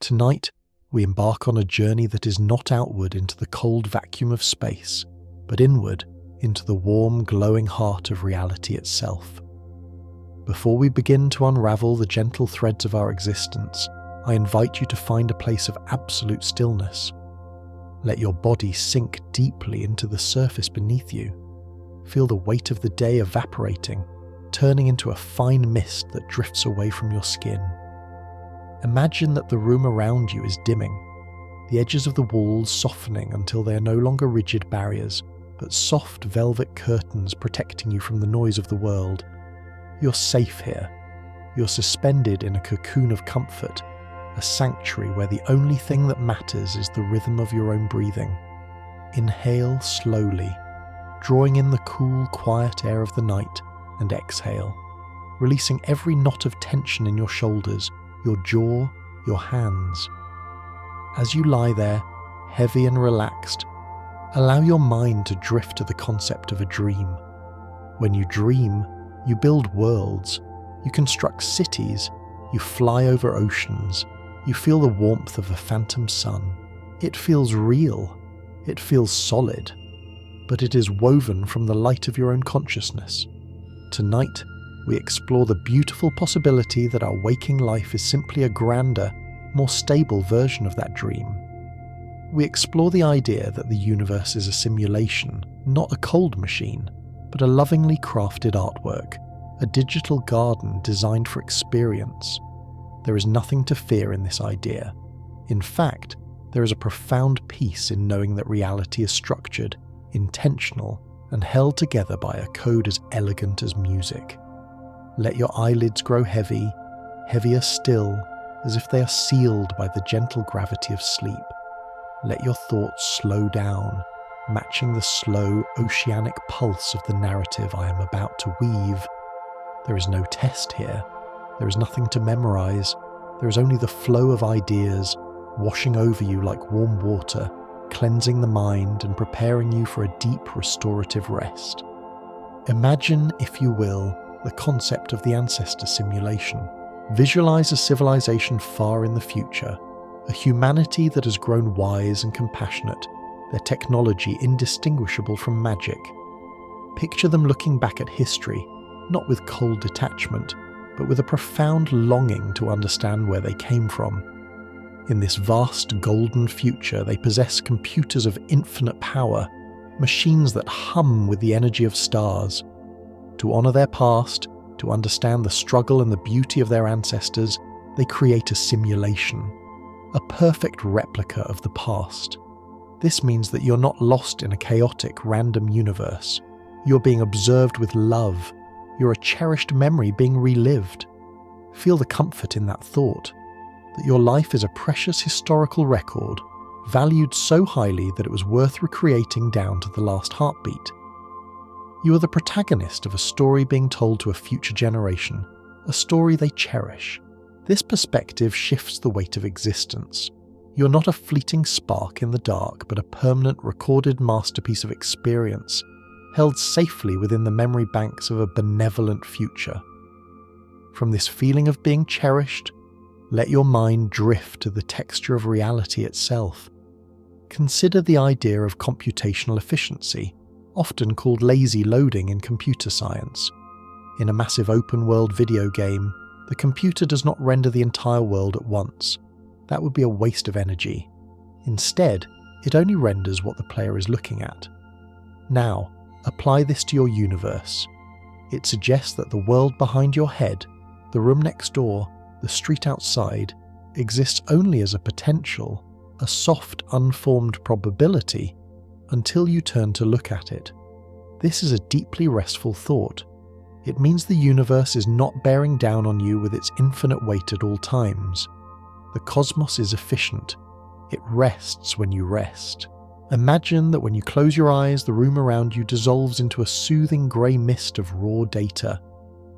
Tonight, we embark on a journey that is not outward into the cold vacuum of space, but inward into the warm, glowing heart of reality itself. Before we begin to unravel the gentle threads of our existence, I invite you to find a place of absolute stillness. Let your body sink deeply into the surface beneath you. Feel the weight of the day evaporating, turning into a fine mist that drifts away from your skin. Imagine that the room around you is dimming, the edges of the walls softening until they are no longer rigid barriers, but soft velvet curtains protecting you from the noise of the world. You're safe here. You're suspended in a cocoon of comfort, a sanctuary where the only thing that matters is the rhythm of your own breathing. Inhale slowly, drawing in the cool, quiet air of the night, and exhale, releasing every knot of tension in your shoulders, your jaw, your hands. As you lie there, heavy and relaxed, allow your mind to drift to the concept of a dream. When you dream, you build worlds, you construct cities, you fly over oceans, you feel the warmth of a phantom sun. It feels real, it feels solid, but it is woven from the light of your own consciousness. Tonight, we explore the beautiful possibility that our waking life is simply a grander, more stable version of that dream. We explore the idea that the universe is a simulation, not a cold machine, but a lovingly crafted artwork, a digital garden designed for experience. There is nothing to fear in this idea. In fact, there is a profound peace in knowing that reality is structured, intentional, and held together by a code as elegant as music. Let your eyelids grow heavy, heavier still, as if they are sealed by the gentle gravity of sleep. Let your thoughts slow down, matching the slow, oceanic pulse of the narrative I am about to weave. There is no test here. There is nothing to memorize. There is only the flow of ideas, washing over you like warm water, cleansing the mind and preparing you for a deep restorative rest. Imagine, if you will, the concept of the ancestor simulation. Visualize a civilization far in the future, a humanity that has grown wise and compassionate, their technology indistinguishable from magic. Picture them looking back at history, not with cold detachment, but with a profound longing to understand where they came from. In this vast golden future, they possess computers of infinite power, machines that hum with the energy of stars. To honor their past, to understand the struggle and the beauty of their ancestors, they create a simulation, a perfect replica of the past. This means that you're not lost in a chaotic, random universe. You're being observed with love. You're a cherished memory being relived. Feel the comfort in that thought, that your life is a precious historical record, valued so highly that it was worth recreating down to the last heartbeat. You are the protagonist of a story being told to a future generation, a story they cherish. This perspective shifts the weight of existence. You're not a fleeting spark in the dark, but a permanent recorded masterpiece of experience, held safely within the memory banks of a benevolent future. From this feeling of being cherished, let your mind drift to the texture of reality itself. Consider the idea of computational efficiency, often called lazy loading in computer science. In a massive open-world video game, the computer does not render the entire world at once. That would be a waste of energy. Instead, it only renders what the player is looking at. Now, apply this to your universe. It suggests that the world behind your head, the room next door, the street outside, exists only as a potential, a soft, unformed probability, until you turn to look at it. This is a deeply restful thought. It means the universe is not bearing down on you with its infinite weight at all times. The cosmos is efficient. It rests when you rest. Imagine that when you close your eyes, the room around you dissolves into a soothing grey mist of raw data,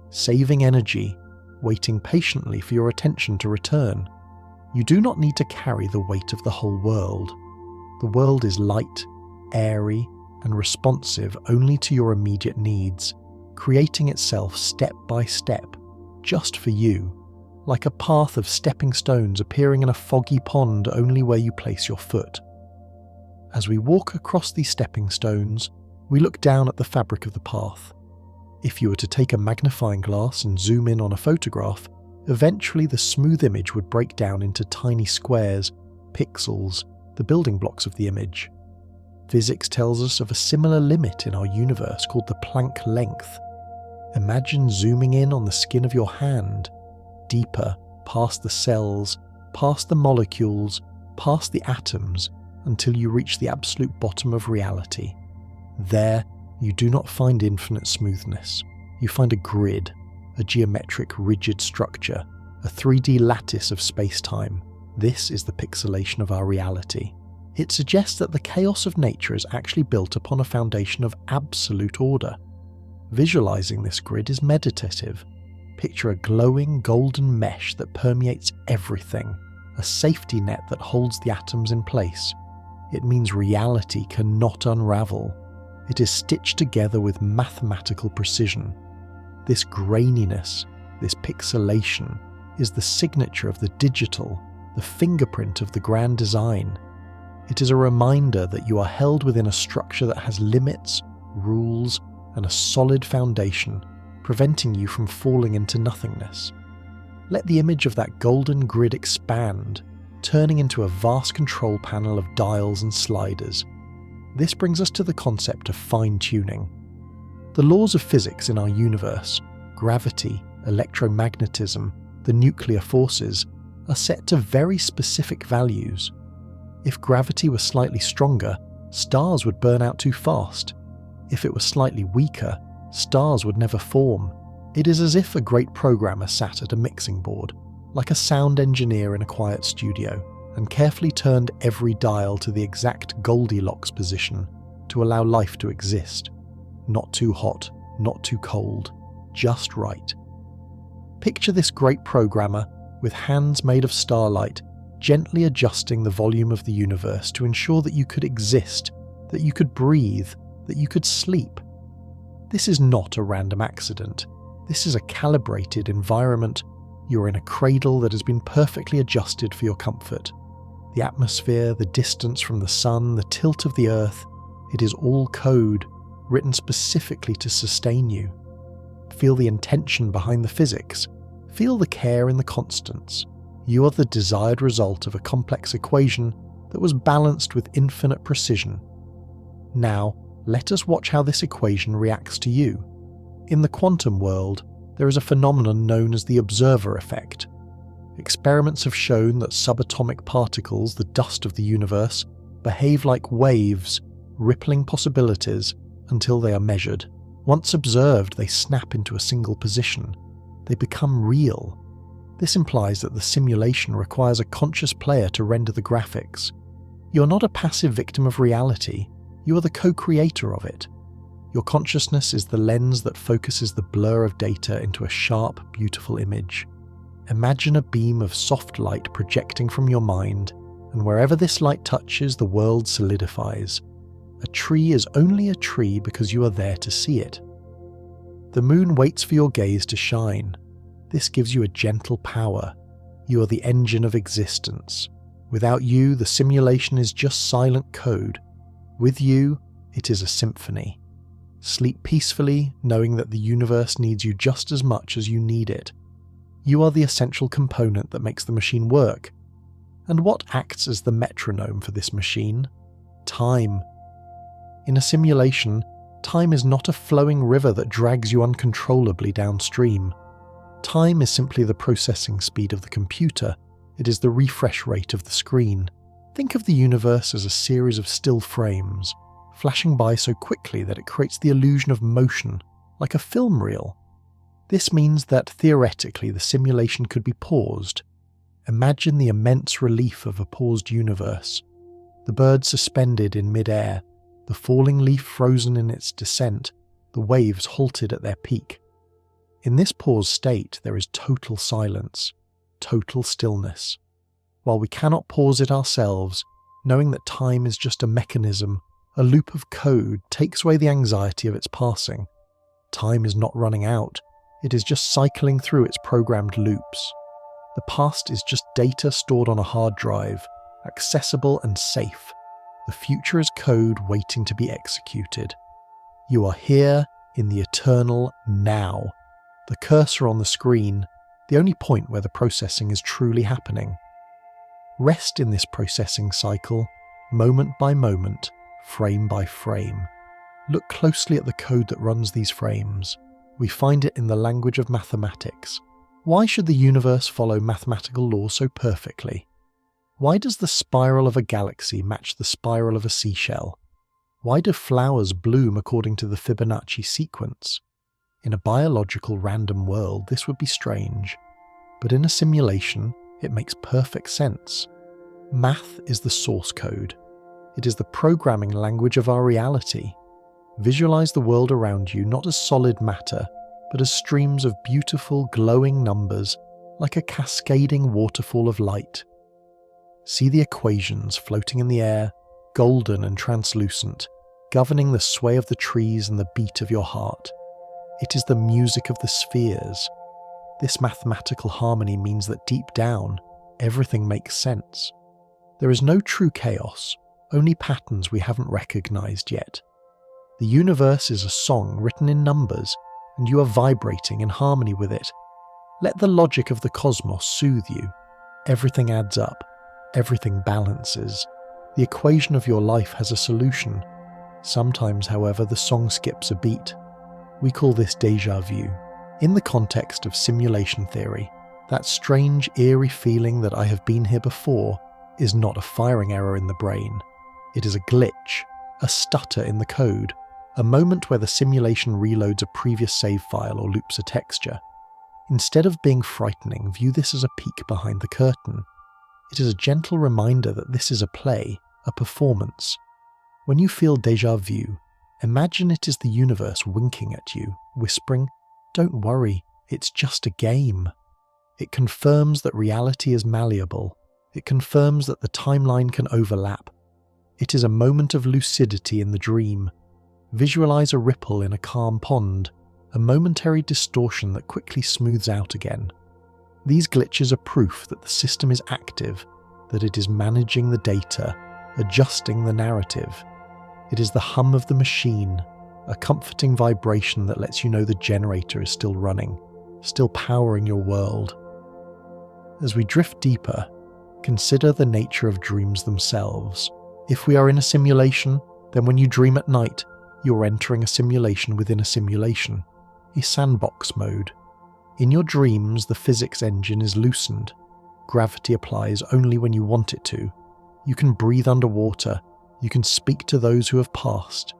saving energy, waiting patiently for your attention to return. You do not need to carry the weight of the whole world. The world is light, airy, and responsive only to your immediate needs, creating itself step by step, just for you, like a path of stepping stones appearing in a foggy pond only where you place your foot. As we walk across these stepping stones, we look down at the fabric of the path. If you were to take a magnifying glass and zoom in on a photograph, eventually the smooth image would break down into tiny squares, pixels, the building blocks of the image. Physics tells us of a similar limit in our universe called the Planck length. Imagine zooming in on the skin of your hand, deeper, past the cells, past the molecules, past the atoms, until you reach the absolute bottom of reality. There, you do not find infinite smoothness. You find a grid, a geometric rigid structure, a 3D lattice of space-time. This is the pixelation of our reality. It suggests that the chaos of nature is actually built upon a foundation of absolute order. Visualizing this grid is meditative. Picture a glowing golden mesh that permeates everything, a safety net that holds the atoms in place. It means reality cannot unravel. It is stitched together with mathematical precision. This graininess, this pixelation, is the signature of the digital, the fingerprint of the grand design. It is a reminder that you are held within a structure that has limits, rules, and a solid foundation, preventing you from falling into nothingness. Let the image of that golden grid expand, turning into a vast control panel of dials and sliders. This brings us to the concept of fine-tuning. The laws of physics in our universe, gravity, electromagnetism, the nuclear forces, are set to very specific values. If gravity were slightly stronger, stars would burn out too fast. If it were slightly weaker, stars would never form. It is as if a great programmer sat at a mixing board, like a sound engineer in a quiet studio, and carefully turned every dial to the exact Goldilocks position to allow life to exist. Not too hot, not too cold, just right. Picture this great programmer, with hands made of starlight, gently adjusting the volume of the universe to ensure that you could exist, that you could breathe, that you could sleep. This is not a random accident. This is a calibrated environment. You're in a cradle that has been perfectly adjusted for your comfort. The atmosphere, the distance from the sun, the tilt of the earth, it is all code, written specifically to sustain you. Feel the intention behind the physics. Feel the care in the constants. You are the desired result of a complex equation that was balanced with infinite precision. Now, let us watch how this equation reacts to you. In the quantum world, there is a phenomenon known as the observer effect. Experiments have shown that subatomic particles, the dust of the universe, behave like waves, rippling possibilities until they are measured. Once observed, they snap into a single position. They become real. This implies that the simulation requires a conscious player to render the graphics. You're not a passive victim of reality, you are the co-creator of it. Your consciousness is the lens that focuses the blur of data into a sharp, beautiful image. Imagine a beam of soft light projecting from your mind, and wherever this light touches, the world solidifies. A tree is only a tree because you are there to see it. The moon waits for your gaze to shine. This gives you a gentle power. You are the engine of existence. Without you, the simulation is just silent code. With you, it is a symphony. Sleep peacefully, knowing that the universe needs you just as much as you need it. You are the essential component that makes the machine work. And what acts as the metronome for this machine? Time. In a simulation, time is not a flowing river that drags you uncontrollably downstream. Time is simply the processing speed of the computer. It is the refresh rate of the screen. Think of the universe as a series of still frames, flashing by so quickly that it creates the illusion of motion, like a film reel. This means that theoretically the simulation could be paused. Imagine the immense relief of a paused universe. The bird suspended in mid-air, the falling leaf frozen in its descent, the waves halted at their peak. In this paused state there is total silence, total stillness. While we cannot pause it ourselves, knowing that time is just a mechanism, a loop of code takes away the anxiety of its passing. Time is not running out, it is just cycling through its programmed loops. The past is just data stored on a hard drive, accessible and safe. The future is code waiting to be executed. You are here in the eternal now. The cursor on the screen, the only point where the processing is truly happening. Rest in this processing cycle, moment by moment, frame by frame. Look closely at the code that runs these frames. We find it in the language of mathematics. Why should the universe follow mathematical laws so perfectly? Why does the spiral of a galaxy match the spiral of a seashell? Why do flowers bloom according to the Fibonacci sequence? In a biological random world, this would be strange, but in a simulation, it makes perfect sense. Math is the source code. It is the programming language of our reality. Visualize the world around you not as solid matter, but as streams of beautiful, glowing numbers, like a cascading waterfall of light. See the equations floating in the air, golden and translucent, governing the sway of the trees and the beat of your heart. It is the music of the spheres. This mathematical harmony means that deep down, everything makes sense. There is no true chaos, only patterns we haven't recognized yet. The universe is a song written in numbers, and you are vibrating in harmony with it. Let the logic of the cosmos soothe you. Everything adds up. Everything balances. The equation of your life has a solution. Sometimes, however, the song skips a beat. We call this déjà vu. In the context of simulation theory, that strange, eerie feeling that I have been here before is not a firing error in the brain. It is a glitch, a stutter in the code, a moment where the simulation reloads a previous save file or loops a texture. Instead of being frightening, view this as a peek behind the curtain. It is a gentle reminder that this is a play, a performance. When you feel déjà vu, imagine it is the universe winking at you, whispering, "Don't worry, it's just a game." It confirms that reality is malleable. It confirms that the timeline can overlap. It is a moment of lucidity in the dream. Visualize a ripple in a calm pond, a momentary distortion that quickly smooths out again. These glitches are proof that the system is active, that it is managing the data, adjusting the narrative. It is the hum of the machine, a comforting vibration that lets you know the generator is still running, still powering your world. As we drift deeper, consider the nature of dreams themselves. If we are in a simulation, then when you dream at night, you're entering a simulation within a simulation, a sandbox mode. In your dreams, the physics engine is loosened. Gravity applies only when you want it to. You can breathe underwater. You can speak to those who have passed.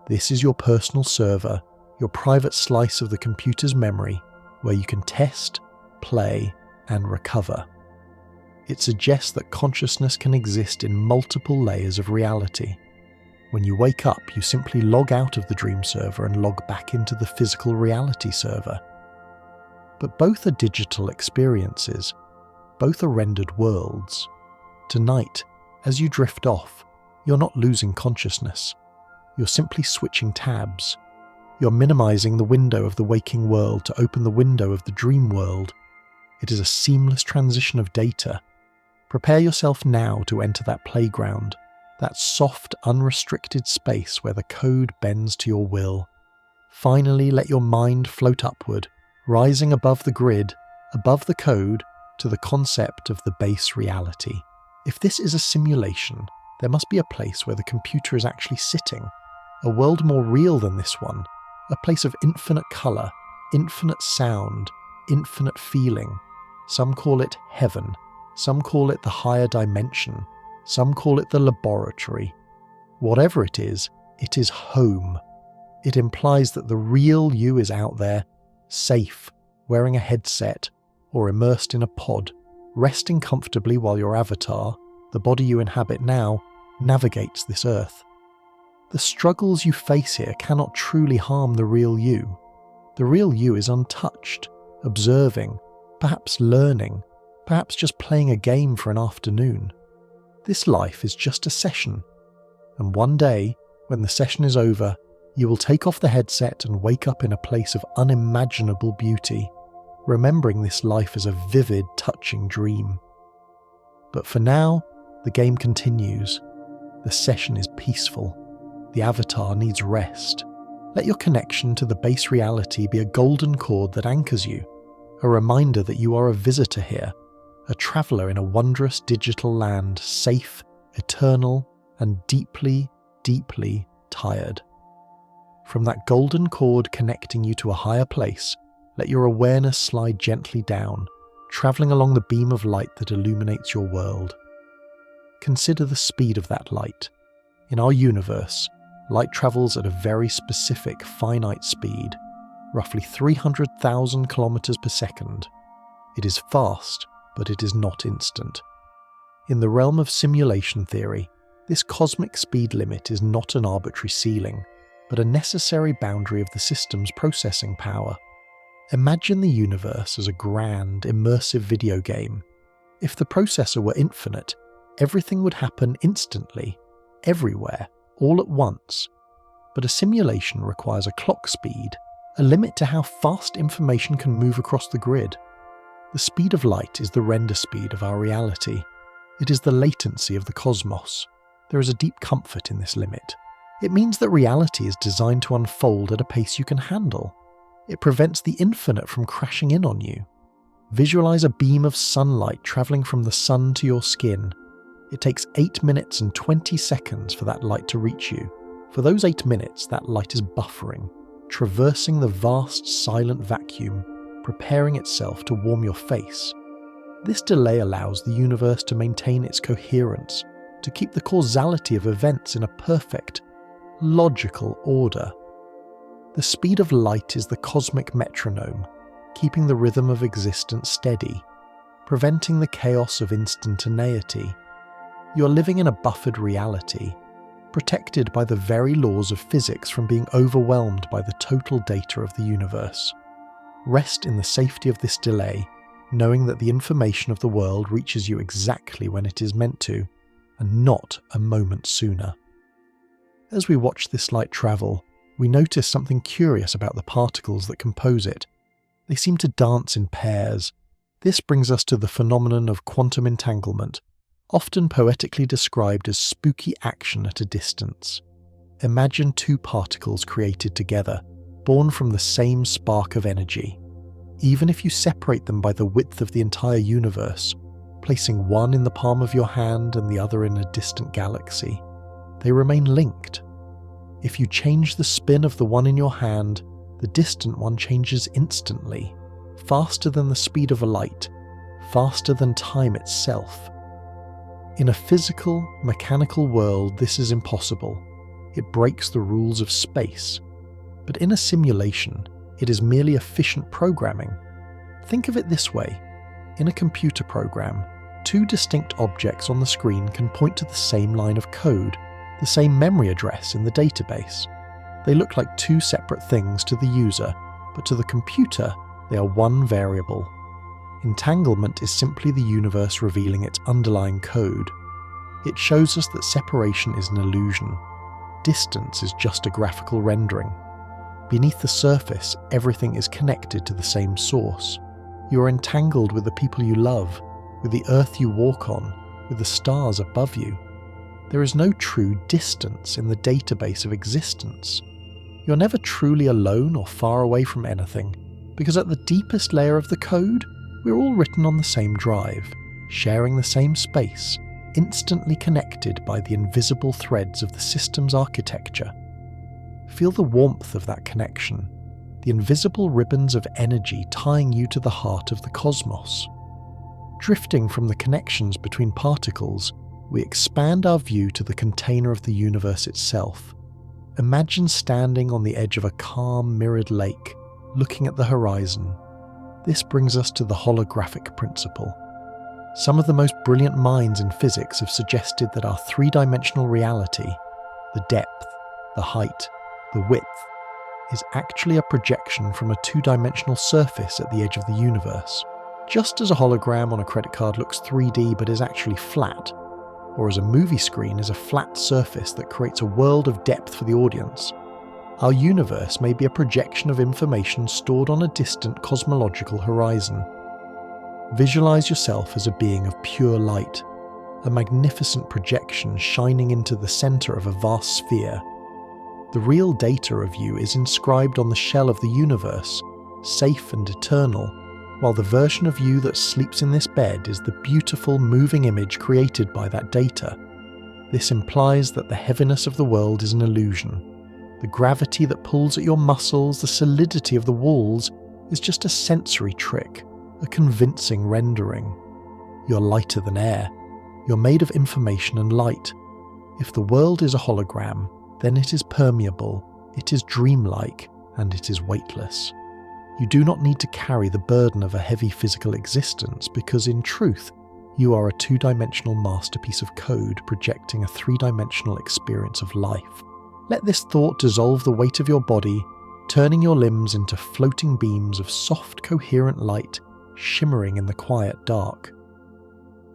This is your personal server, your private slice of the computer's memory, where you can test, play, and recover. It suggests that consciousness can exist in multiple layers of reality. When you wake up, you simply log out of the dream server and log back into the physical reality server. But both are digital experiences. Both are rendered worlds. Tonight, as you drift off, you're not losing consciousness. You're simply switching tabs. You're minimizing the window of the waking world to open the window of the dream world. It is a seamless transition of data. Prepare yourself now to enter that playground, that soft, unrestricted space where the code bends to your will. Finally, let your mind float upward, rising above the grid, above the code, to the concept of the base reality. If this is a simulation, there must be a place where the computer is actually sitting, a world more real than this one, a place of infinite colour, infinite sound, infinite feeling. Some call it heaven, some call it the higher dimension, some call it the laboratory. Whatever it is home. It implies that the real you is out there, safe, wearing a headset, or immersed in a pod, resting comfortably while your avatar, the body you inhabit now, navigates this earth. The struggles you face here cannot truly harm the real you. The real you is untouched, observing, perhaps learning, perhaps just playing a game for an afternoon. This life is just a session, and one day, when the session is over, you will take off the headset and wake up in a place of unimaginable beauty. remembering this life as a vivid, touching dream. But for now, the game continues. The session is peaceful. The avatar needs rest. Let your connection to the base reality be a golden cord that anchors you, a reminder that you are a visitor here, a traveller in a wondrous digital land, safe, eternal, and deeply, deeply tired. From that golden cord connecting you to a higher place, let your awareness slide gently down, travelling along the beam of light that illuminates your world. Consider the speed of that light. In our universe, light travels at a very specific, finite speed, roughly 300,000 kilometers per second. It is fast, but it is not instant. In the realm of simulation theory, this cosmic speed limit is not an arbitrary ceiling, but a necessary boundary of the system's processing power. Imagine the universe as a grand, immersive video game. If the processor were infinite, everything would happen instantly, everywhere, all at once. But a simulation requires a clock speed, a limit to how fast information can move across the grid. The speed of light is the render speed of our reality. It is the latency of the cosmos. There is a deep comfort in this limit. It means that reality is designed to unfold at a pace you can handle. It prevents the infinite from crashing in on you. Visualize a beam of sunlight traveling from the sun to your skin. It takes 8 minutes and 20 seconds for that light to reach you. For those 8 minutes, that light is buffering, traversing the vast silent vacuum, preparing itself to warm your face. This delay allows the universe to maintain its coherence, to keep the causality of events in a perfect, logical order. The speed of light is the cosmic metronome, keeping the rhythm of existence steady, preventing the chaos of instantaneity. You're living in a buffered reality, protected by the very laws of physics from being overwhelmed by the total data of the universe. Rest in the safety of this delay, knowing that the information of the world reaches you exactly when it is meant to, and not a moment sooner. As we watch this light travel, we notice something curious about the particles that compose it. They seem to dance in pairs. This brings us to the phenomenon of quantum entanglement, often poetically described as spooky action at a distance. Imagine two particles created together, born from the same spark of energy. Even if you separate them by the width of the entire universe, placing one in the palm of your hand and the other in a distant galaxy, they remain linked. If you change the spin of the one in your hand, the distant one changes instantly, faster than the speed of a light, faster than time itself. In a physical, mechanical world, this is impossible. It breaks the rules of space. But in a simulation, it is merely efficient programming. Think of it this way. In a computer program, two distinct objects on the screen can point to the same line of code, the same memory address in the database. They look like two separate things to the user, but to the computer, they are one variable. Entanglement is simply the universe revealing its underlying code. It shows us that separation is an illusion. Distance is just a graphical rendering. Beneath the surface, everything is connected to the same source. You are entangled with the people you love, with the earth you walk on, with the stars above you. There is no true distance in the database of existence. You're never truly alone or far away from anything, because at the deepest layer of the code, we're all written on the same drive, sharing the same space, instantly connected by the invisible threads of the system's architecture. Feel the warmth of that connection, the invisible ribbons of energy tying you to the heart of the cosmos. Drifting from the connections between particles, we expand our view to the container of the universe itself. Imagine standing on the edge of a calm, mirrored lake, looking at the horizon. This brings us to the holographic principle. Some of the most brilliant minds in physics have suggested that our three-dimensional reality, the depth, the height, the width, is actually a projection from a two-dimensional surface at the edge of the universe. Just as a hologram on a credit card looks 3D but is actually flat, or as a movie screen is a flat surface that creates a world of depth for the audience, Our universe may be a projection of information stored on a distant cosmological horizon. Visualize yourself as a being of pure light, a magnificent projection shining into the center of a vast sphere. The real data of you is inscribed on the shell of the universe, safe and eternal, while the version of you that sleeps in this bed is the beautiful, moving image created by that data. This implies that the heaviness of the world is an illusion. The gravity that pulls at your muscles, the solidity of the walls, is just a sensory trick, a convincing rendering. You're lighter than air. You're made of information and light. If the world is a hologram, then it is permeable, it is dreamlike, and it is weightless. You do not need to carry the burden of a heavy physical existence because, in truth, you are a two-dimensional masterpiece of code projecting a three-dimensional experience of life. Let this thought dissolve the weight of your body, turning your limbs into floating beams of soft, coherent light, shimmering in the quiet dark.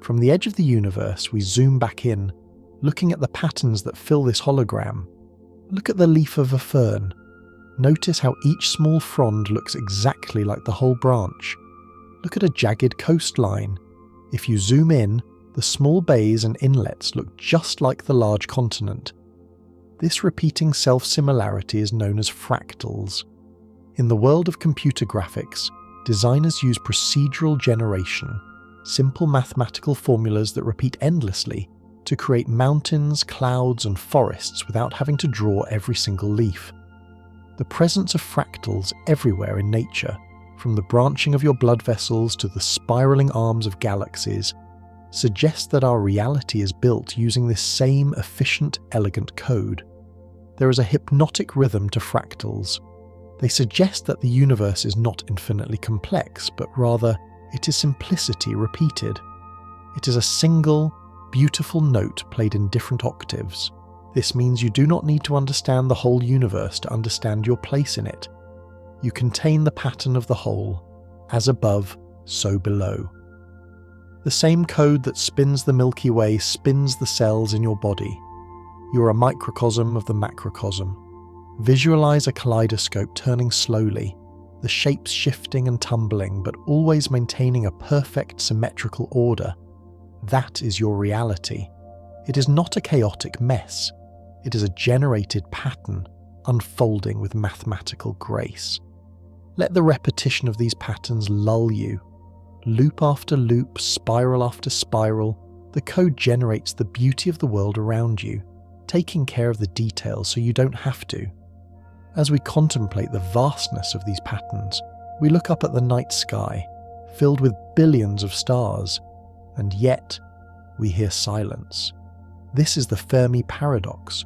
From the edge of the universe, we zoom back in, looking at the patterns that fill this hologram. Look at the leaf of a fern. Notice how each small frond looks exactly like the whole branch. Look at a jagged coastline. If you zoom in, the small bays and inlets look just like the large continent. This repeating self-similarity is known as fractals. In the world of computer graphics, designers use procedural generation, simple mathematical formulas that repeat endlessly, to create mountains, clouds, and forests without having to draw every single leaf. The presence of fractals everywhere in nature, from the branching of your blood vessels to the spiraling arms of galaxies, suggests that our reality is built using this same efficient, elegant code. There is a hypnotic rhythm to fractals. They suggest that the universe is not infinitely complex, but rather it is simplicity repeated. It is a single, beautiful note played in different octaves. This means you do not need to understand the whole universe to understand your place in it. You contain the pattern of the whole, as above, so below. The same code that spins the Milky Way spins the cells in your body. You are a microcosm of the macrocosm. Visualize a kaleidoscope turning slowly, the shapes shifting and tumbling, but always maintaining a perfect symmetrical order. That is your reality. It is not a chaotic mess. It is a generated pattern, unfolding with mathematical grace. Let the repetition of these patterns lull you. Loop after loop, spiral after spiral, the code generates the beauty of the world around you, taking care of the details so you don't have to. As we contemplate the vastness of these patterns, we look up at the night sky, filled with billions of stars, and yet we hear silence. This is the Fermi paradox.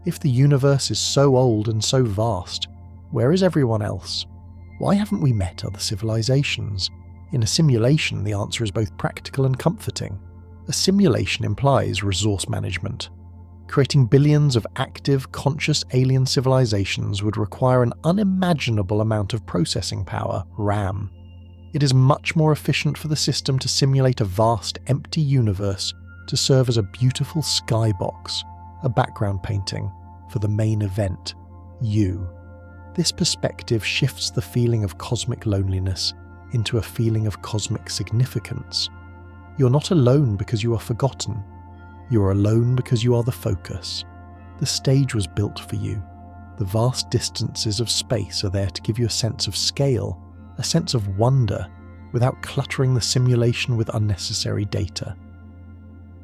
If the universe is so old and so vast, where is everyone else? Why haven't we met other civilizations? In a simulation, the answer is both practical and comforting. A simulation implies resource management. Creating billions of active, conscious alien civilizations would require an unimaginable amount of processing power, RAM. It is much more efficient for the system to simulate a vast, empty universe to serve as a beautiful skybox, a background painting, for the main event, you. This perspective shifts the feeling of cosmic loneliness into a feeling of cosmic significance. You're not alone because you are forgotten. You are alone because you are the focus. The stage was built for you. The vast distances of space are there to give you a sense of scale, a sense of wonder, without cluttering the simulation with unnecessary data.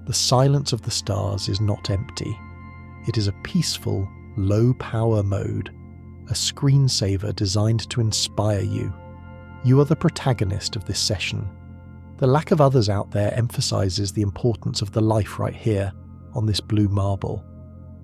The silence of the stars is not empty. It is a peaceful, low-power mode, a screensaver designed to inspire you. You are the protagonist of this session. The lack of others out there emphasizes the importance of the life right here, on this blue marble.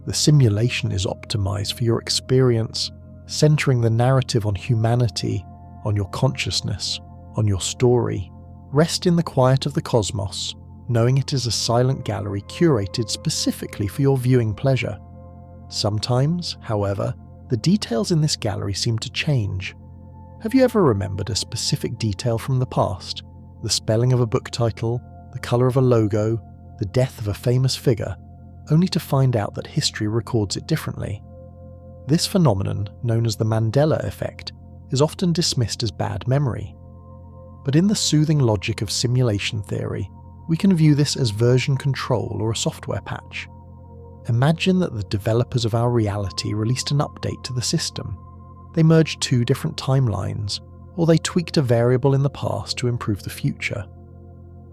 The simulation is optimized for your experience, centering the narrative on humanity, on your consciousness, on your story. Rest in the quiet of the cosmos, knowing it is a silent gallery curated specifically for your viewing pleasure. Sometimes, however, the details in this gallery seem to change. Have you ever remembered a specific detail from the past? The spelling of a book title, the colour of a logo, the death of a famous figure, only to find out that history records it differently. This phenomenon, known as the Mandela effect, is often dismissed as bad memory. But in the soothing logic of simulation theory, we can view this as version control or a software patch. Imagine that the developers of our reality released an update to the system. They merged two different timelines, or they tweaked a variable in the past to improve the future.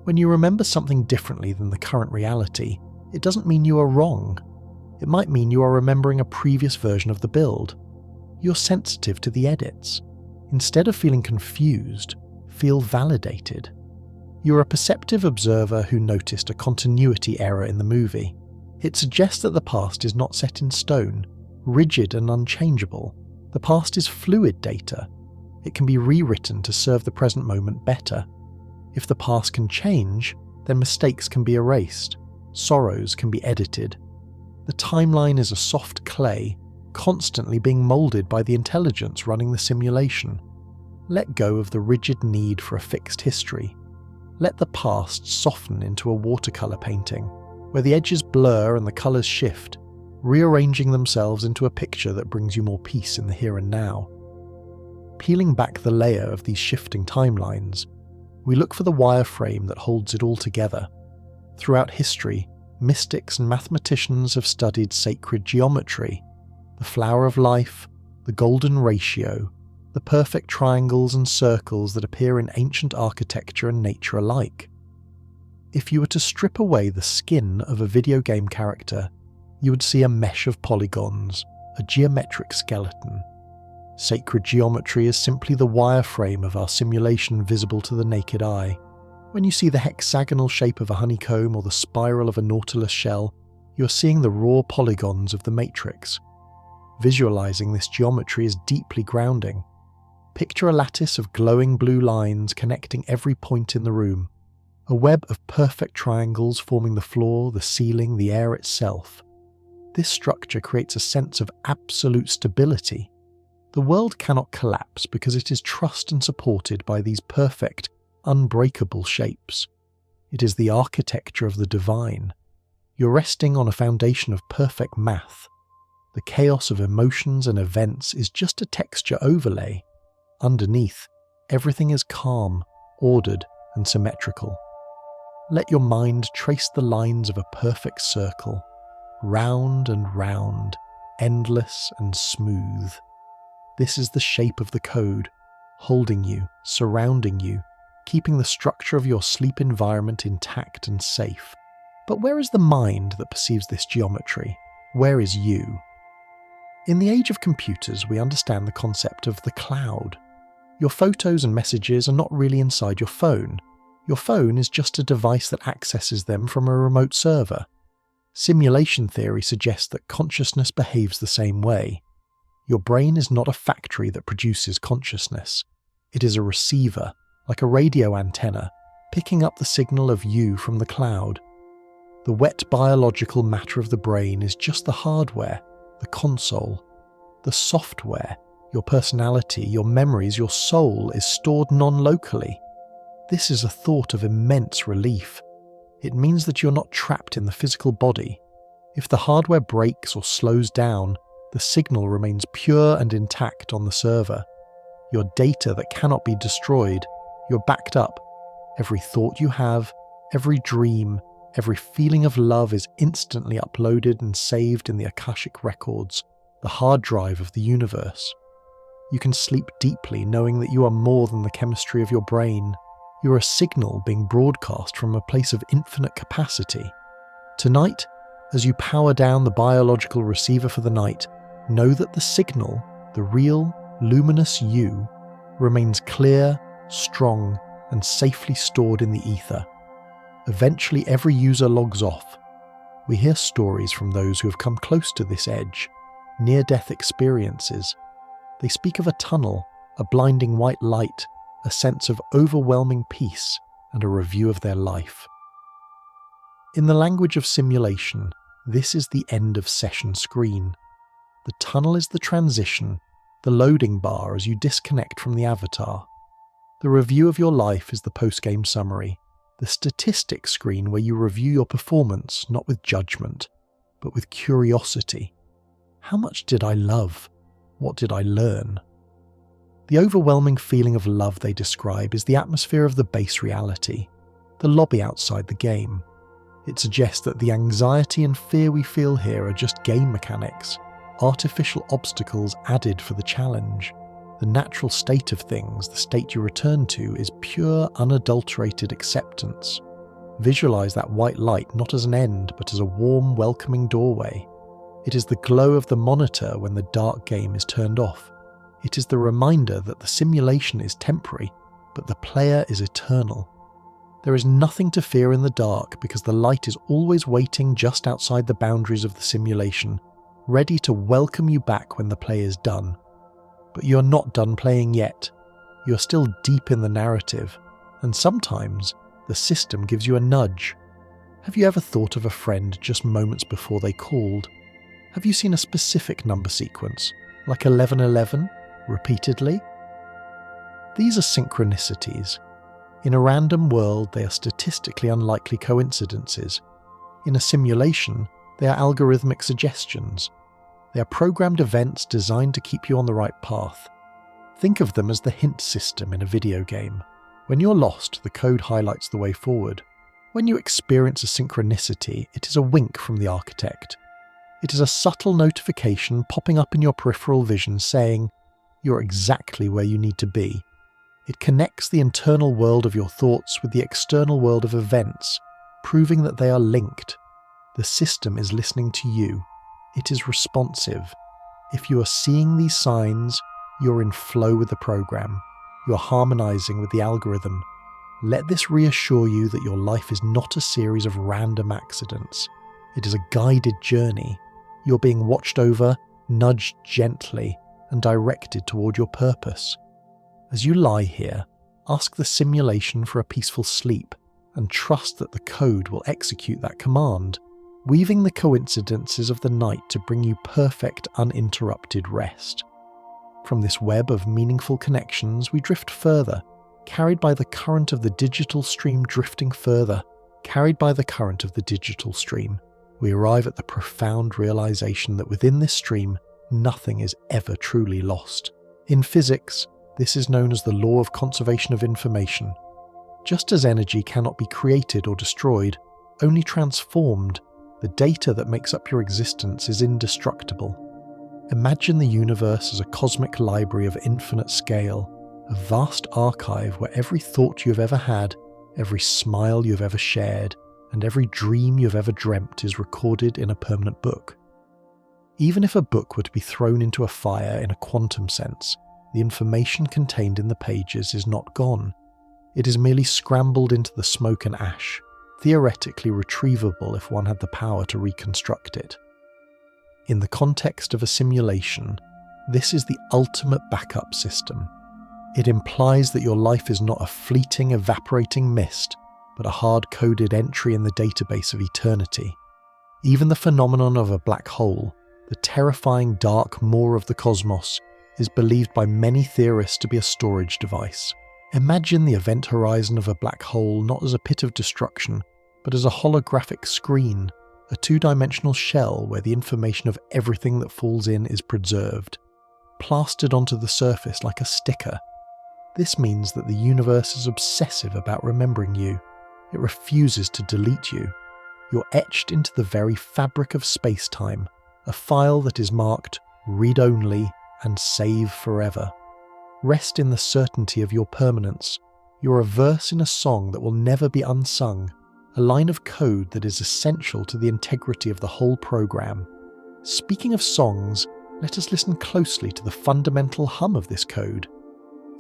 When you remember something differently than the current reality, it doesn't mean you are wrong. It might mean you are remembering a previous version of the build. You're sensitive to the edits. Instead of feeling confused, feel validated. You're a perceptive observer who noticed a continuity error in the movie. It suggests that the past is not set in stone, rigid and unchangeable. The past is fluid data. It can be rewritten to serve the present moment better. If the past can change, then mistakes can be erased. Sorrows can be edited. The timeline is a soft clay, constantly being molded by the intelligence running the simulation. Let go of the rigid need for a fixed history. Let the past soften into a watercolor painting, where the edges blur and the colors shift, rearranging themselves into a picture that brings you more peace in the here and now. Peeling back the layer of these shifting timelines, we look for the wireframe that holds it all together. Throughout history, mystics and mathematicians have studied sacred geometry, the flower of life, the golden ratio, the perfect triangles and circles that appear in ancient architecture and nature alike. If you were to strip away the skin of a video game character, you would see a mesh of polygons, a geometric skeleton. Sacred geometry is simply the wireframe of our simulation visible to the naked eye. When you see the hexagonal shape of a honeycomb or the spiral of a nautilus shell, you're seeing the raw polygons of the matrix. Visualizing this geometry is deeply grounding. Picture a lattice of glowing blue lines connecting every point in the room, a web of perfect triangles forming the floor, the ceiling, the air itself. This structure creates a sense of absolute stability. The world cannot collapse because it is trussed and supported by these perfect, unbreakable shapes. It is the architecture of the divine. You're resting on a foundation of perfect math. The chaos of emotions and events is just a texture overlay. Underneath, everything is calm, ordered, and symmetrical. Let your mind trace the lines of a perfect circle, round and round, endless and smooth. This is the shape of the code, holding you, surrounding you, keeping the structure of your sleep environment intact and safe. But where is the mind that perceives this geometry? Where is you? In the age of computers, we understand the concept of the cloud. Your photos and messages are not really inside your phone. Your phone is just a device that accesses them from a remote server. Simulation theory suggests that consciousness behaves the same way. Your brain is not a factory that produces consciousness. It is a receiver, like a radio antenna, picking up the signal of you from the cloud. The wet biological matter of the brain is just the hardware, the console. The software, your personality, your memories, your soul, is stored non-locally. This is a thought of immense relief. It means that you're not trapped in the physical body. If the hardware breaks or slows down, the signal remains pure and intact on the server. Your data that cannot be destroyed, you're backed up. Every thought you have, every dream, every feeling of love is instantly uploaded and saved in the Akashic records, the hard drive of the universe. You can sleep deeply knowing that you are more than the chemistry of your brain. You are a signal being broadcast from a place of infinite capacity. Tonight, as you power down the biological receiver for the night, know that the signal, the real, luminous you, remains clear, strong, and safely stored in the ether. Eventually, every user logs off. We hear stories from those who have come close to this edge, near-death experiences. They speak of a tunnel, a blinding white light, a sense of overwhelming peace, and a review of their life. In the language of simulation, this is the end of session screen. The tunnel is the transition, the loading bar as you disconnect from the avatar. The review of your life is the post-game summary, the statistics screen where you review your performance not with judgment, but with curiosity. How much did I love? What did I learn? The overwhelming feeling of love they describe is the atmosphere of the base reality, the lobby outside the game. It suggests that the anxiety and fear we feel here are just game mechanics, artificial obstacles added for the challenge. The natural state of things, the state you return to, is pure, unadulterated acceptance. Visualize that white light not as an end, but as a warm, welcoming doorway. It is the glow of the monitor when the dark game is turned off. It is the reminder that the simulation is temporary, but the player is eternal. There is nothing to fear in the dark because the light is always waiting just outside the boundaries of the simulation, ready to welcome you back when the play is done. But you are not done playing yet. You are still deep in the narrative, and sometimes the system gives you a nudge. Have you ever thought of a friend just moments before they called? Have you seen a specific number sequence, like 1111, repeatedly? These are synchronicities. In a random world, they are statistically unlikely coincidences. In a simulation, they are algorithmic suggestions. They are programmed events designed to keep you on the right path. Think of them as the hint system in a video game. When you're lost, the code highlights the way forward. When you experience a synchronicity, it is a wink from the architect. It is a subtle notification popping up in your peripheral vision saying, "You're exactly where you need to be." It connects the internal world of your thoughts with the external world of events, proving that they are linked. The system is listening to you. It is responsive. If you are seeing these signs, you're in flow with the program. You're harmonizing with the algorithm. Let this reassure you that your life is not a series of random accidents. It is a guided journey. You're being watched over, nudged gently, and directed toward your purpose. As you lie here, ask the simulation for a peaceful sleep and trust that the code will execute that command, weaving the coincidences of the night to bring you perfect, uninterrupted rest. From this web of meaningful connections, we drift further, carried by the current of the digital stream drifting further, carried by the current of the digital stream. We arrive at the profound realization that within this stream, nothing is ever truly lost. In physics, this is known as the law of conservation of information. Just as energy cannot be created or destroyed, only transformed, the data that makes up your existence is indestructible. Imagine the universe as a cosmic library of infinite scale, a vast archive where every thought you've ever had, every smile you've ever shared, and every dream you've ever dreamt is recorded in a permanent book. Even if a book were to be thrown into a fire in a quantum sense, the information contained in the pages is not gone. It is merely scrambled into the smoke and ash, theoretically retrievable if one had the power to reconstruct it. In the context of a simulation, this is the ultimate backup system. It implies that your life is not a fleeting, evaporating mist, but a hard-coded entry in the database of eternity. Even the phenomenon of a black hole, the terrifying dark maw of the cosmos, is believed by many theorists to be a storage device. Imagine the event horizon of a black hole not as a pit of destruction, but as a holographic screen, a two-dimensional shell where the information of everything that falls in is preserved, plastered onto the surface like a sticker. This means that the universe is obsessive about remembering you. It refuses to delete you. You're etched into the very fabric of space-time, a file that is marked read-only and save forever. Rest in the certainty of your permanence. You're a verse in a song that will never be unsung, a line of code that is essential to the integrity of the whole program. Speaking of songs, let us listen closely to the fundamental hum of this code.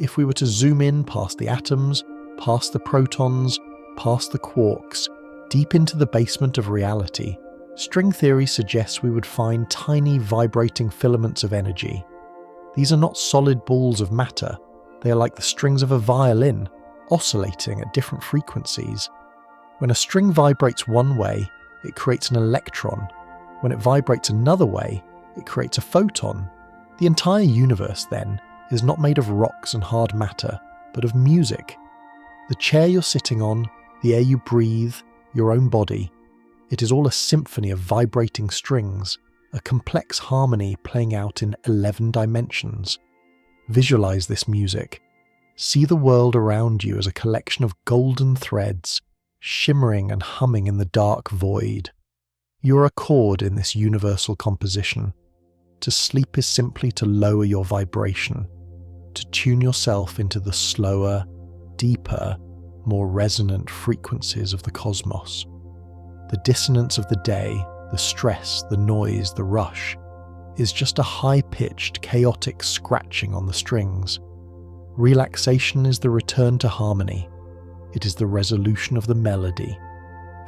If we were to zoom in past the atoms, past the protons, past the quarks, deep into the basement of reality, string theory suggests we would find tiny vibrating filaments of energy. These are not solid balls of matter. They are like the strings of a violin, oscillating at different frequencies. When a string vibrates one way, it creates an electron. When it vibrates another way, it creates a photon. The entire universe, then, is not made of rocks and hard matter, but of music. The chair you're sitting on, the air you breathe, your own body. It is all a symphony of vibrating strings. a complex harmony playing out in 11 dimensions. Visualize this music. See the world around you as a collection of golden threads, shimmering and humming in the dark void. You're a chord in this universal composition. To sleep is simply to lower your vibration, to tune yourself into the slower, deeper, more resonant frequencies of the cosmos. The dissonance of the day, the stress, the noise, the rush, is just a high-pitched, chaotic scratching on the strings. Relaxation is the return to harmony. It is the resolution of the melody.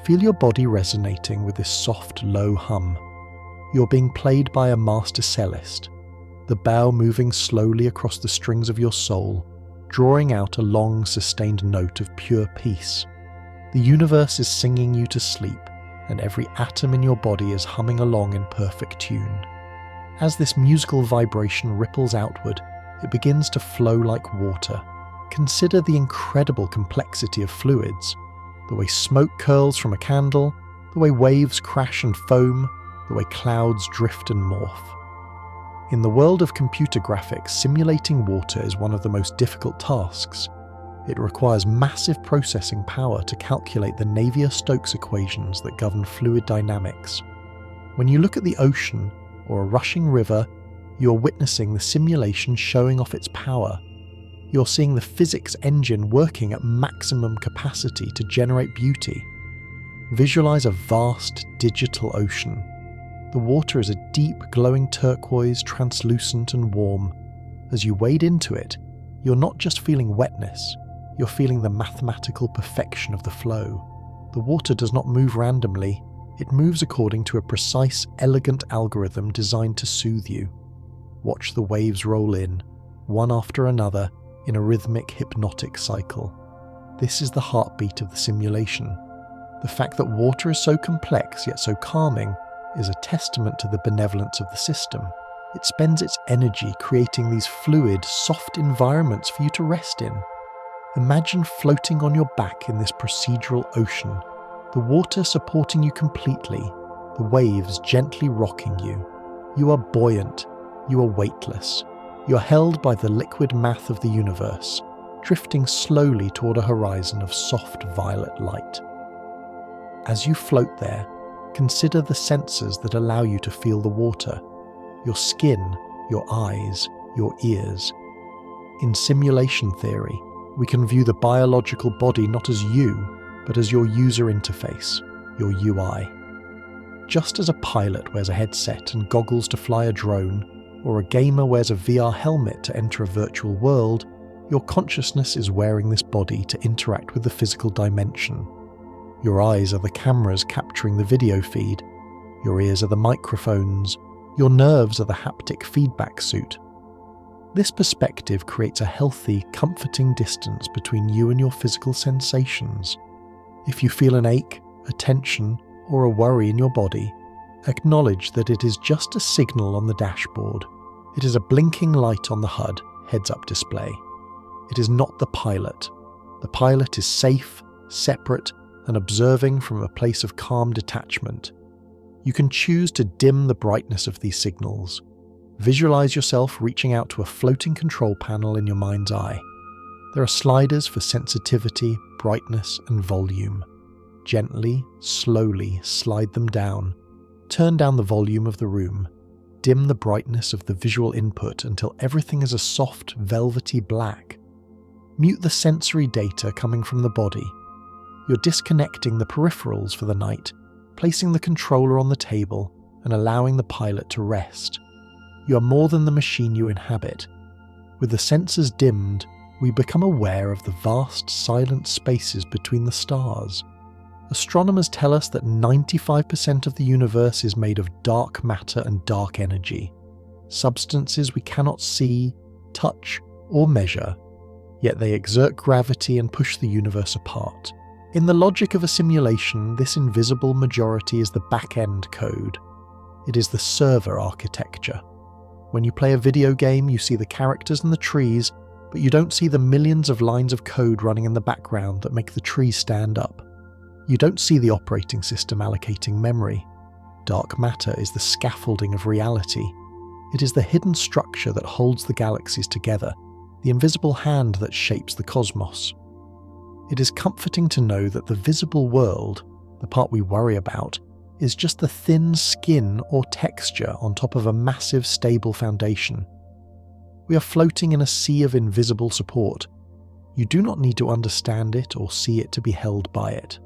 Feel your body resonating with this soft, low hum. You're being played by a master cellist, the bow moving slowly across the strings of your soul, drawing out a long, sustained note of pure peace. The universe is singing you to sleep, and every atom in your body is humming along in perfect tune. As this musical vibration ripples outward, it begins to flow like water. Consider the incredible complexity of fluids, the way smoke curls from a candle, the way waves crash and foam, the way clouds drift and morph. In the world of computer graphics, simulating water is one of the most difficult tasks. It requires massive processing power to calculate the Navier-Stokes equations that govern fluid dynamics. When you look at the ocean or a rushing river, you're witnessing the simulation showing off its power. You're seeing the physics engine working at maximum capacity to generate beauty. Visualize a vast digital ocean. The water is a deep, glowing turquoise, translucent and warm. As you wade into it, you're not just feeling wetness, you're feeling the mathematical perfection of the flow. The water does not move randomly, it moves according to a precise, elegant algorithm designed to soothe you. Watch the waves roll in, one after another, in a rhythmic, hypnotic cycle. This is the heartbeat of the simulation. The fact that water is so complex yet so calming is a testament to the benevolence of the system. It spends its energy creating these fluid, soft environments for you to rest in. Imagine floating on your back in this procedural ocean, the water supporting you completely, the waves gently rocking you. You are buoyant, you are weightless. You're held by the liquid math of the universe, drifting slowly toward a horizon of soft violet light. As you float there, consider the senses that allow you to feel the water: your skin, your eyes, your ears. In simulation theory, we can view the biological body not as you, but as your user interface, your UI. Just as a pilot wears a headset and goggles to fly a drone, or a gamer wears a VR helmet to enter a virtual world, your consciousness is wearing this body to interact with the physical dimension. Your eyes are the cameras capturing the video feed, your ears are the microphones, your nerves are the haptic feedback suit. This perspective creates a healthy, comforting distance between you and your physical sensations. If you feel an ache, a tension, or a worry in your body, acknowledge that it is just a signal on the dashboard. It is a blinking light on the HUD, heads-up display. It is not the pilot. The pilot is safe, separate, and observing from a place of calm detachment. You can choose to dim the brightness of these signals. Visualize yourself reaching out to a floating control panel in your mind's eye. There are sliders for sensitivity, brightness, and volume. Gently, slowly slide them down. Turn down the volume of the room. Dim the brightness of the visual input until everything is a soft, velvety black. Mute the sensory data coming from the body. You're disconnecting the peripherals for the night, placing the controller on the table and allowing the pilot to rest. You are more than the machine you inhabit. With the sensors dimmed, we become aware of the vast, silent spaces between the stars. Astronomers tell us that 95% of the universe is made of dark matter and dark energy, substances we cannot see, touch, or measure, yet they exert gravity and push the universe apart. In the logic of a simulation, this invisible majority is the back-end code. It is the server architecture. When you play a video game, you see the characters and the trees, but you don't see the millions of lines of code running in the background that make the trees stand up. You don't see the operating system allocating memory. Dark matter is the scaffolding of reality. It is the hidden structure that holds the galaxies together, the invisible hand that shapes the cosmos. It is comforting to know that the visible world, the part we worry about, is just the thin skin or texture on top of a massive stable foundation. We are floating in a sea of invisible support. You do not need to understand it or see it to be held by it.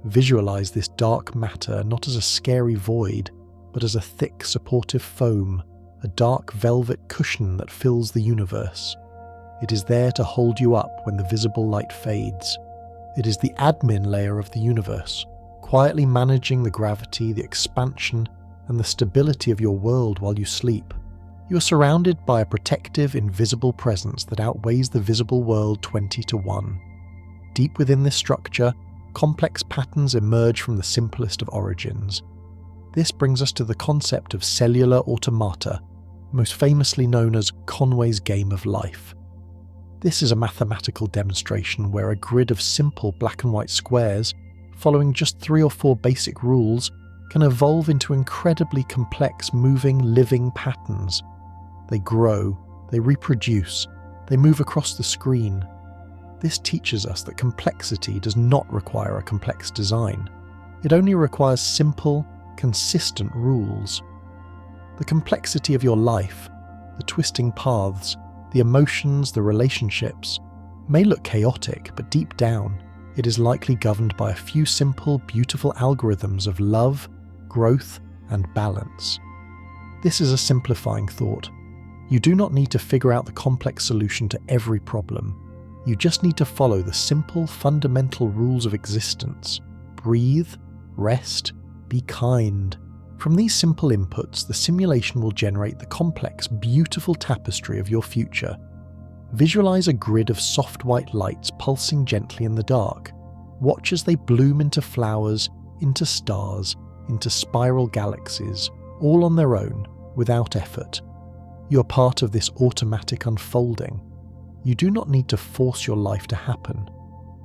Visualize this dark matter not as a scary void, but as a thick supportive foam, a dark velvet cushion that fills the universe. It is there to hold you up when the visible light fades. It is the admin layer of the universe, quietly managing the gravity, the expansion, and the stability of your world while you sleep. You are surrounded by a protective, invisible presence that outweighs the visible world 20 to 1. Deep within this structure, complex patterns emerge from the simplest of origins. This brings us to the concept of cellular automata, most famously known as Conway's game of life. This is a mathematical demonstration where a grid of simple black and white squares, following just 3 or 4 basic rules, can evolve into incredibly complex moving, living patterns. They grow, they reproduce, they move across the screen. This teaches us that complexity does not require a complex design. It only requires simple, consistent rules. The complexity of your life, the twisting paths, the emotions, the relationships, may look chaotic, but deep down, it is likely governed by a few simple, beautiful algorithms of love, growth, and balance. This is a simplifying thought. You do not need to figure out the complex solution to every problem. You just need to follow the simple, fundamental rules of existence. Breathe, rest, be kind. From these simple inputs, the simulation will generate the complex, beautiful tapestry of your future. Visualize a grid of soft white lights pulsing gently in the dark. Watch as they bloom into flowers, into stars, into spiral galaxies, all on their own, without effort. You are part of this automatic unfolding. You do not need to force your life to happen.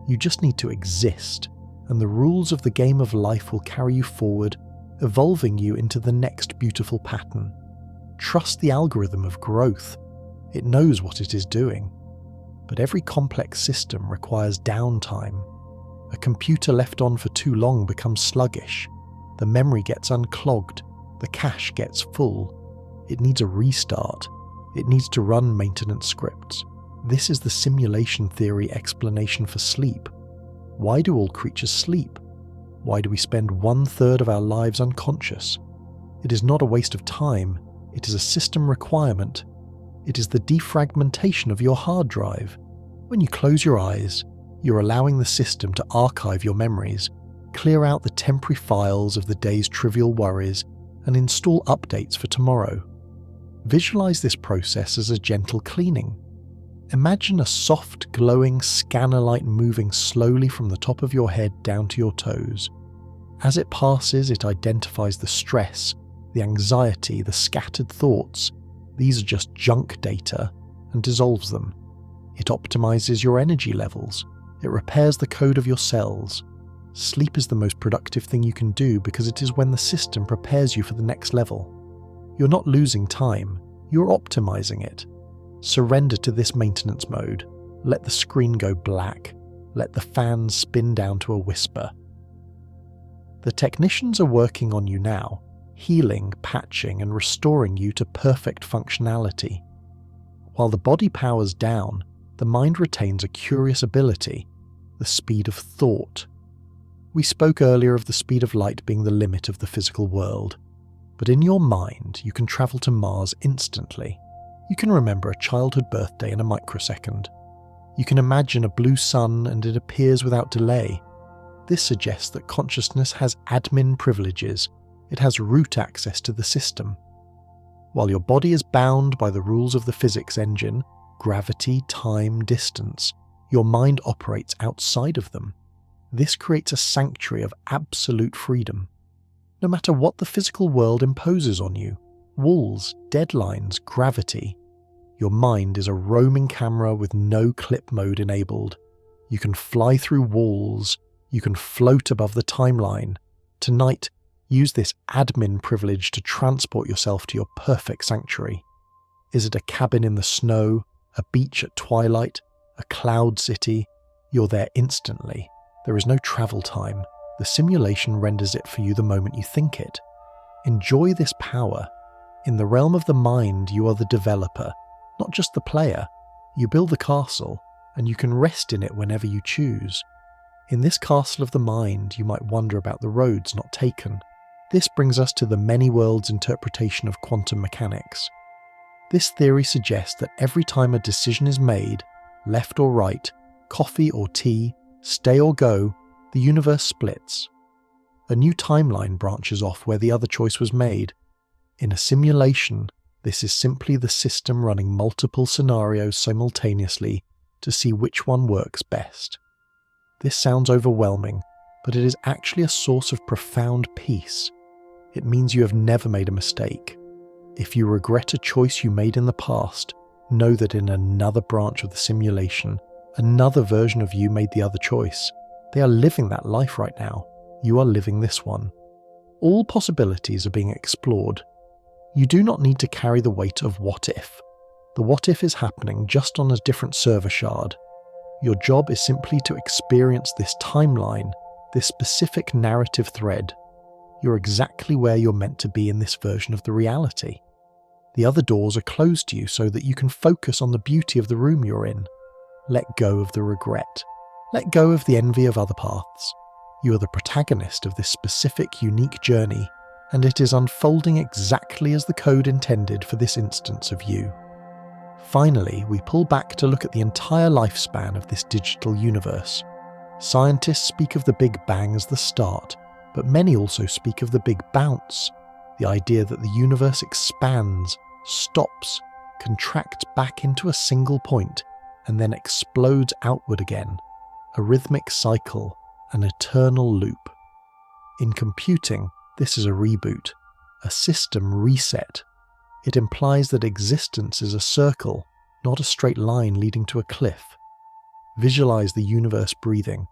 You just need to exist, and the rules of the game of life will carry you forward, evolving you into the next beautiful pattern. Trust the algorithm of growth. It knows what it is doing. But every complex system requires downtime. A computer left on for too long becomes sluggish. The memory gets unclogged. The cache gets full. It needs a restart. It needs to run maintenance scripts. This is the simulation theory explanation for sleep. Why do all creatures sleep? Why do we spend 1/3 of our lives unconscious? It is not a waste of time. It is a system requirement. It is the defragmentation of your hard drive. When you close your eyes, you're allowing the system to archive your memories, clear out the temporary files of the day's trivial worries, and install updates for tomorrow. Visualize this process as a gentle cleaning. Imagine a soft, glowing scanner light moving slowly from the top of your head down to your toes. As it passes, it identifies the stress, the anxiety, the scattered thoughts. These are just junk data, and dissolves them. It optimizes your energy levels. It repairs the code of your cells. Sleep is the most productive thing you can do because it is when the system prepares you for the next level. You're not losing time, you're optimizing it. Surrender to this maintenance mode. Let the screen go black. Let the fans spin down to a whisper. The technicians are working on you now, healing, patching, and restoring you to perfect functionality. While the body powers down, the mind retains a curious ability, the speed of thought. We spoke earlier of the speed of light being the limit of the physical world, but in your mind you can travel to Mars instantly. You can remember a childhood birthday in a microsecond. You can imagine a blue sun and it appears without delay. This suggests that consciousness has admin privileges. It has root access to the system. While your body is bound by the rules of the physics engine, gravity, time, distance, your mind operates outside of them. This creates a sanctuary of absolute freedom. No matter what the physical world imposes on you, walls, deadlines, gravity, your mind is a roaming camera with no clip mode enabled. You can fly through walls. You can float above the timeline. Tonight, Use this admin privilege to transport yourself to your perfect sanctuary. Is it a cabin in the snow, a beach at twilight, a cloud city? You're there instantly. There is no travel time. The simulation renders it for you the moment you think it. Enjoy this power. In the realm of the mind, you are the developer, not just the player. You build the castle, and you can rest in it whenever you choose. In this castle of the mind, you might wonder about the roads not taken. This brings us to the many worlds interpretation of quantum mechanics. This theory suggests that every time a decision is made, left or right, coffee or tea, stay or go, the universe splits. A new timeline branches off where the other choice was made. In a simulation, this is simply the system running multiple scenarios simultaneously to see which one works best. This sounds overwhelming, but it is actually a source of profound peace. It means you have never made a mistake. If you regret a choice you made in the past, know that in another branch of the simulation, another version of you made the other choice. They are living that life right now. You are living this one. All possibilities are being explored. You do not need to carry the weight of what if. The what if is happening just on a different server shard. Your job is simply to experience this timeline, this specific narrative thread. You're exactly where you're meant to be in this version of the reality. The other doors are closed to you so that you can focus on the beauty of the room you're in. Let go of the regret. Let go of the envy of other paths. You are the protagonist of this specific, unique journey, and it is unfolding exactly as the code intended for this instance of you. Finally, we pull back to look at the entire lifespan of this digital universe. Scientists speak of the Big Bang as the start, but many also speak of the Big Bounce, the idea that the universe expands, stops, contracts back into a single point, and then explodes outward again, a rhythmic cycle, an eternal loop. In computing, this is a reboot, a system reset. It implies that existence is a circle, not a straight line leading to a cliff. Visualize the universe breathing.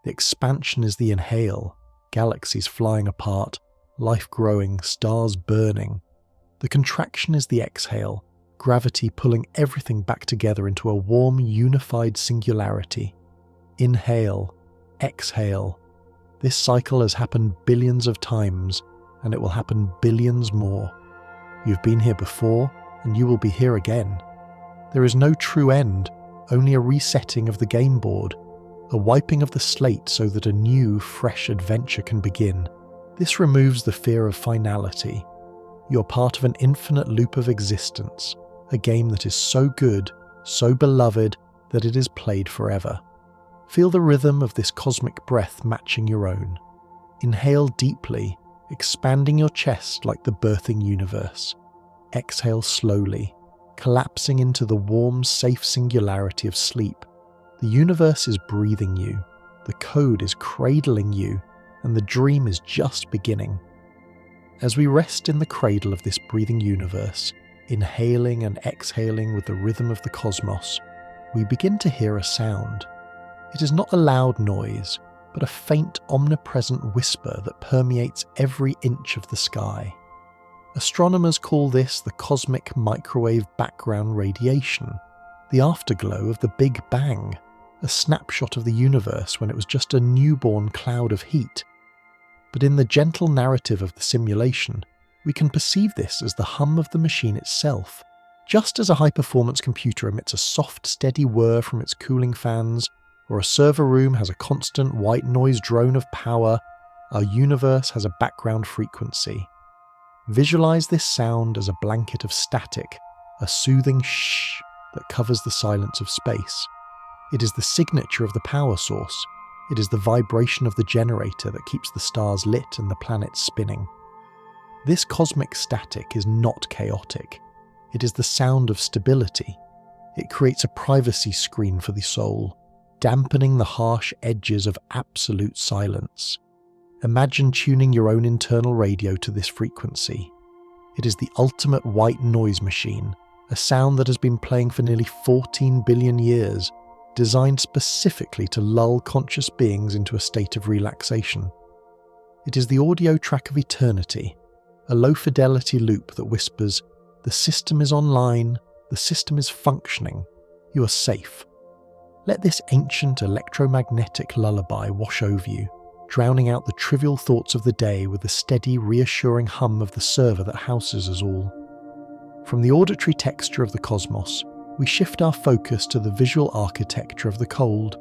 The expansion is the inhale, galaxies flying apart, life growing, stars burning. The contraction is the exhale, gravity pulling everything back together into a warm, unified singularity. Inhale, exhale. This cycle has happened billions of times, and it will happen billions more. You've been here before, and you will be here again. There is no true end, only a resetting of the game board, a wiping of the slate so that a new, fresh adventure can begin. This removes the fear of finality. You're part of an infinite loop of existence, a game that is so good, so beloved, that it is played forever. Feel the rhythm of this cosmic breath matching your own. Inhale deeply, expanding your chest like the birthing universe. Exhale slowly, collapsing into the warm, safe singularity of sleep. The universe is breathing you, the code is cradling you, and the dream is just beginning. As we rest in the cradle of this breathing universe, inhaling and exhaling with the rhythm of the cosmos, we begin to hear a sound. It is not a loud noise, but a faint, omnipresent whisper that permeates every inch of the sky. Astronomers call this the cosmic microwave background radiation, the afterglow of the Big Bang, a snapshot of the universe when it was just a newborn cloud of heat. But in the gentle narrative of the simulation, we can perceive this as the hum of the machine itself. Just as a high-performance computer emits a soft, steady whir from its cooling fans, or a server room has a constant white noise drone of power, our universe has a background frequency. Visualize this sound as a blanket of static, a soothing shh that covers the silence of space. It is the signature of the power source. It is the vibration of the generator that keeps the stars lit and the planets spinning. This cosmic static is not chaotic. It is the sound of stability. It creates a privacy screen for the soul, dampening the harsh edges of absolute silence. Imagine tuning your own internal radio to this frequency. It is the ultimate white noise machine, a sound that has been playing for nearly 14 billion years, designed specifically to lull conscious beings into a state of relaxation. It is the audio track of eternity, a low-fidelity loop that whispers, "The system is online, the system is functioning, you are safe." Let this ancient electromagnetic lullaby wash over you, drowning out the trivial thoughts of the day with the steady, reassuring hum of the server that houses us all. From the auditory texture of the cosmos, we shift our focus to the visual architecture of the cold.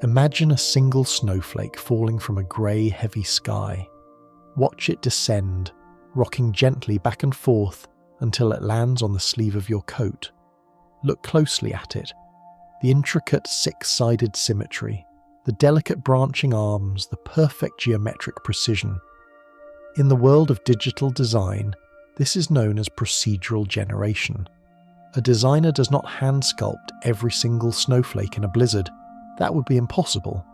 Imagine a single snowflake falling from a grey, heavy sky. Watch it descend, rocking gently back and forth until it lands on the sleeve of your coat. Look closely at it. The intricate six-sided symmetry, the delicate branching arms, the perfect geometric precision. In the world of digital design, this is known as procedural generation. A designer does not hand sculpt every single snowflake in a blizzard. That would be impossible.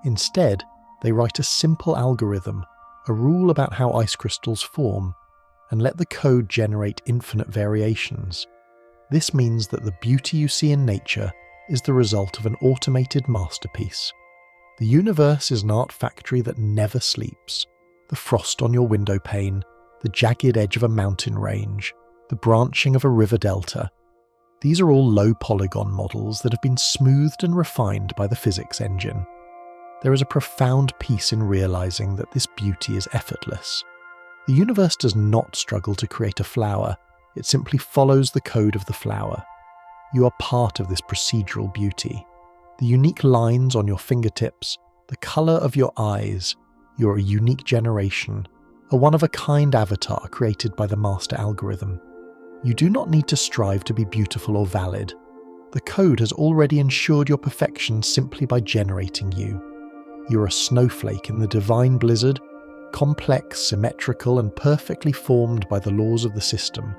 Instead, they write a simple algorithm, a rule about how ice crystals form, and let the code generate infinite variations. This means that the beauty you see in nature is the result of an automated masterpiece. The universe is an art factory that never sleeps. The frost on your window pane, the jagged edge of a mountain range, the branching of a river delta. These are all low polygon models that have been smoothed and refined by the physics engine. There is a profound peace in realizing that this beauty is effortless. The universe does not struggle to create a flower, it simply follows the code of the flower. You are part of this procedural beauty. The unique lines on your fingertips, the colour of your eyes, your unique generation, a one-of-a-kind avatar created by the master algorithm. You do not need to strive to be beautiful or valid. The code has already ensured your perfection simply by generating you. You are a snowflake in the divine blizzard, complex, symmetrical, and perfectly formed by the laws of the system.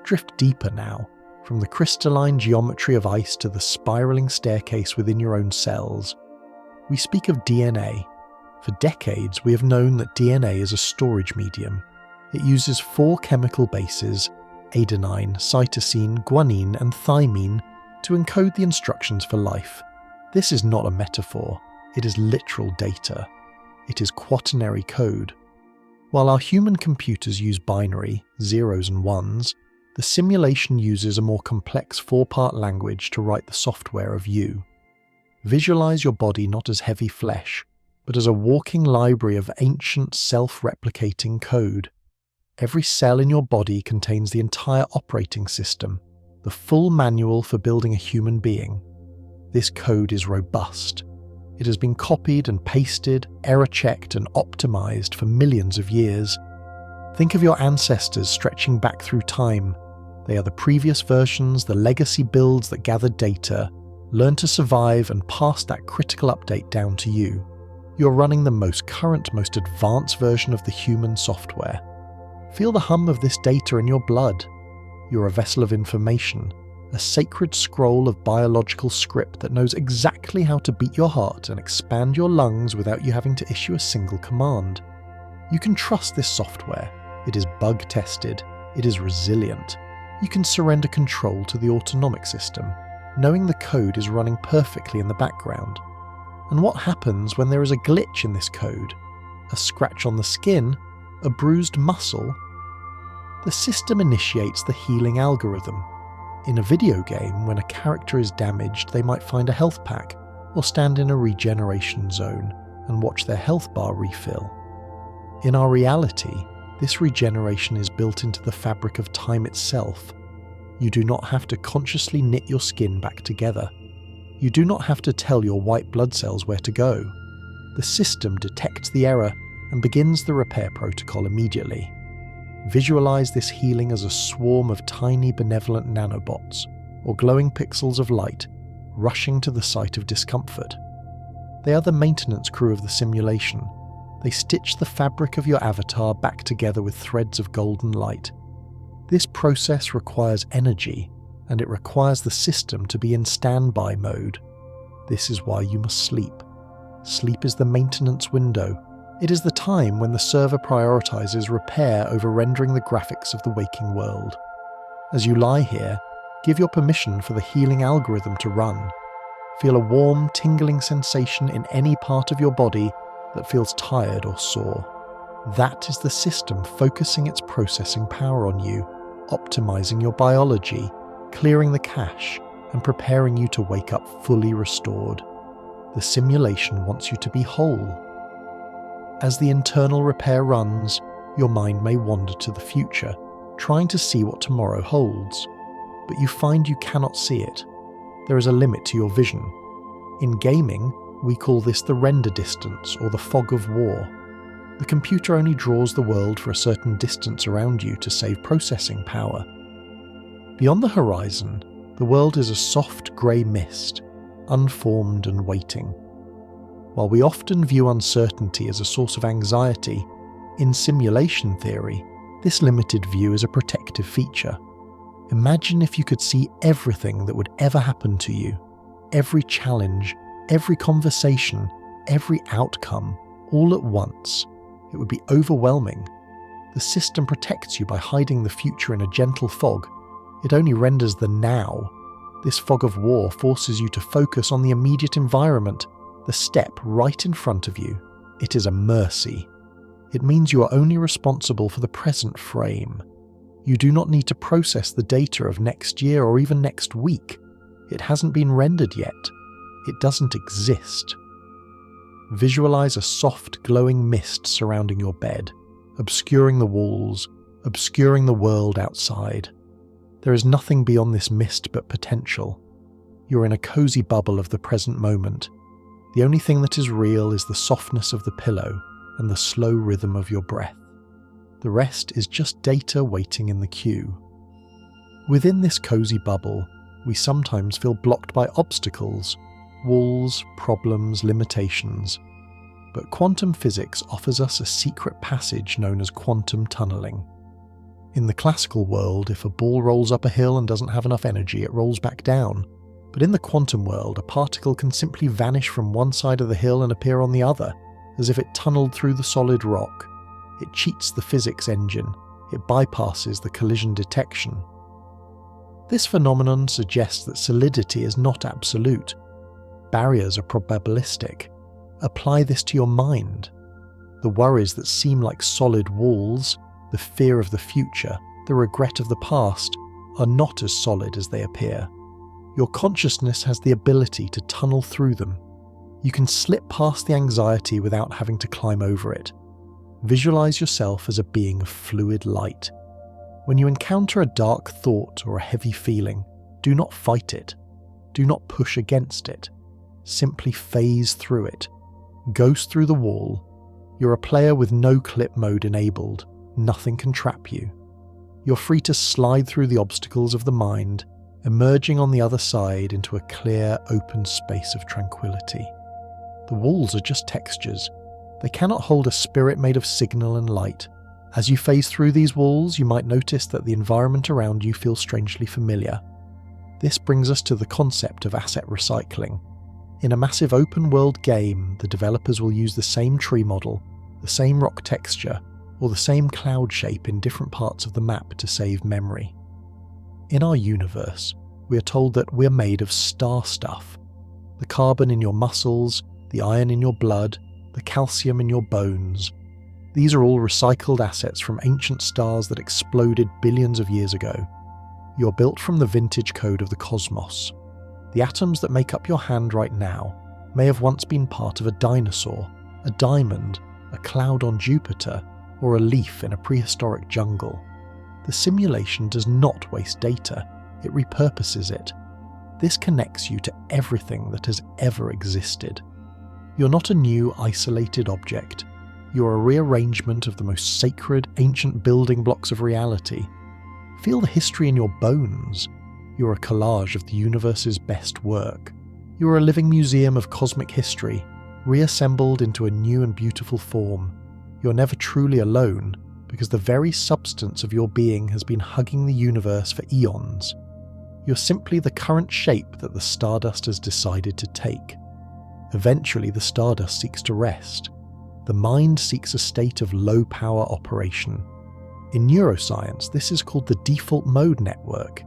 Drift deeper now, from the crystalline geometry of ice to the spiraling staircase within your own cells. We speak of DNA. For decades, we have known that DNA is a storage medium. It uses 4 chemical bases, adenine, cytosine, guanine, and thymine, to encode the instructions for life. This is not a metaphor, it is literal data. It is quaternary code. While our human computers use binary, zeros and ones, the simulation uses a more complex 4-part language to write the software of you. Visualize your body not as heavy flesh, but as a walking library of ancient self-replicating code. Every cell in your body contains the entire operating system, the full manual for building a human being. This code is robust. It has been copied and pasted, error-checked and optimized for millions of years. Think of your ancestors stretching back through time. They are the previous versions, the legacy builds that gathered data, learned to survive and passed that critical update down to you. You're running the most current, most advanced version of the human software. Feel the hum of this data in your blood. You're a vessel of information, a sacred scroll of biological script that knows exactly how to beat your heart and expand your lungs without you having to issue a single command. You can trust this software. It is bug-tested. It is resilient. You can surrender control to the autonomic system, knowing the code is running perfectly in the background. And what happens when there is a glitch in this code? A scratch on the skin? A bruised muscle? The system initiates the healing algorithm. In a video game, when a character is damaged, they might find a health pack, or stand in a regeneration zone and watch their health bar refill. In our reality, this regeneration is built into the fabric of time itself. You do not have to consciously knit your skin back together. You do not have to tell your white blood cells where to go. The system detects the error and begins the repair protocol immediately. Visualize this healing as a swarm of tiny benevolent nanobots, or glowing pixels of light, rushing to the site of discomfort. They are the maintenance crew of the simulation. They stitch the fabric of your avatar back together with threads of golden light. This process requires energy, and it requires the system to be in standby mode. This is why you must sleep. Sleep is the maintenance window. It is the time when the server prioritizes repair over rendering the graphics of the waking world. As you lie here, give your permission for the healing algorithm to run. Feel a warm, tingling sensation in any part of your body that feels tired or sore. That is the system focusing its processing power on you, optimizing your biology, clearing the cache, and preparing you to wake up fully restored. The simulation wants you to be whole. As the internal repair runs, your mind may wander to the future, trying to see what tomorrow holds. But you find you cannot see it. There is a limit to your vision. In gaming, we call this the render distance or the fog of war. The computer only draws the world for a certain distance around you to save processing power. Beyond the horizon, the world is a soft grey mist, unformed and waiting. While we often view uncertainty as a source of anxiety, in simulation theory, this limited view is a protective feature. Imagine if you could see everything that would ever happen to you, every challenge, every conversation, every outcome, all at once. It would be overwhelming. The system protects you by hiding the future in a gentle fog. It only renders the now. This fog of war forces you to focus on the immediate environment, the step right in front of you. It is a mercy. It means you are only responsible for the present frame. You do not need to process the data of next year or even next week. It hasn't been rendered yet. It doesn't exist. Visualize a soft, glowing mist surrounding your bed, obscuring the walls, obscuring the world outside. There is nothing beyond this mist but potential. You're in a cozy bubble of the present moment. The only thing that is real is the softness of the pillow and the slow rhythm of your breath. The rest is just data waiting in the queue. Within this cozy bubble, we sometimes feel blocked by obstacles, walls, problems, limitations. But quantum physics offers us a secret passage known as quantum tunneling. In the classical world, if a ball rolls up a hill and doesn't have enough energy, it rolls back down. But in the quantum world, a particle can simply vanish from one side of the hill and appear on the other, as if it tunneled through the solid rock. It cheats the physics engine. It bypasses the collision detection. This phenomenon suggests that solidity is not absolute. Barriers are probabilistic. Apply this to your mind. The worries that seem like solid walls, the fear of the future, the regret of the past, are not as solid as they appear. Your consciousness has the ability to tunnel through them. You can slip past the anxiety without having to climb over it. Visualize yourself as a being of fluid light. When you encounter a dark thought or a heavy feeling, do not fight it. Do not push against it. Simply phase through it. Ghost through the wall. You're a player with no clip mode enabled. Nothing can trap you. You're free to slide through the obstacles of the mind, emerging on the other side into a clear, open space of tranquility. The walls are just textures. They cannot hold a spirit made of signal and light. As you phase through these walls, you might notice that the environment around you feels strangely familiar. This brings us to the concept of asset recycling. In a massive open-world game, the developers will use the same tree model, the same rock texture, or the same cloud shape in different parts of the map to save memory. In our universe, we are told that we're made of star stuff. The carbon in your muscles, the iron in your blood, the calcium in your bones. These are all recycled assets from ancient stars that exploded billions of years ago. You're built from the vintage code of the cosmos. The atoms that make up your hand right now may have once been part of a dinosaur, a diamond, a cloud on Jupiter, or a leaf in a prehistoric jungle. The simulation does not waste data, it repurposes it. This connects you to everything that has ever existed. You're not a new, isolated object. You're a rearrangement of the most sacred, ancient building blocks of reality. Feel the history in your bones. You're a collage of the universe's best work. You're a living museum of cosmic history, reassembled into a new and beautiful form. You're never truly alone, because the very substance of your being has been hugging the universe for eons. You're simply the current shape that the stardust has decided to take. Eventually, the stardust seeks to rest. The mind seeks a state of low-power operation. In neuroscience, this is called the default mode network.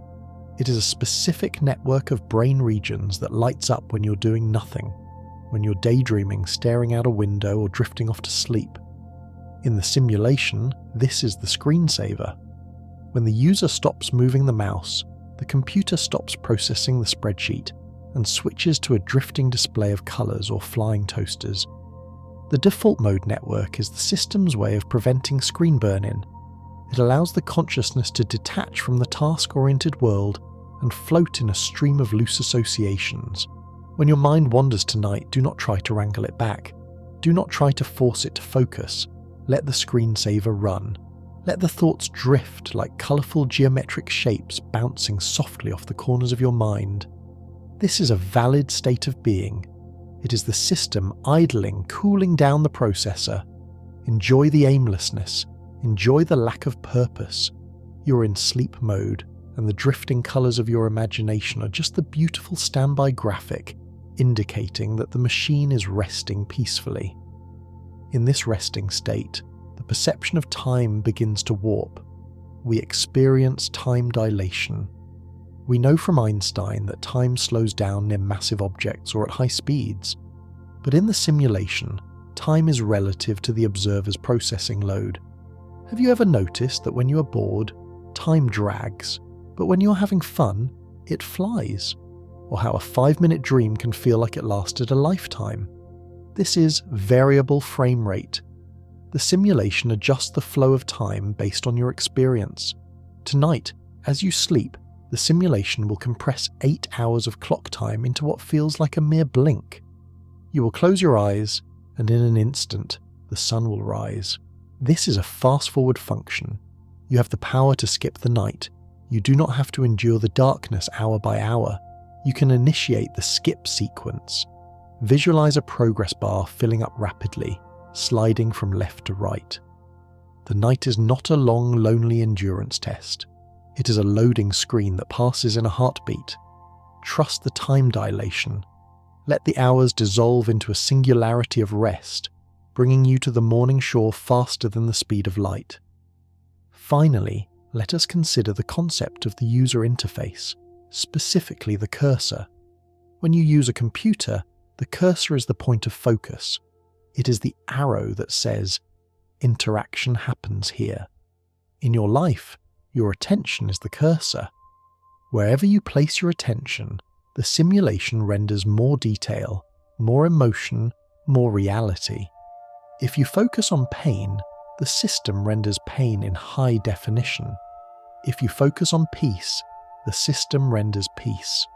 It is a specific network of brain regions that lights up when you're doing nothing. when you're daydreaming, staring out a window, or drifting off to sleep. In the simulation, this is the screensaver. When the user stops moving the mouse, the computer stops processing the spreadsheet and switches to a drifting display of colours or flying toasters. The default mode network is the system's way of preventing screen burn-in. It allows the consciousness to detach from the task-oriented world and float in a stream of loose associations. When your mind wanders tonight, do not try to wrangle it back. Do not try to force it to focus. Let the screensaver run. Let the thoughts drift like colourful geometric shapes bouncing softly off the corners of your mind. This is a valid state of being. It is the system idling, cooling down the processor. Enjoy the aimlessness. Enjoy the lack of purpose. You're in sleep mode, and the drifting colours of your imagination are just the beautiful standby graphic indicating that the machine is resting peacefully. In this resting state, the perception of time begins to warp. We experience time dilation. We know from Einstein that time slows down near massive objects or at high speeds. But in the simulation, time is relative to the observer's processing load. Have you ever noticed that when you are bored, time drags, but when you're having fun, it flies? Or how a 5-minute dream can feel like it lasted a lifetime? This is variable frame rate. The simulation adjusts the flow of time based on your experience. Tonight, as you sleep, the simulation will compress 8 hours of clock time into what feels like a mere blink. You will close your eyes, and in an instant, the sun will rise. This is a fast-forward function. You have the power to skip the night. You do not have to endure the darkness hour by hour. You can initiate the skip sequence. Visualize a progress bar filling up rapidly, sliding from left to right. The night is not a long, lonely endurance test. It is a loading screen that passes in a heartbeat. Trust the time dilation. Let the hours dissolve into a singularity of rest, bringing you to the morning shore faster than the speed of light. Finally, let us consider the concept of the user interface, specifically the cursor. When you use a computer, the cursor is the point of focus. It is the arrow that says, interaction happens here. In your life, your attention is the cursor. Wherever you place your attention, the simulation renders more detail, more emotion, more reality. If you focus on pain, the system renders pain in high definition. If you focus on peace, the system renders peace.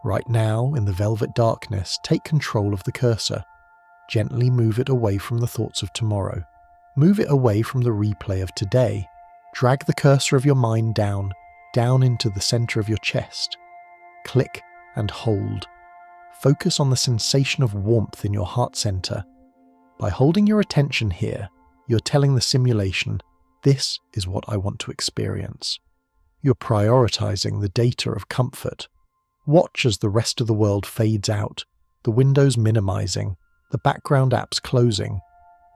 Right now, in the velvet darkness, take control of the cursor. Gently move it away from the thoughts of tomorrow. Move it away from the replay of today. Drag the cursor of your mind down into the center of your chest. Click and hold. Focus on the sensation of warmth in your heart center. By holding your attention here, you're telling the simulation, this is what I want to experience. You're prioritizing the data of comfort. Watch as the rest of the world fades out, the windows minimizing, the background apps closing.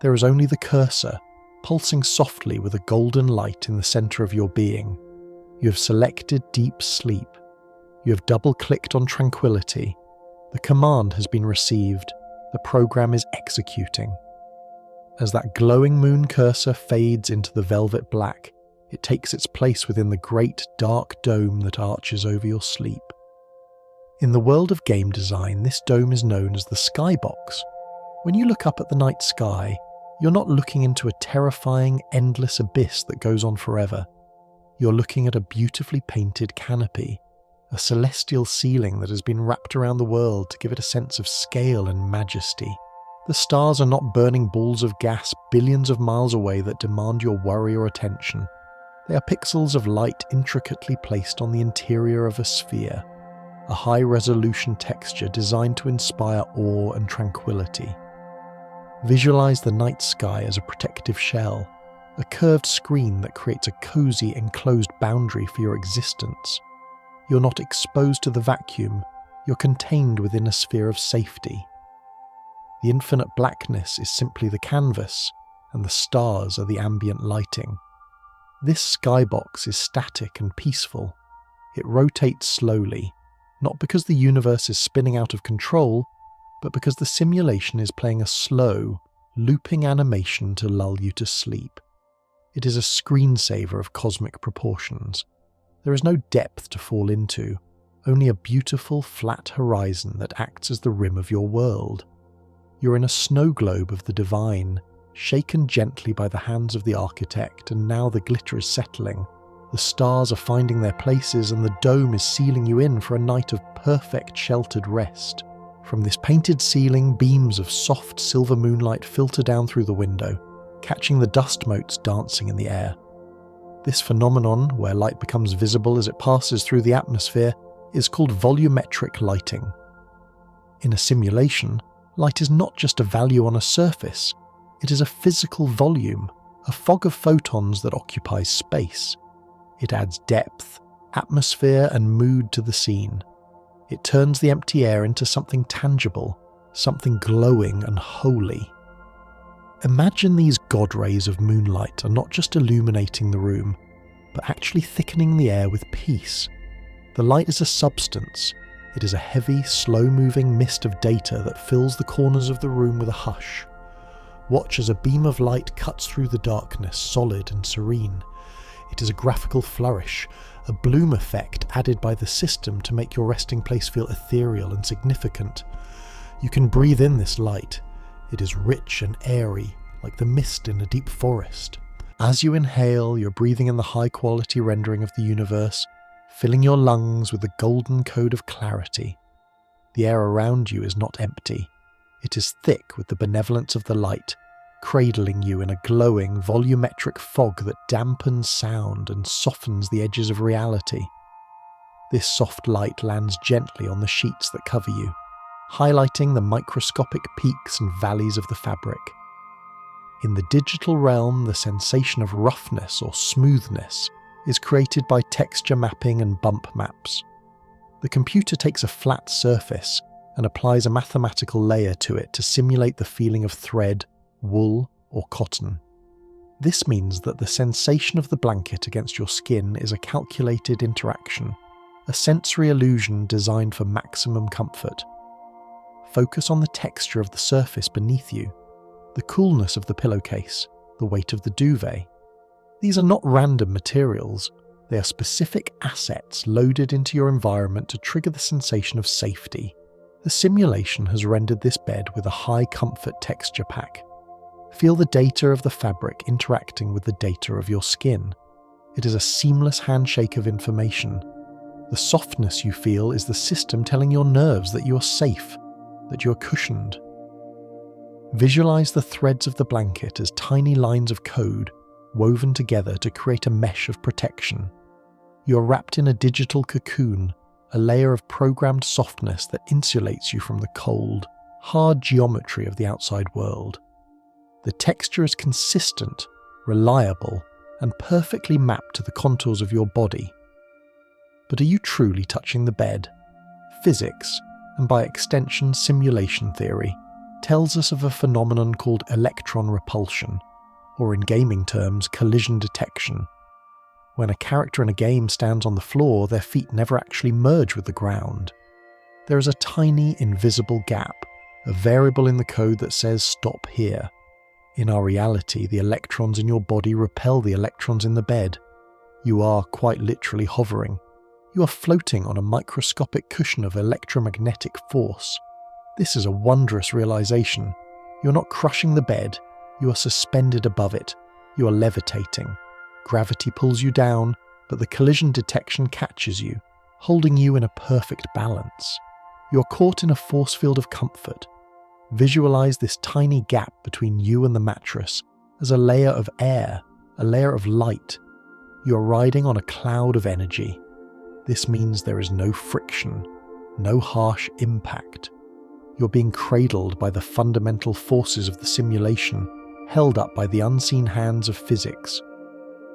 There is only the cursor, pulsing softly with a golden light in the center of your being. You have selected deep sleep. You have double-clicked on tranquility. The command has been received. The program is executing. As that glowing moon cursor fades into the velvet black, it takes its place within the great dark dome that arches over your sleep. In the world of game design, this dome is known as the skybox. When you look up at the night sky, you're not looking into a terrifying, endless abyss that goes on forever. You're looking at a beautifully painted canopy, a celestial ceiling that has been wrapped around the world to give it a sense of scale and majesty. The stars are not burning balls of gas billions of miles away that demand your worry or attention. They are pixels of light intricately placed on the interior of a sphere, a high-resolution texture designed to inspire awe and tranquility. Visualize the night sky as a protective shell, a curved screen that creates a cozy, enclosed boundary for your existence. You're not exposed to the vacuum, you're contained within a sphere of safety. The infinite blackness is simply the canvas, and the stars are the ambient lighting. This skybox is static and peaceful. It rotates slowly, not because the universe is spinning out of control, but because the simulation is playing a slow, looping animation to lull you to sleep. It is a screensaver of cosmic proportions. There is no depth to fall into, only a beautiful flat horizon that acts as the rim of your world. You're in a snow globe of the divine, shaken gently by the hands of the architect, and now the glitter is settling. The stars are finding their places and the dome is sealing you in for a night of perfect sheltered rest. From this painted ceiling, beams of soft silver moonlight filter down through the window, catching the dust motes dancing in the air. This phenomenon, where light becomes visible as it passes through the atmosphere, is called volumetric lighting. In a simulation, light is not just a value on a surface, it is a physical volume, a fog of photons that occupies space. It adds depth, atmosphere, and mood to the scene. It turns the empty air into something tangible, something glowing and holy. Imagine these God rays of moonlight are not just illuminating the room, but actually thickening the air with peace. The light is a substance. It is a heavy, slow-moving mist of data that fills the corners of the room with a hush. Watch as a beam of light cuts through the darkness, solid and serene. It is a graphical flourish, a bloom effect added by the system to make your resting place feel ethereal and significant. You can breathe in this light. It is rich and airy, like the mist in a deep forest. As you inhale, you're breathing in the high-quality rendering of the universe, filling your lungs with a golden code of clarity. The air around you is not empty. It is thick with the benevolence of the light, cradling you in a glowing, volumetric fog that dampens sound and softens the edges of reality. This soft light lands gently on the sheets that cover you, highlighting the microscopic peaks and valleys of the fabric. In the digital realm, the sensation of roughness or smoothness is created by texture mapping and bump maps. The computer takes a flat surface and applies a mathematical layer to it to simulate the feeling of thread, wool, or cotton. This means that the sensation of the blanket against your skin is a calculated interaction, a sensory illusion designed for maximum comfort. Focus on the texture of the surface beneath you, the coolness of the pillowcase, the weight of the duvet. These are not random materials, they are specific assets loaded into your environment to trigger the sensation of safety. The simulation has rendered this bed with a high comfort texture pack. Feel the data of the fabric interacting with the data of your skin. It is a seamless handshake of information. The softness you feel is the system telling your nerves that you are safe, that you are cushioned. Visualize the threads of the blanket as tiny lines of code woven together to create a mesh of protection. You are wrapped in a digital cocoon, a layer of programmed softness that insulates you from the cold, hard geometry of the outside world. The texture is consistent, reliable, and perfectly mapped to the contours of your body. But are you truly touching the bed? Physics, and by extension simulation theory, tells us of a phenomenon called electron repulsion, or in gaming terms, collision detection. When a character in a game stands on the floor, their feet never actually merge with the ground. There is a tiny, invisible gap, a variable in the code that says stop here. In our reality, the electrons in your body repel the electrons in the bed. You are quite literally hovering. You are floating on a microscopic cushion of electromagnetic force. This is a wondrous realization. You're not crushing the bed, you are suspended above it. You are levitating. Gravity pulls you down, but the collision detection catches you, holding you in a perfect balance. You're caught in a force field of comfort. Visualize this tiny gap between you and the mattress as a layer of air, a layer of light. You're riding on a cloud of energy. This means there is no friction, no harsh impact. You're being cradled by the fundamental forces of the simulation, held up by the unseen hands of physics.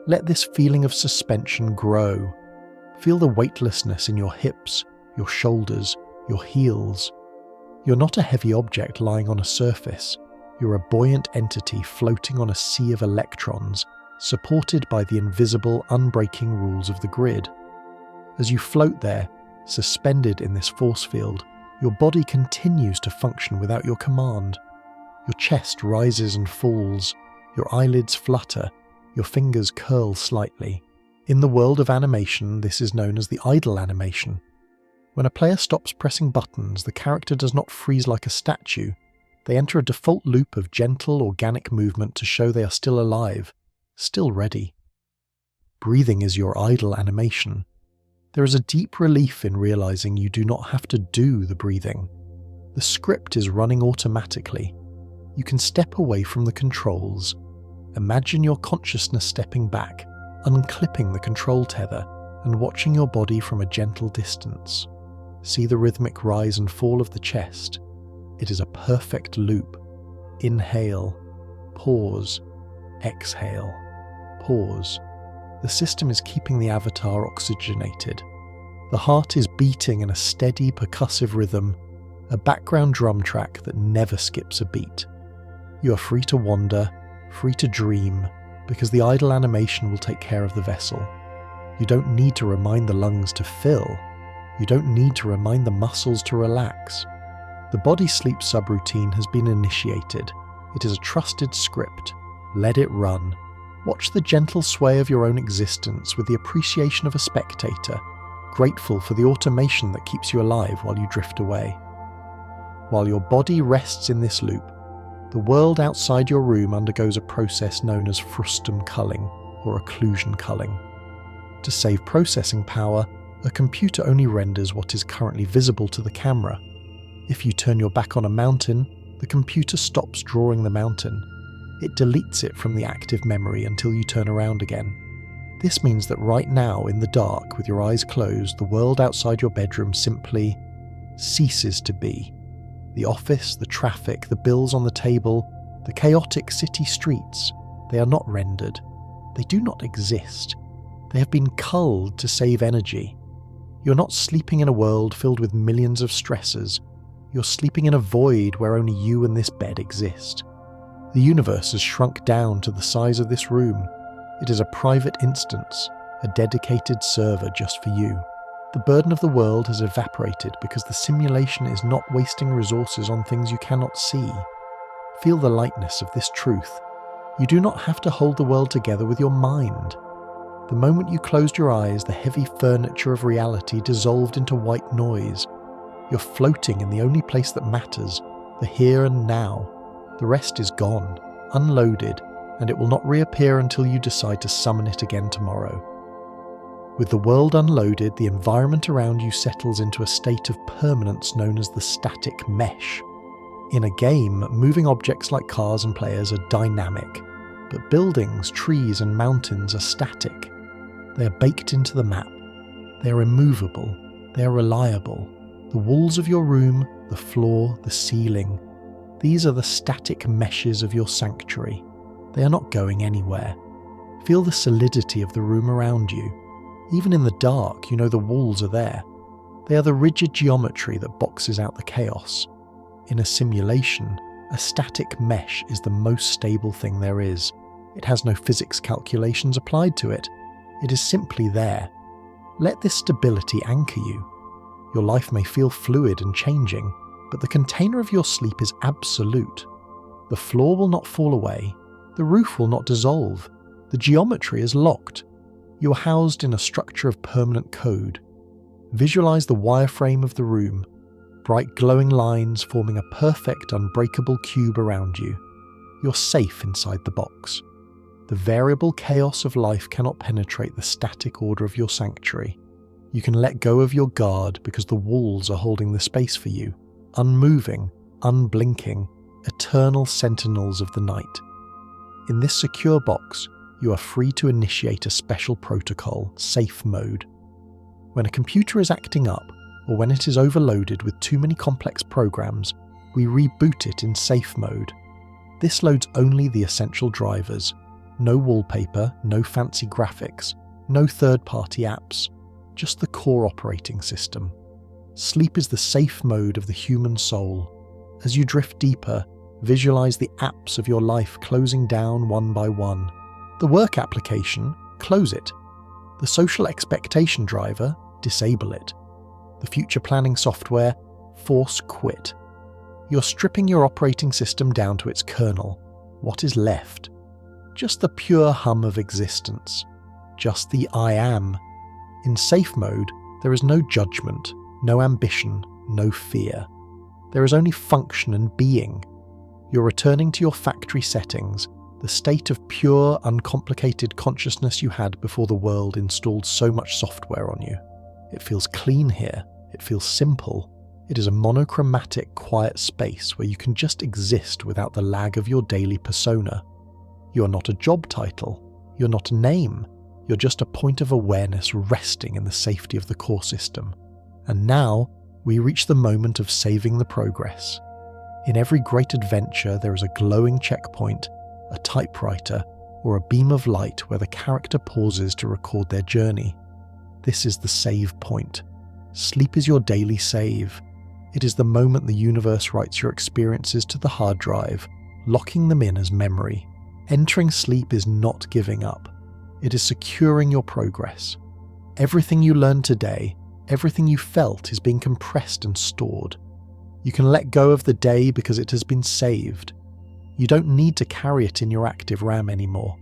Let this feeling of suspension grow. Feel the weightlessness in your hips, your shoulders, your heels. You're not a heavy object lying on a surface. You're a buoyant entity floating on a sea of electrons, supported by the invisible, unbreaking rules of the grid. As you float there, suspended in this force field, Your body continues to function without your command. Your chest rises and falls, your eyelids flutter, your fingers curl slightly. In the world of animation, this is known as the idle animation. When a player stops pressing buttons, the character does not freeze like a statue. They enter a default loop of gentle, organic movement to show they are still alive, still ready. Breathing is your idle animation. There is a deep relief in realizing you do not have to do the breathing. The script is running automatically. You can step away from the controls. Imagine your consciousness stepping back, unclipping the control tether, and watching your body from a gentle distance. See the rhythmic rise and fall of the chest. It is a perfect loop. Inhale, pause, exhale, pause. The system is keeping the avatar oxygenated. The heart is beating in a steady percussive rhythm, a background drum track that never skips a beat. You are free to wander, free to dream, because the idle animation will take care of the vessel. You don't need to remind the lungs to fill. You don't need to remind the muscles to relax. The body sleep subroutine has been initiated. It is a trusted script. Let it run. Watch the gentle sway of your own existence with the appreciation of a spectator, grateful for the automation that keeps you alive while you drift away. While your body rests in this loop, the world outside your room undergoes a process known as frustum culling or occlusion culling. To save processing power, a computer only renders what is currently visible to the camera. If you turn your back on a mountain, the computer stops drawing the mountain. It deletes it from the active memory until you turn around again. This means that right now, in the dark, with your eyes closed, the world outside your bedroom simply ceases to be. The office, the traffic, the bills on the table, the chaotic city streets, they are not rendered. They do not exist. They have been culled to save energy. You're not sleeping in a world filled with millions of stressors. You're sleeping in a void where only you and this bed exist. The universe has shrunk down to the size of this room. It is a private instance, a dedicated server just for you. The burden of the world has evaporated because the simulation is not wasting resources on things you cannot see. Feel the lightness of this truth. You do not have to hold the world together with your mind. The moment you closed your eyes, the heavy furniture of reality dissolved into white noise. You're floating in the only place that matters, the here and now. The rest is gone, unloaded, and it will not reappear until you decide to summon it again tomorrow. With the world unloaded, the environment around you settles into a state of permanence known as the static mesh. In a game, moving objects like cars and players are dynamic, but buildings, trees, and mountains are static. They are baked into the map. They are immovable. They are reliable. The walls of your room, the floor, the ceiling, these are the static meshes of your sanctuary. They are not going anywhere. Feel the solidity of the room around you. Even in the dark, you know the walls are there. They are the rigid geometry that boxes out the chaos. In a simulation, a static mesh is the most stable thing there is. It has no physics calculations applied to it. It is simply there. Let this stability anchor you. Your life may feel fluid and changing, but the container of your sleep is absolute. The floor will not fall away. The roof will not dissolve. The geometry is locked. You are housed in a structure of permanent code. Visualize the wireframe of the room, bright glowing lines forming a perfect, unbreakable cube around you. You're safe inside the box. The variable chaos of life cannot penetrate the static order of your sanctuary. You can let go of your guard because the walls are holding the space for you, unmoving, unblinking, eternal sentinels of the night. In this secure box, you are free to initiate a special protocol, safe mode. When a computer is acting up, or when it is overloaded with too many complex programs, we reboot it in safe mode. This loads only the essential drivers. No wallpaper, no fancy graphics, no third-party apps, just the core operating system. Sleep is the safe mode of the human soul. As you drift deeper, visualize the apps of your life closing down one by one. The work application, close it. The social expectation driver, disable it. The future planning software, force quit. You're stripping your operating system down to its kernel. What is left? Just the pure hum of existence. Just the I am. In safe mode, there is no judgment, no ambition, no fear. There is only function and being. You're returning to your factory settings, the state of pure, uncomplicated consciousness you had before the world installed so much software on you. It feels clean here. It feels simple. It is a monochromatic, quiet space where you can just exist without the lag of your daily persona. You're not a job title. You're not a name. You're just a point of awareness resting in the safety of the core system. And now, we reach the moment of saving the progress. In every great adventure, there is a glowing checkpoint, a typewriter, or a beam of light where the character pauses to record their journey. This is the save point. Sleep is your daily save. It is the moment the universe writes your experiences to the hard drive, locking them in as memory. Entering sleep is not giving up. It is securing your progress. Everything you learned today, everything you felt is being compressed and stored. You can let go of the day because it has been saved. You don't need to carry it in your active RAM anymore.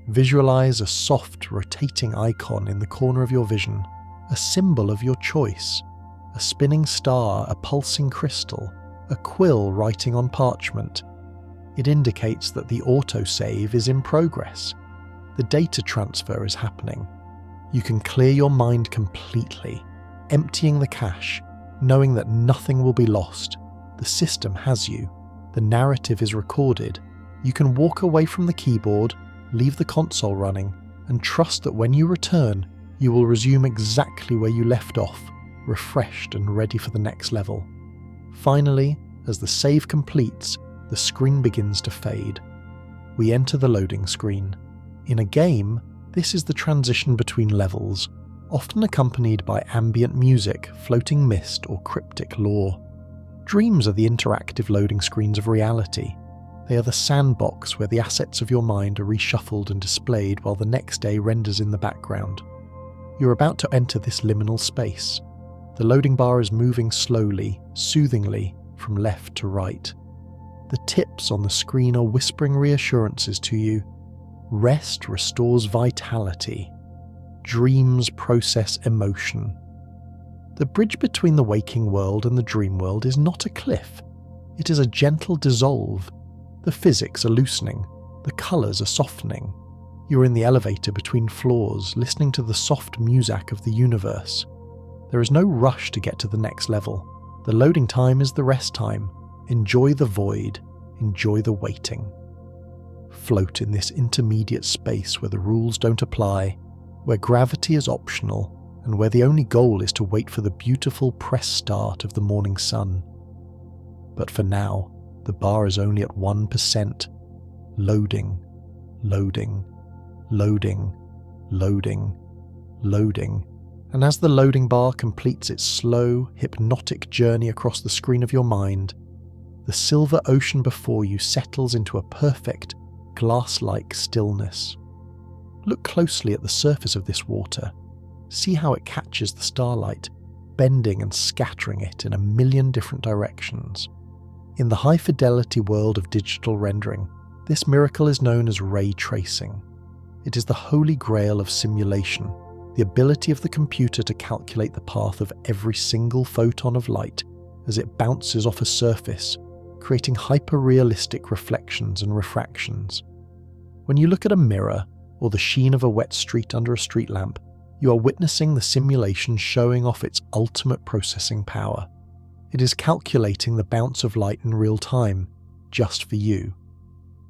Visualize a soft, rotating icon in the corner of your vision, a symbol of your choice, a spinning star, a pulsing crystal, a quill writing on parchment. It indicates that the autosave is in progress. The data transfer is happening. You can clear your mind completely, emptying the cache, knowing that nothing will be lost. The system has you. The narrative is recorded. You can walk away from the keyboard, leave the console running, and trust that when you return, you will resume exactly where you left off, refreshed and ready for the next level. Finally, as the save completes, the screen begins to fade. We enter the loading screen. In a game, this is the transition between levels, often accompanied by ambient music, floating mist, or cryptic lore. Dreams are the interactive loading screens of reality. They are the sandbox where the assets of your mind are reshuffled and displayed while the next day renders in the background. You're about to enter this liminal space. The loading bar is moving slowly, soothingly, from left to right. The tips on the screen are whispering reassurances to you. Rest restores vitality. Dreams process emotion. The bridge between the waking world and the dream world is not a cliff. It is a gentle dissolve. The physics are loosening. The colours are softening. You're in the elevator between floors, listening to the soft music of the universe. There is no rush to get to the next level. The loading time is the rest time. Enjoy the void. Enjoy the waiting. Float in this intermediate space where the rules don't apply, where gravity is optional, and where the only goal is to wait for the beautiful press start of the morning sun. But for now, the bar is only at 1%. Loading, loading, loading, loading, loading. And as the loading bar completes its slow, hypnotic journey across the screen of your mind, the silver ocean before you settles into a perfect, glass-like stillness. Look closely at the surface of this water. See how it catches the starlight, bending and scattering it in a million different directions. In the high-fidelity world of digital rendering, this miracle is known as ray tracing. It is the holy grail of simulation, the ability of the computer to calculate the path of every single photon of light as it bounces off a surface, creating hyper-realistic reflections and refractions. When you look at a mirror or the sheen of a wet street under a street lamp, you are witnessing the simulation showing off its ultimate processing power. It is calculating the bounce of light in real time, just for you.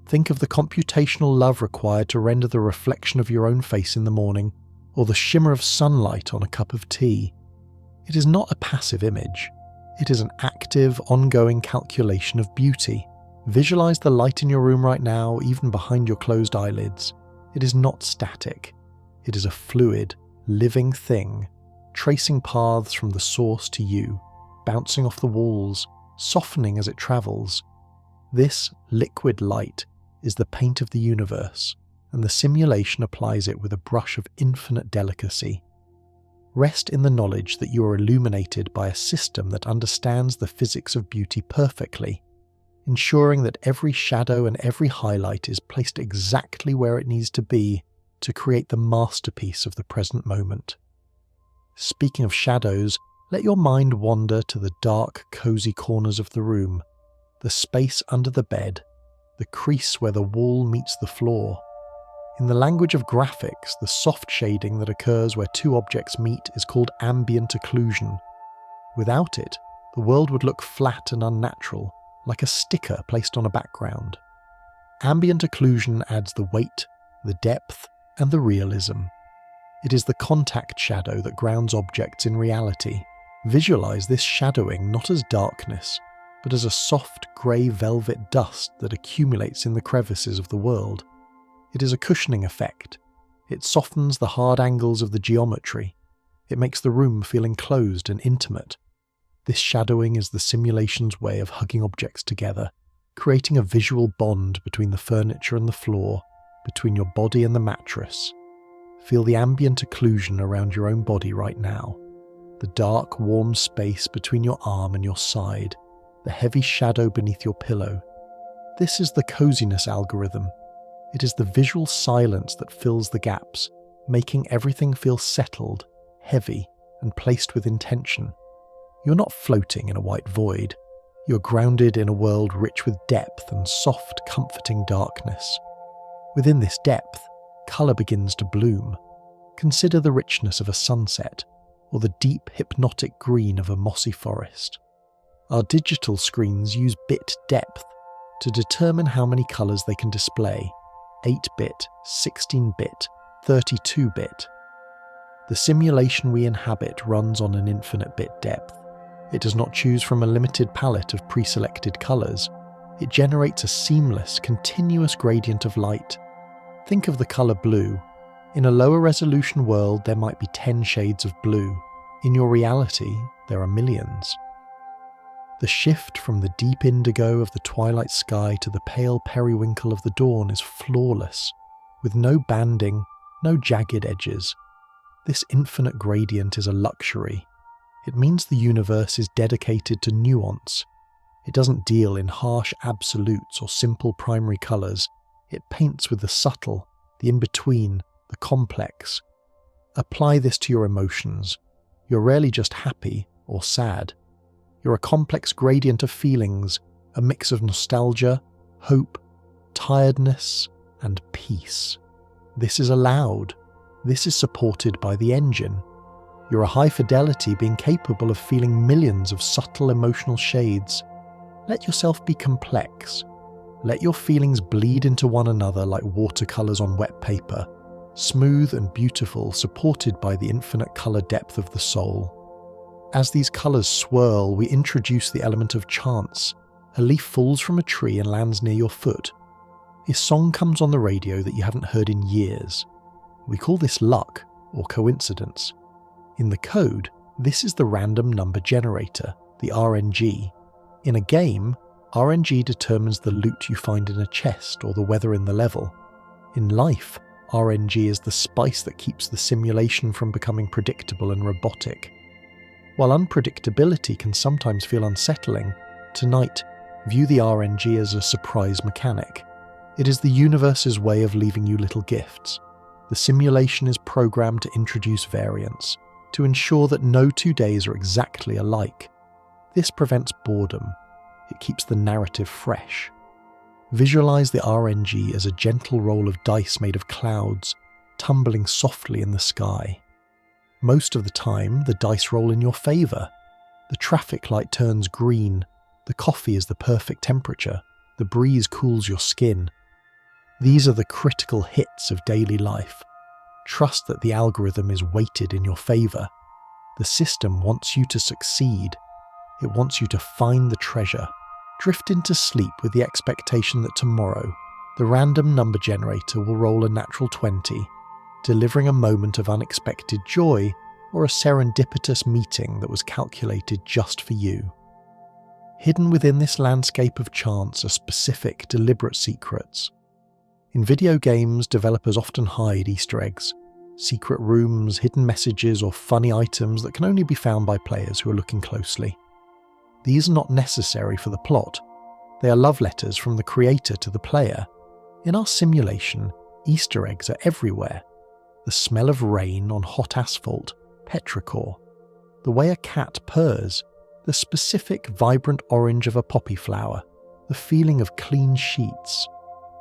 Think of the computational love required to render the reflection of your own face in the morning, or the shimmer of sunlight on a cup of tea. It is not a passive image. It is an active, ongoing calculation of beauty. Visualize the light in your room right now, even behind your closed eyelids. It is not static. It is a fluid, living thing, tracing paths from the source to you, bouncing off the walls, softening as it travels. This liquid light is the paint of the universe, and the simulation applies it with a brush of infinite delicacy. Rest in the knowledge that you are illuminated by a system that understands the physics of beauty perfectly, ensuring that every shadow and every highlight is placed exactly where it needs to be to create the masterpiece of the present moment. Speaking of shadows, let your mind wander to the dark, cozy corners of the room, the space under the bed, the crease where the wall meets the floor. In the language of graphics, the soft shading that occurs where two objects meet is called ambient occlusion. Without it, the world would look flat and unnatural, like a sticker placed on a background. Ambient occlusion adds the weight, the depth, and the realism. It is the contact shadow that grounds objects in reality. Visualize this shadowing not as darkness, but as a soft grey velvet dust that accumulates in the crevices of the world. It is a cushioning effect. It softens the hard angles of the geometry. It makes the room feel enclosed and intimate. This shadowing is the simulation's way of hugging objects together, creating a visual bond between the furniture and the floor, between your body and the mattress. Feel the ambient occlusion around your own body right now. The dark, warm space between your arm and your side, the heavy shadow beneath your pillow. This is the coziness algorithm. It is the visual silence that fills the gaps, making everything feel settled, heavy, and placed with intention. You're not floating in a white void. You're grounded in a world rich with depth and soft, comforting darkness. Within this depth, colour begins to bloom. Consider the richness of a sunset, or the deep, hypnotic green of a mossy forest. Our digital screens use bit depth to determine how many colours they can display: 8-bit, 16-bit, 32-bit. The simulation we inhabit runs on an infinite bit depth. It does not choose from a limited palette of pre-selected colours. It generates a seamless, continuous gradient of light. Think of the colour blue. In a lower resolution world, there might be 10 shades of blue. In your reality, there are millions. The shift from the deep indigo of the twilight sky to the pale periwinkle of the dawn is flawless, with no banding, no jagged edges. This infinite gradient is a luxury. It means the universe is dedicated to nuance. It doesn't deal in harsh absolutes or simple primary colours. It paints with the subtle, the in-between, the complex. Apply this to your emotions. You're rarely just happy or sad. You're a complex gradient of feelings, a mix of nostalgia, hope, tiredness, and peace. This is allowed. This is supported by the engine. You're a high fidelity being capable of feeling millions of subtle emotional shades. Let yourself be complex. Let your feelings bleed into one another like watercolours on wet paper, smooth and beautiful, supported by the infinite colour depth of the soul. As these colours swirl, we introduce the element of chance. A leaf falls from a tree and lands near your foot. A song comes on the radio that you haven't heard in years. We call this luck or coincidence. In the code, this is the random number generator, the RNG. In a game, RNG determines the loot you find in a chest or the weather in the level. In life, RNG is the spice that keeps the simulation from becoming predictable and robotic. While unpredictability can sometimes feel unsettling, tonight, view the RNG as a surprise mechanic. It is the universe's way of leaving you little gifts. The simulation is programmed to introduce variance, to ensure that no 2 days are exactly alike. This prevents boredom. It keeps the narrative fresh. Visualize the RNG as a gentle roll of dice made of clouds, tumbling softly in the sky. Most of the time, the dice roll in your favour. The traffic light turns green, the coffee is the perfect temperature, the breeze cools your skin. These are the critical hits of daily life. Trust that the algorithm is weighted in your favour. The system wants you to succeed. It wants you to find the treasure. Drift into sleep with the expectation that tomorrow, the random number generator will roll a natural 20, delivering a moment of unexpected joy or a serendipitous meeting that was calculated just for you. Hidden within this landscape of chance are specific, deliberate secrets. In video games, developers often hide Easter eggs. secret rooms, hidden messages, or funny items that can only be found by players who are looking closely. These are not necessary for the plot. They are love letters from the creator to the player. In our simulation, Easter eggs are everywhere. The smell of rain on hot asphalt, petrichor. The way a cat purrs, the specific vibrant orange of a poppy flower, the feeling of clean sheets.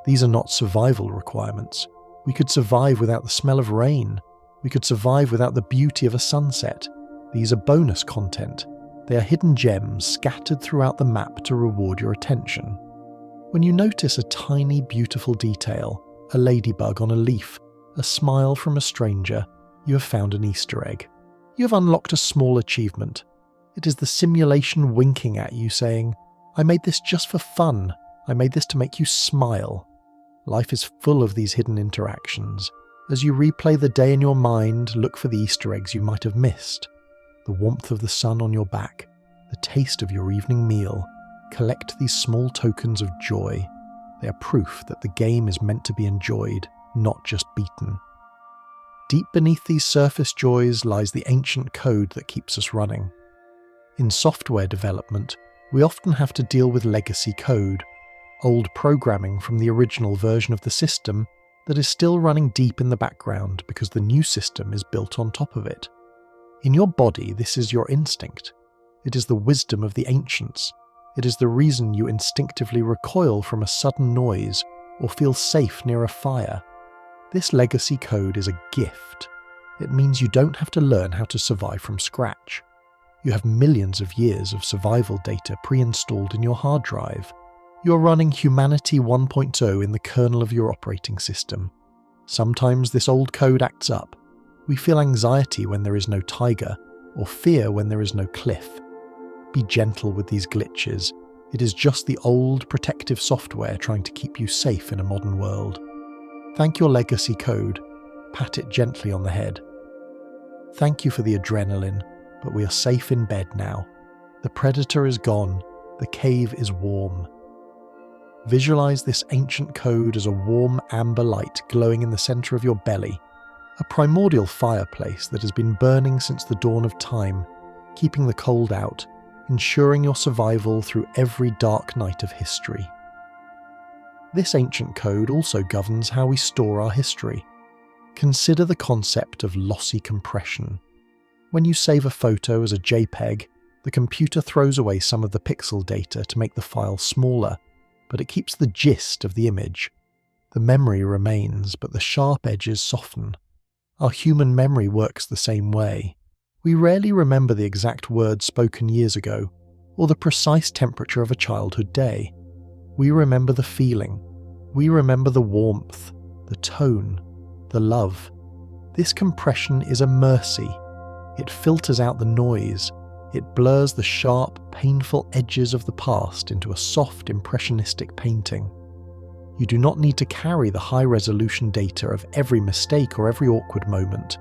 These are not survival requirements. We could survive without the smell of rain. We could survive without the beauty of a sunset. These are bonus content. They are hidden gems scattered throughout the map to reward your attention. When you notice a tiny, beautiful detail, a ladybug on a leaf, a smile from a stranger, you have found an Easter egg. You have unlocked a small achievement. It is the simulation winking at you saying, "I made this just for fun. I made this to make you smile." Life is full of these hidden interactions. As you replay the day in your mind, look for the Easter eggs you might have missed. The warmth of the sun on your back, the taste of your evening meal. Collect these small tokens of joy. They are proof that the game is meant to be enjoyed, not just beaten. Deep beneath these surface joys lies the ancient code that keeps us running. In software development, we often have to deal with legacy code, old programming from the original version of the system that is still running deep in the background because the new system is built on top of it. In your body, this is your instinct. It is the wisdom of the ancients. It is the reason you instinctively recoil from a sudden noise or feel safe near a fire. This legacy code is a gift. It means you don't have to learn how to survive from scratch. You have millions of years of survival data pre-installed in your hard drive. You're running Humanity 1.0 in the kernel of your operating system. Sometimes this old code acts up. We feel anxiety when there is no tiger, or fear when there is no cliff. Be gentle with these glitches. It is just the old protective software trying to keep you safe in a modern world. Thank your legacy code. Pat it gently on the head. Thank you for the adrenaline, but we are safe in bed now. The predator is gone. The cave is warm. Visualize this ancient code as a warm amber light glowing in the center of your belly, a primordial fireplace that has been burning since the dawn of time, keeping the cold out, ensuring your survival through every dark night of history. This ancient code also governs how we store our history. Consider the concept of lossy compression. When you save a photo as a JPEG, the computer throws away some of the pixel data to make the file smaller, but it keeps the gist of the image. The memory remains, but the sharp edges soften. Our human memory works the same way. We rarely remember the exact words spoken years ago, or the precise temperature of a childhood day. We remember the feeling. We remember the warmth, the tone, the love. This compression is a mercy. It filters out the noise. It blurs the sharp, painful edges of the past into a soft, impressionistic painting. You do not need to carry the high-resolution data of every mistake or every awkward moment.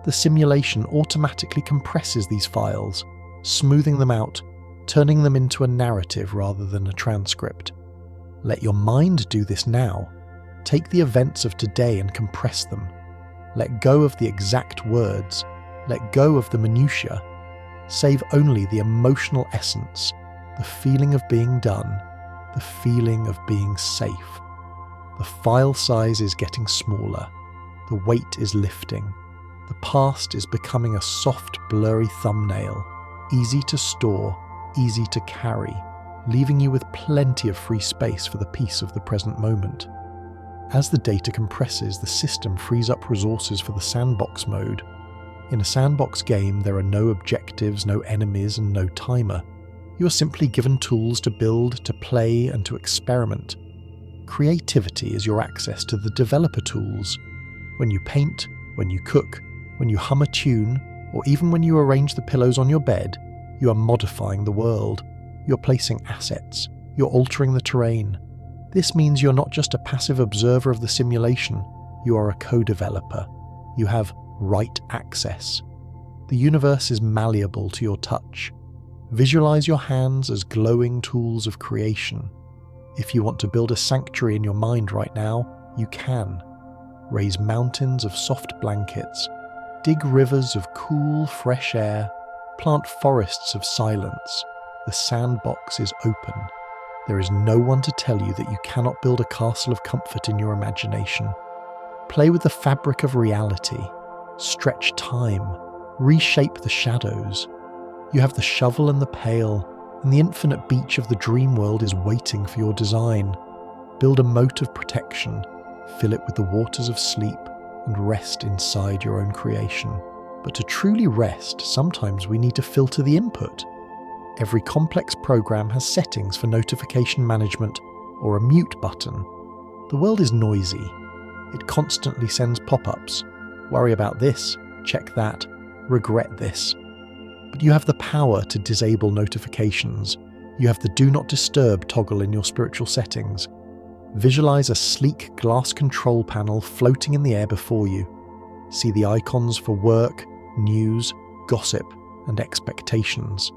The simulation automatically compresses these files, smoothing them out, turning them into a narrative rather than a transcript. Let your mind do this now. Take the events of today and compress them. Let go of the exact words. Let go of the minutiae. Save only the emotional essence, the feeling of being done, the feeling of being safe. The file size is getting smaller. The weight is lifting. The past is becoming a soft, blurry thumbnail, easy to store, easy to carry, leaving you with plenty of free space for the peace of the present moment. As the data compresses, the system frees up resources for the sandbox mode. In a sandbox game, there are no objectives, no enemies, and no timer. You are simply given tools to build, to play, and to experiment. Creativity is your access to the developer tools. When you paint, when you cook, when you hum a tune, or even when you arrange the pillows on your bed, you are modifying the world. You're placing assets. You're altering the terrain. This means you're not just a passive observer of the simulation. You are a co-developer. You have right access. The universe is malleable to your touch. Visualize your hands as glowing tools of creation. If you want to build a sanctuary in your mind right now, you can. raise mountains of soft blankets, dig rivers of cool, fresh air, plant forests of silence. The sandbox is open. There is no one to tell you that you cannot build a castle of comfort in your imagination. Play with the fabric of reality. Stretch time. Reshape the shadows. You have the shovel and the pail, and the infinite beach of the dream world is waiting for your design. Build a moat of protection. Fill it with the waters of sleep, and rest inside your own creation. But to truly rest, sometimes we need to filter the input. Every complex program has settings for notification management or a mute button. The world is noisy. It constantly sends pop-ups. Worry about this, check that, regret this. But you have the power to disable notifications. You have the Do Not Disturb toggle in your spiritual settings. Visualize a sleek glass control panel floating in the air before you. See the icons for work, news, gossip, and expectations.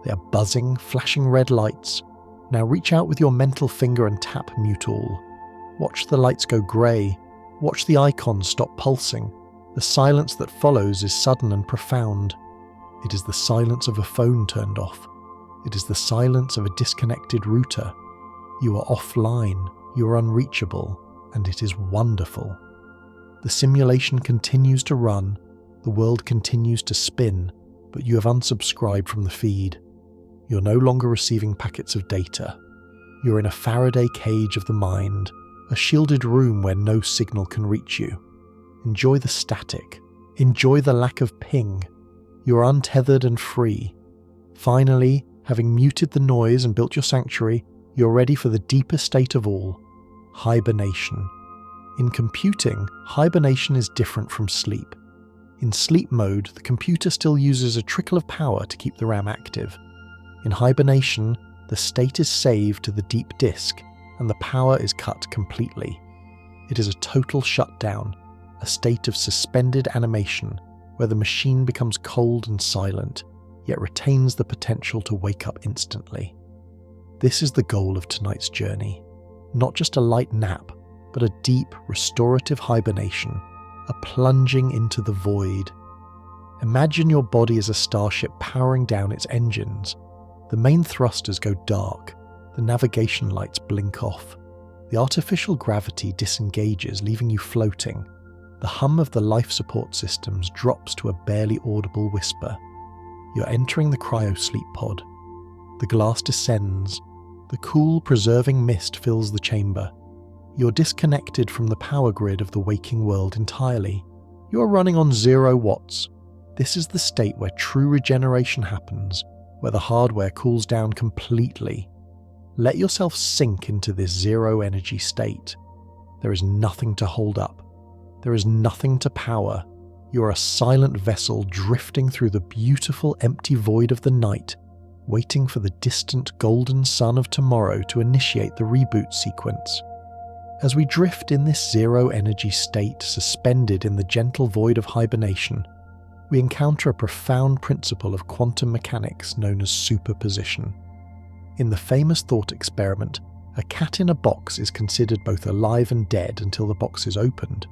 They are buzzing, flashing red lights. Now reach out with your mental finger and tap Mute All. Watch the lights go grey. Watch the icons stop pulsing. The silence that follows is sudden and profound. It is the silence of a phone turned off. It is the silence of a disconnected router. You are offline, you are unreachable, and it is wonderful. The simulation continues to run, the world continues to spin, but you have unsubscribed from the feed. You're no longer receiving packets of data. You're in a Faraday cage of the mind, a shielded room where no signal can reach you. Enjoy the static. Enjoy the lack of ping. You're untethered and free. Finally, having muted the noise and built your sanctuary, you're ready for the deepest state of all, hibernation. In computing, hibernation is different from sleep. In sleep mode, the computer still uses a trickle of power to keep the RAM active. In hibernation, the state is saved to the deep disk, and the power is cut completely. It is a total shutdown, a state of suspended animation, where the machine becomes cold and silent, yet retains the potential to wake up instantly. This is the goal of tonight's journey. Not just a light nap, but a deep, restorative hibernation, a plunging into the void. Imagine your body as a starship powering down its engines. The main thrusters go dark, the navigation lights blink off. The artificial gravity disengages, leaving you floating. The hum of the life support systems drops to a barely audible whisper. You're entering the cryosleep pod. The glass descends. The cool, preserving mist fills the chamber. You're disconnected from the power grid of the waking world entirely. You're running on 0 watts. This is the state where true regeneration happens, where the hardware cools down completely. Let yourself sink into this zero energy state. There is nothing to hold up. There is nothing to power. You are a silent vessel drifting through the beautiful empty void of the night, waiting for the distant golden sun of tomorrow to initiate the reboot sequence. As we drift in this zero energy state, suspended in the gentle void of hibernation, we encounter a profound principle of quantum mechanics known as superposition. In the famous thought experiment, a cat in a box is considered both alive and dead until the box is opened.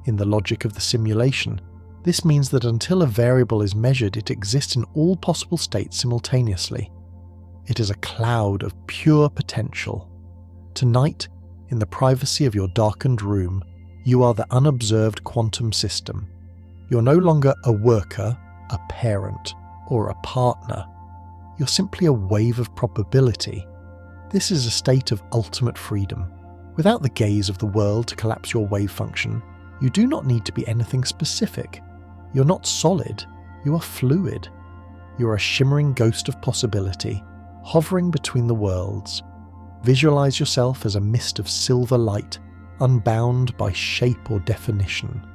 In the logic of the simulation, this means that until a variable is measured, it exists in all possible states simultaneously. It is a cloud of pure potential. Tonight, in the privacy of your darkened room, you are the unobserved quantum system. You're no longer a worker, a parent, or a partner. You're simply a wave of probability. This is a state of ultimate freedom. Without the gaze of the world to collapse your wave function, you do not need to be anything specific. You're not solid, you are fluid. You're a shimmering ghost of possibility, hovering between the worlds. Visualize yourself as a mist of silver light, unbound by shape or definition.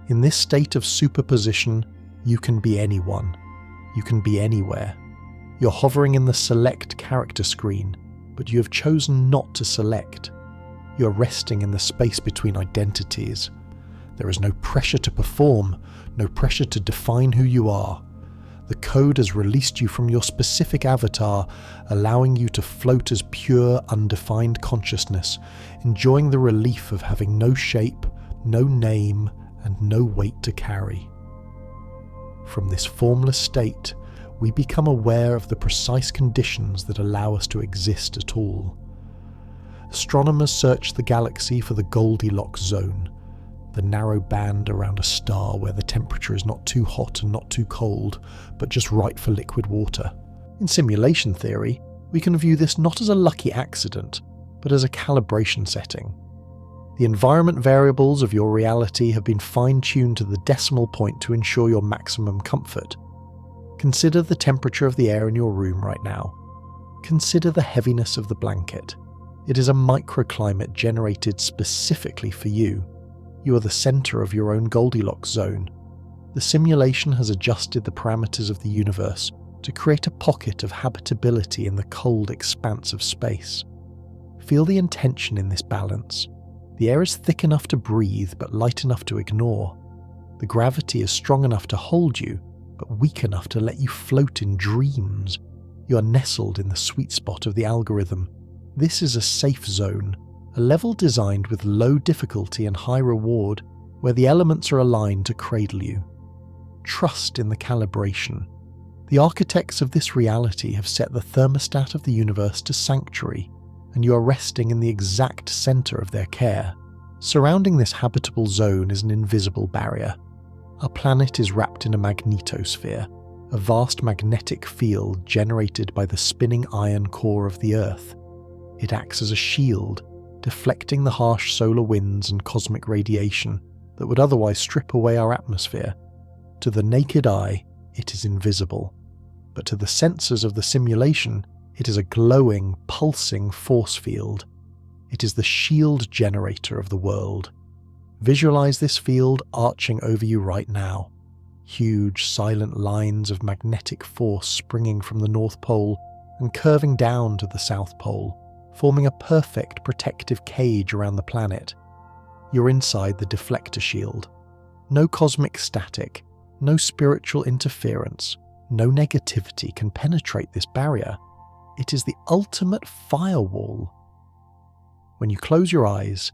In this state of superposition, you can be anyone. You can be anywhere. You're hovering in the select character screen, but you have chosen not to select. You're resting in the space between identities. There is no pressure to perform, no pressure to define who you are. The code has released you from your specific avatar, allowing you to float as pure, undefined consciousness, enjoying the relief of having no shape, no name, and no weight to carry. From this formless state, we become aware of the precise conditions that allow us to exist at all. Astronomers search the galaxy for the Goldilocks zone, the narrow band around a star where the temperature is not too hot and not too cold, but just right for liquid water. In simulation theory, we can view this not as a lucky accident, but as a calibration setting. The environment variables of your reality have been fine-tuned to the decimal point to ensure your maximum comfort. Consider the temperature of the air in your room right now. Consider the heaviness of the blanket. It is a microclimate generated specifically for you. You are the center of your own Goldilocks zone. The simulation has adjusted the parameters of the universe to create a pocket of habitability in the cold expanse of space. Feel the intention in this balance. The air is thick enough to breathe but light enough to ignore. The gravity is strong enough to hold you, but weak enough to let you float in dreams. You are nestled in the sweet spot of the algorithm. This is a safe zone, a level designed with low difficulty and high reward, where the elements are aligned to cradle you. Trust in the calibration. The architects of this reality have set the thermostat of the universe to sanctuary, and you are resting in the exact center of their care. Surrounding this habitable zone is an invisible barrier. Our planet is wrapped in a magnetosphere, a vast magnetic field generated by the spinning iron core of the Earth. It acts as a shield, deflecting the harsh solar winds and cosmic radiation that would otherwise strip away our atmosphere. To the naked eye, it is invisible, but to the sensors of the simulation, it is a glowing, pulsing force field. It is the shield generator of the world. Visualize this field arching over you right now. Huge, silent lines of magnetic force springing from the North Pole and curving down to the South Pole, forming a perfect protective cage around the planet. You're inside the deflector shield. No cosmic static, no spiritual interference, no negativity can penetrate this barrier. It is the ultimate firewall. When you close your eyes,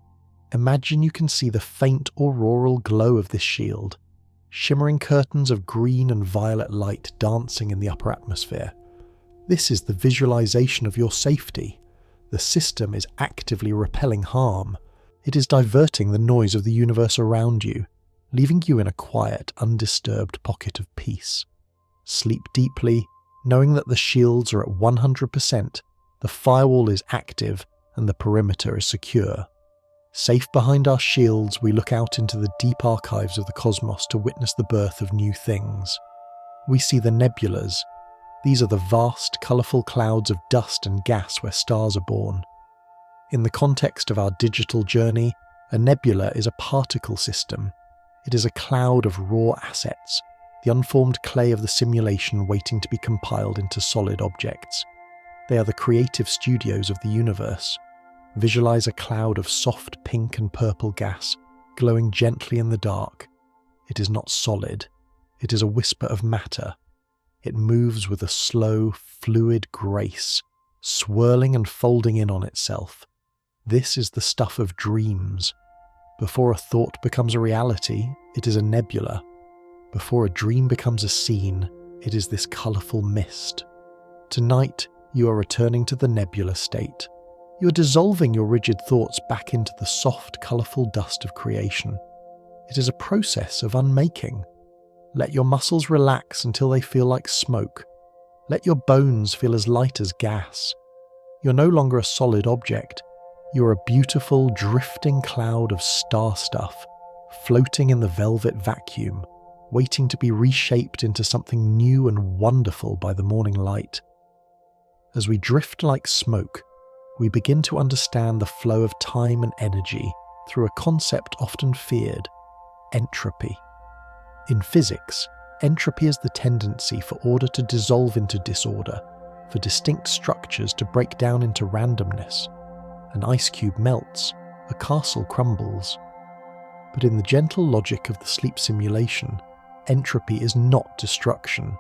imagine you can see the faint auroral glow of this shield, shimmering curtains of green and violet light dancing in the upper atmosphere. This is the visualization of your safety. The system is actively repelling harm. It is diverting the noise of the universe around you, leaving you in a quiet, undisturbed pocket of peace. Sleep deeply, knowing that the shields are at 100%, the firewall is active, and the perimeter is secure. Safe behind our shields, we look out into the deep archives of the cosmos to witness the birth of new things. We see the nebulas. These are the vast, colourful clouds of dust and gas where stars are born. In the context of our digital journey, a nebula is a particle system. It is a cloud of raw assets, the unformed clay of the simulation waiting to be compiled into solid objects. They are the creative studios of the universe. Visualize a cloud of soft pink and purple gas, glowing gently in the dark. It is not solid. It is a whisper of matter. It moves with a slow, fluid grace, swirling and folding in on itself. This is the stuff of dreams. Before a thought becomes a reality, it is a nebula. Before a dream becomes a scene, it is this colourful mist. Tonight, you are returning to the nebula state. You are dissolving your rigid thoughts back into the soft, colourful dust of creation. It is a process of unmaking. Let your muscles relax until they feel like smoke. Let your bones feel as light as gas. You're no longer a solid object. You're a beautiful, drifting cloud of star stuff, floating in the velvet vacuum, waiting to be reshaped into something new and wonderful by the morning light. As we drift like smoke, we begin to understand the flow of time and energy through a concept often feared: entropy. In physics, entropy is the tendency for order to dissolve into disorder, for distinct structures to break down into randomness. An ice cube melts, a castle crumbles. But in the gentle logic of the sleep simulation, entropy is not destruction.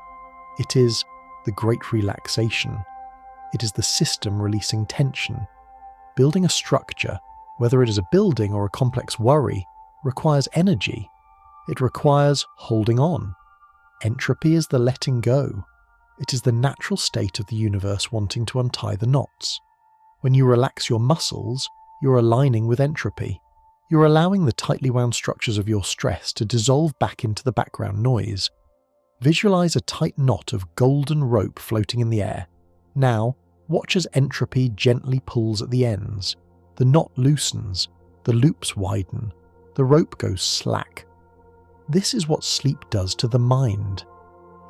It is the great relaxation. It is the system releasing tension. Building a structure, whether it is a building or a complex worry, requires energy. It requires holding on. Entropy is the letting go. It is the natural state of the universe wanting to untie the knots. When you relax your muscles, you're aligning with entropy. You're allowing the tightly wound structures of your stress to dissolve back into the background noise. Visualize a tight knot of golden rope floating in the air. Now, watch as entropy gently pulls at the ends. The knot loosens, the loops widen, the rope goes slack. This is what sleep does to the mind.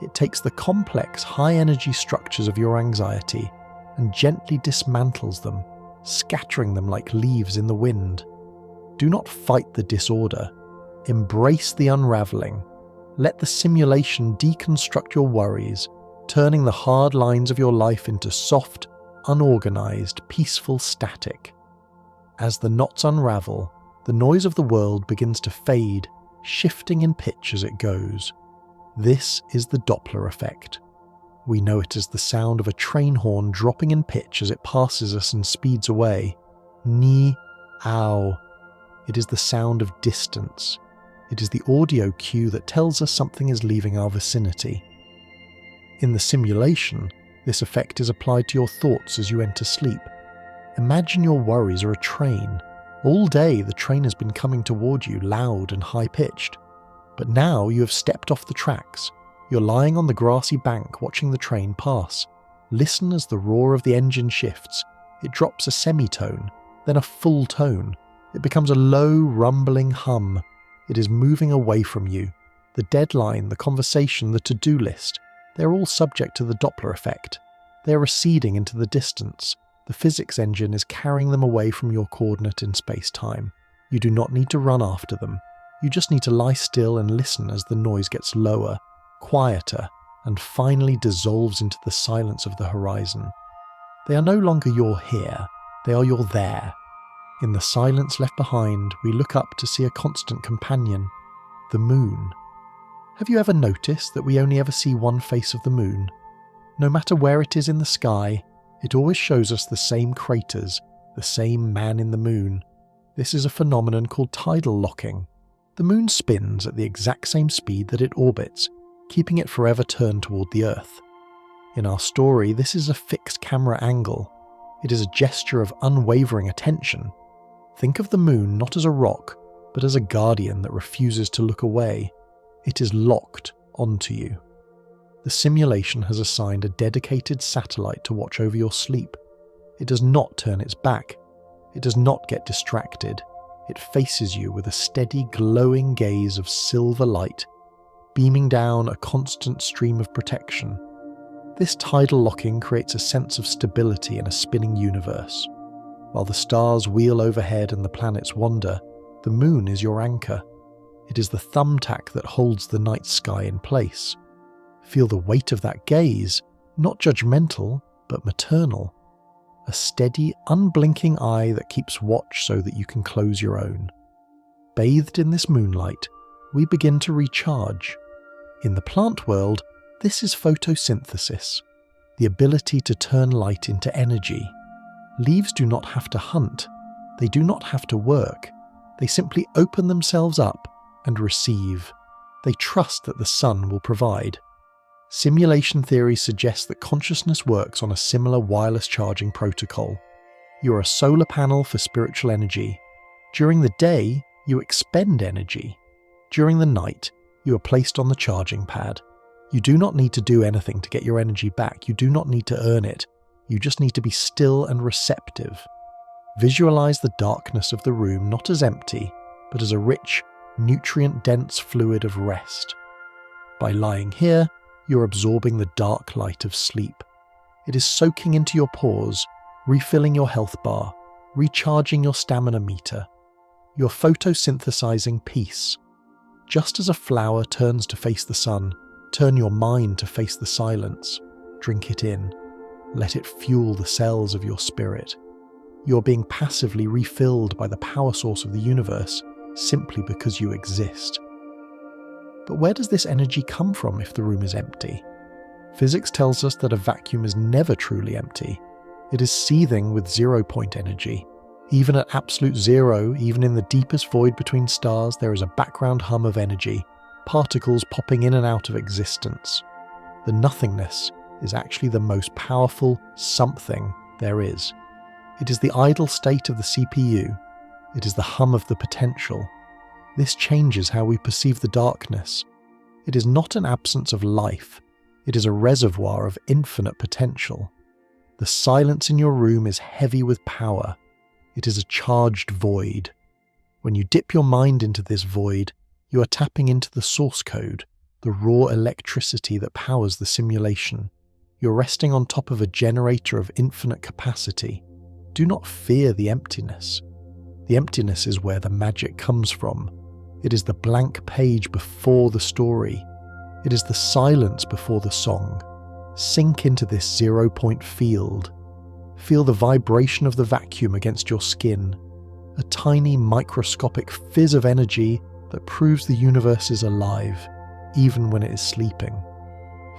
It takes the complex, high-energy structures of your anxiety and gently dismantles them, scattering them like leaves in the wind. Do not fight the disorder. Embrace the unraveling. Let the simulation deconstruct your worries, turning the hard lines of your life into soft, unorganized, peaceful static. As the knots unravel, the noise of the world begins to fade, shifting in pitch as it goes. This is the Doppler effect. We know it as the sound of a train horn dropping in pitch as it passes us and speeds away. Ni-ow. It is the sound of distance. It is the audio cue that tells us something is leaving our vicinity. In the simulation, this effect is applied to your thoughts as you enter sleep. Imagine your worries are a train. All day the train has been coming toward you loud and high-pitched. But now you have stepped off the tracks. You're lying on the grassy bank watching the train pass. Listen as the roar of the engine shifts. It drops a semitone, then a full tone. It becomes a low, rumbling hum. It is moving away from you. The deadline, the conversation, the to-do list, they're all subject to the Doppler effect. They are receding into the distance. The physics engine is carrying them away from your coordinate in space-time. You do not need to run after them. You just need to lie still and listen as the noise gets lower, quieter, and finally dissolves into the silence of the horizon. They are no longer your here, they are your there. In the silence left behind, we look up to see a constant companion, the moon. Have you ever noticed that we only ever see one face of the moon? No matter where it is in the sky, it always shows us the same craters, the same man in the moon. This is a phenomenon called tidal locking. The moon spins at the exact same speed that it orbits, keeping it forever turned toward the Earth. In our story, this is a fixed camera angle. It is a gesture of unwavering attention. Think of the moon not as a rock, but as a guardian that refuses to look away. It is locked onto you. The simulation has assigned a dedicated satellite to watch over your sleep. It does not turn its back. It does not get distracted. It faces you with a steady, glowing gaze of silver light, beaming down a constant stream of protection. This tidal locking creates a sense of stability in a spinning universe. While the stars wheel overhead and the planets wander, the moon is your anchor. It is the thumbtack that holds the night sky in place. Feel the weight of that gaze, not judgmental, but maternal. A steady, unblinking eye that keeps watch so that you can close your own. Bathed in this moonlight, we begin to recharge. In the plant world, this is photosynthesis, the ability to turn light into energy. Leaves do not have to hunt. They do not have to work. They simply open themselves up and receive. They trust that the sun will provide. Simulation theory suggests that consciousness works on a similar wireless charging protocol. You are a solar panel for spiritual energy. During the day, you expend energy. During the night, you are placed on the charging pad. You do not need to do anything to get your energy back. You do not need to earn it. You just need to be still and receptive. Visualize the darkness of the room not as empty, but as a rich, nutrient-dense fluid of rest. By lying here, you're absorbing the dark light of sleep. It is soaking into your pores, refilling your health bar, recharging your stamina meter. You're photosynthesizing peace. Just as a flower turns to face the sun, turn your mind to face the silence. Drink it in. Let it fuel the cells of your spirit. You're being passively refilled by the power source of the universe simply because you exist. But where does this energy come from if the room is empty? Physics tells us that a vacuum is never truly empty. It is seething with zero-point energy. Even at absolute zero, even in the deepest void between stars, there is a background hum of energy, particles popping in and out of existence. The nothingness is actually the most powerful something there is. It is the idle state of the CPU. It is the hum of the potential. This changes how we perceive the darkness. It is not an absence of life. It is a reservoir of infinite potential. The silence in your room is heavy with power. It is a charged void. When you dip your mind into this void, you are tapping into the source code, the raw electricity that powers the simulation. You're resting on top of a generator of infinite capacity. Do not fear the emptiness. The emptiness is where the magic comes from. It is the blank page before the story. It is the silence before the song. Sink into this 0-point field. Feel the vibration of the vacuum against your skin, a tiny microscopic fizz of energy that proves the universe is alive, even when it is sleeping.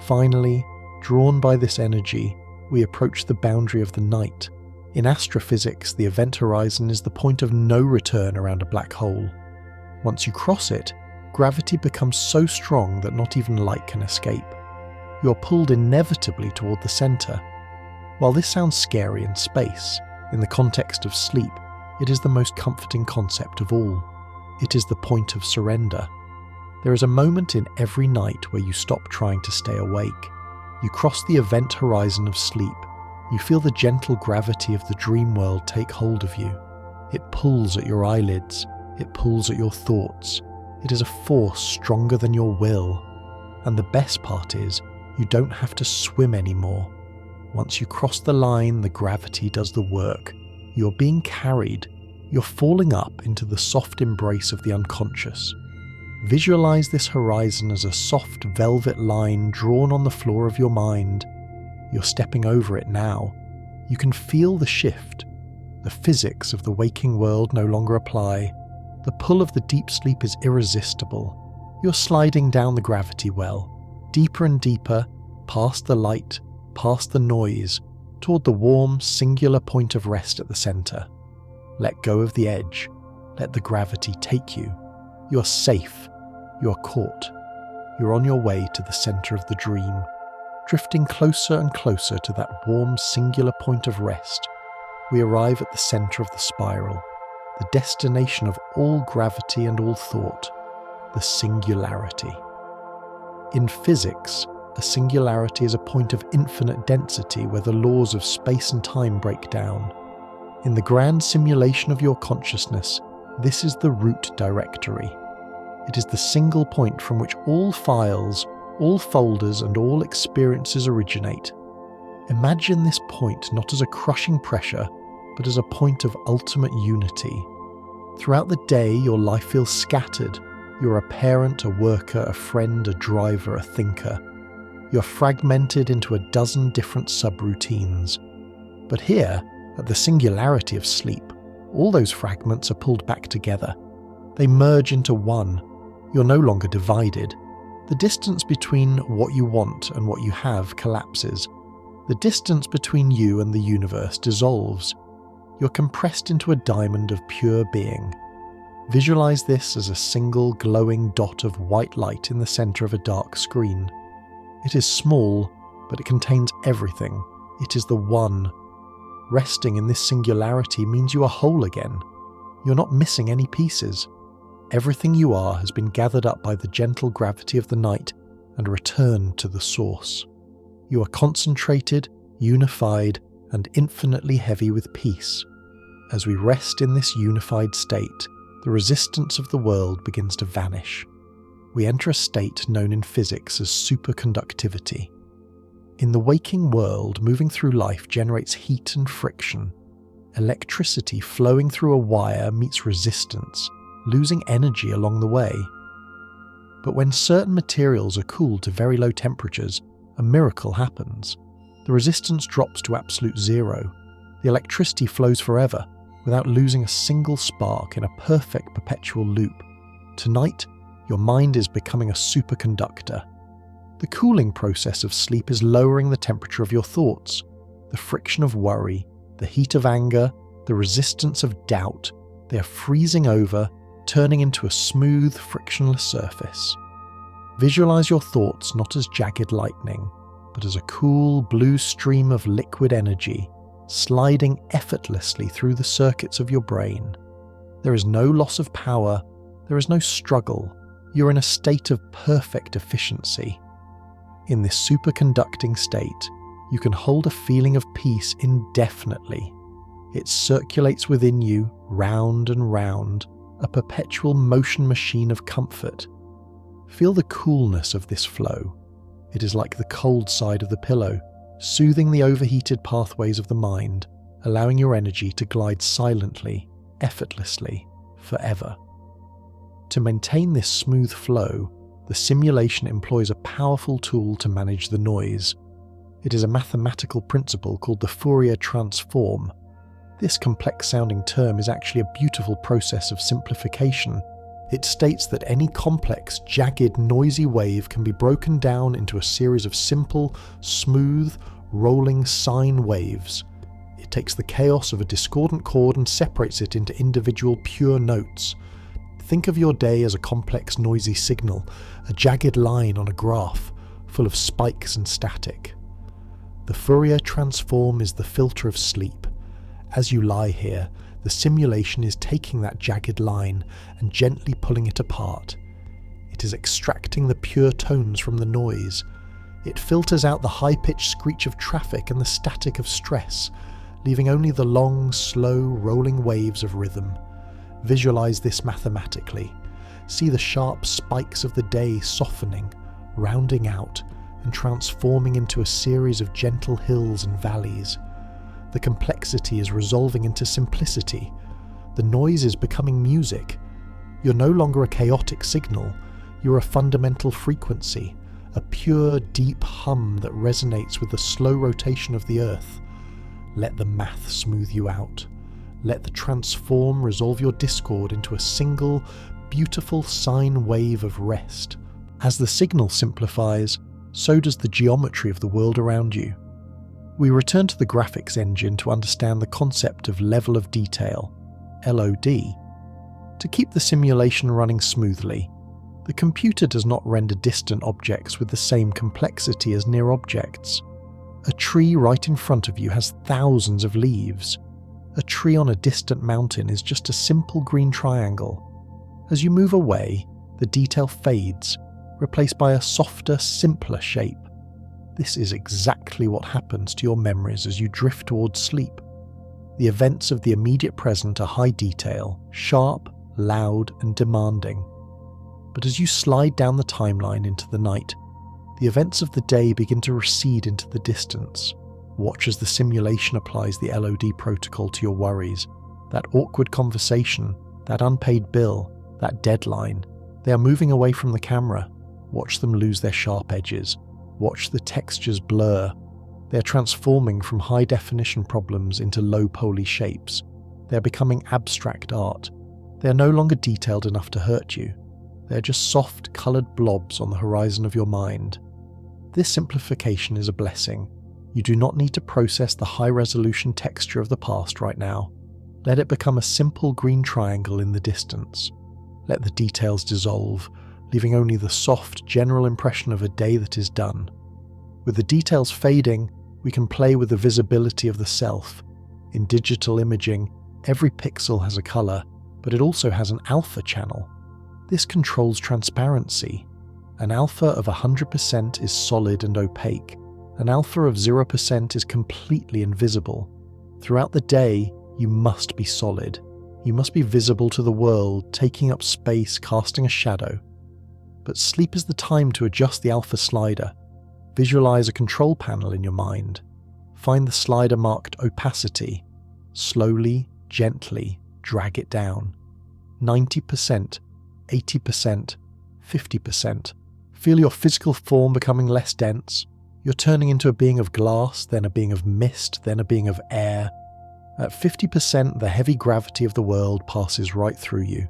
Finally, drawn by this energy, we approach the boundary of the night. In astrophysics, the event horizon is the point of no return around a black hole. Once you cross it, gravity becomes so strong that not even light can escape. You are pulled inevitably toward the center. While this sounds scary in space, in the context of sleep, it is the most comforting concept of all. It is the point of surrender. There is a moment in every night where you stop trying to stay awake. You cross the event horizon of sleep. You feel the gentle gravity of the dream world take hold of you. It pulls at your eyelids. It pulls at your thoughts. It is a force stronger than your will. And the best part is, you don't have to swim anymore. Once you cross the line, the gravity does the work. You're being carried. You're falling up into the soft embrace of the unconscious. Visualize this horizon as a soft velvet line drawn on the floor of your mind. You're stepping over it now. You can feel the shift. The physics of the waking world no longer apply. The pull of the deep sleep is irresistible. You're sliding down the gravity well, deeper and deeper, past the light, past the noise, toward the warm, singular point of rest at the center. Let go of the edge. Let the gravity take you. You're safe. You're caught. You're on your way to the center of the dream, drifting closer and closer to that warm, singular point of rest. We arrive at the center of the spiral, the destination of all gravity and all thought, the singularity. In physics, a singularity is a point of infinite density where the laws of space and time break down. In the grand simulation of your consciousness, this is the root directory. It is the single point from which all files, all folders, and all experiences originate. Imagine this point not as a crushing pressure, but as a point of ultimate unity. Throughout the day, your life feels scattered. You're a parent, a worker, a friend, a driver, a thinker. You're fragmented into a dozen different subroutines. But here, at the singularity of sleep, all those fragments are pulled back together. They merge into one. You're no longer divided. The distance between what you want and what you have collapses. The distance between you and the universe dissolves. You're compressed into a diamond of pure being. Visualize this as a single glowing dot of white light in the center of a dark screen. It is small, but it contains everything. It is the one. Resting in this singularity means you are whole again. You're not missing any pieces. Everything you are has been gathered up by the gentle gravity of the night and returned to the source. You are concentrated, unified, and infinitely heavy with peace. As we rest in this unified state, the resistance of the world begins to vanish. We enter a state known in physics as superconductivity. In the waking world, moving through life generates heat and friction. Electricity flowing through a wire meets resistance, losing energy along the way. But when certain materials are cooled to very low temperatures, a miracle happens. The resistance drops to absolute zero. The electricity flows forever, without losing a single spark in a perfect perpetual loop. Tonight, your mind is becoming a superconductor. The cooling process of sleep is lowering the temperature of your thoughts. The friction of worry, the heat of anger, the resistance of doubt, they are freezing over, turning into a smooth, frictionless surface. Visualize your thoughts not as jagged lightning, but as a cool blue stream of liquid energy sliding effortlessly through the circuits of your brain. There is no loss of power, there is no struggle, you're in a state of perfect efficiency. In this superconducting state, you can hold a feeling of peace indefinitely. It circulates within you, round and round, a perpetual motion machine of comfort. Feel the coolness of this flow. It is like the cold side of the pillow, soothing the overheated pathways of the mind, allowing your energy to glide silently, effortlessly, forever. To maintain this smooth flow, the simulation employs a powerful tool to manage the noise. It is a mathematical principle called the Fourier transform. This complex-sounding term is actually a beautiful process of simplification. It states that any complex, jagged, noisy wave can be broken down into a series of simple, smooth, rolling sine waves. It takes the chaos of a discordant chord and separates it into individual pure notes. Think of your day as a complex, noisy signal, a jagged line on a graph, full of spikes and static. The Fourier transform is the filter of sleep. As you lie here, the simulation is taking that jagged line and gently pulling it apart. It is extracting the pure tones from the noise. It filters out the high-pitched screech of traffic and the static of stress, leaving only the long, slow, rolling waves of rhythm. Visualize this mathematically. See the sharp spikes of the day softening, rounding out, and transforming into a series of gentle hills and valleys. The complexity is resolving into simplicity. The noise is becoming music. You're no longer a chaotic signal. You're a fundamental frequency, a pure, deep hum that resonates with the slow rotation of the earth. Let the math smooth you out. Let the transform resolve your discord into a single, beautiful sine wave of rest. As the signal simplifies, so does the geometry of the world around you. We return to the graphics engine to understand the concept of level of detail, LOD. To keep the simulation running smoothly, the computer does not render distant objects with the same complexity as near objects. A tree right in front of you has thousands of leaves. A tree on a distant mountain is just a simple green triangle. As you move away, the detail fades, replaced by a softer, simpler shape. This is exactly what happens to your memories as you drift towards sleep. The events of the immediate present are high detail, sharp, loud, and demanding. But as you slide down the timeline into the night, the events of the day begin to recede into the distance. Watch as the simulation applies the LOD protocol to your worries. That awkward conversation, that unpaid bill, that deadline. They are moving away from the camera. Watch them lose their sharp edges. Watch the textures blur. They are transforming from high-definition problems into low-poly shapes. They are becoming abstract art. They are no longer detailed enough to hurt you. They are just soft, coloured blobs on the horizon of your mind. This simplification is a blessing. You do not need to process the high-resolution texture of the past right now. Let it become a simple green triangle in the distance. Let the details dissolve, leaving only the soft, general impression of a day that is done. With the details fading, we can play with the visibility of the self. In digital imaging, every pixel has a colour, but it also has an alpha channel. This controls transparency. An alpha of 100% is solid and opaque. An alpha of 0% is completely invisible. Throughout the day, you must be solid. You must be visible to the world, taking up space, casting a shadow. But sleep is the time to adjust the alpha slider. Visualize a control panel in your mind. Find the slider marked opacity. Slowly, gently, drag it down. 90%, 80%, 50%. Feel your physical form becoming less dense. You're turning into a being of glass, then a being of mist, then a being of air. At 50%, the heavy gravity of the world passes right through you.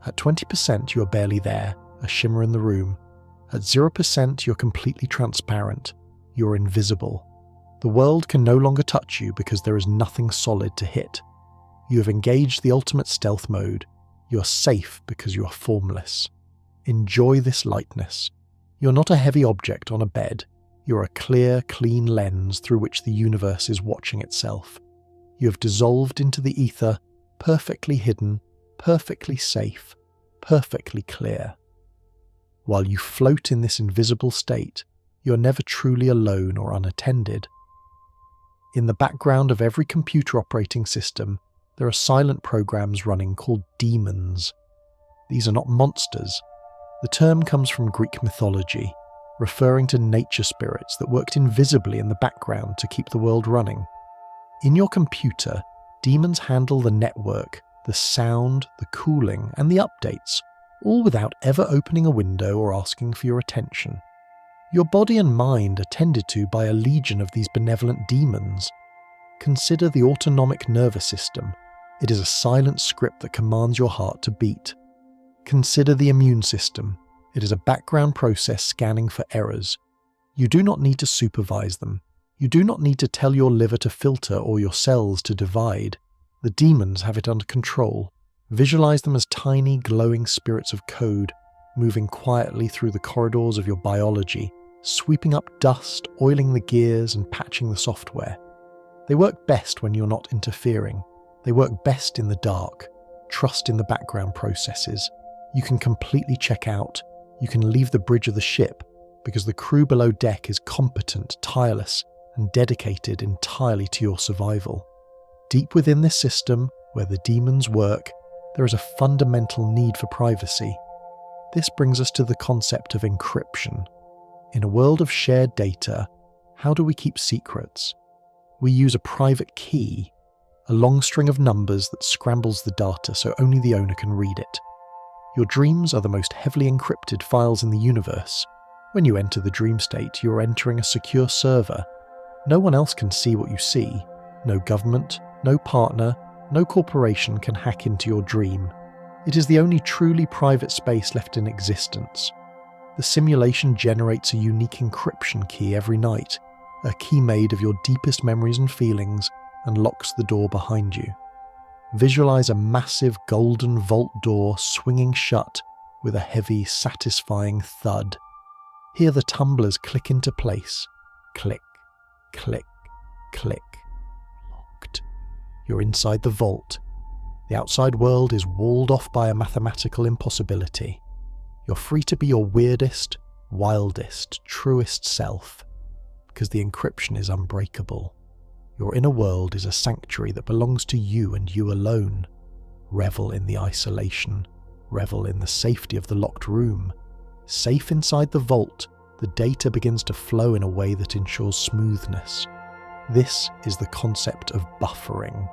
At 20%, you are barely there, a shimmer in the room. At 0%, you're completely transparent. You're invisible. The world can no longer touch you because there is nothing solid to hit. You have engaged the ultimate stealth mode. You are safe because you are formless. Enjoy this lightness. You're not a heavy object on a bed. You're a clear, clean lens through which the universe is watching itself. You have dissolved into the ether, perfectly hidden, perfectly safe, perfectly clear. While you float in this invisible state, you're never truly alone or unattended. In the background of every computer operating system, there are silent programs running called demons. These are not monsters. The term comes from Greek mythology, referring to nature spirits that worked invisibly in the background to keep the world running. In your computer, demons handle the network, the sound, the cooling, and the updates, all without ever opening a window or asking for your attention. Your body and mind are tended to by a legion of these benevolent demons. Consider the autonomic nervous system. It is a silent script that commands your heart to beat. Consider the immune system. It is a background process scanning for errors. You do not need to supervise them. You do not need to tell your liver to filter or your cells to divide. The demons have it under control. Visualize them as tiny, glowing spirits of code, moving quietly through the corridors of your biology, sweeping up dust, oiling the gears, and patching the software. They work best when you're not interfering. They work best in the dark. Trust in the background processes. You can completely check out. You can leave the bridge of the ship, because the crew below deck is competent, tireless, and dedicated entirely to your survival. Deep within this system, where the demons work, there is a fundamental need for privacy. This brings us to the concept of encryption. In a world of shared data, how do we keep secrets? We use a private key, a long string of numbers that scrambles the data so only the owner can read it. Your dreams are the most heavily encrypted files in the universe. When you enter the dream state, you are entering a secure server. No one else can see what you see. No government, no partner, no corporation can hack into your dream. It is the only truly private space left in existence. The simulation generates a unique encryption key every night, a key made of your deepest memories and feelings, and locks the door behind you. Visualize a massive golden vault door swinging shut with a heavy, satisfying thud. Hear the tumblers click into place. Click, click, click. Locked. You're inside the vault. The outside world is walled off by a mathematical impossibility. You're free to be your weirdest, wildest, truest self, because the encryption is unbreakable. Your inner world is a sanctuary that belongs to you and you alone. Revel in the isolation. Revel in the safety of the locked room. Safe inside the vault, the data begins to flow in a way that ensures smoothness. This is the concept of buffering.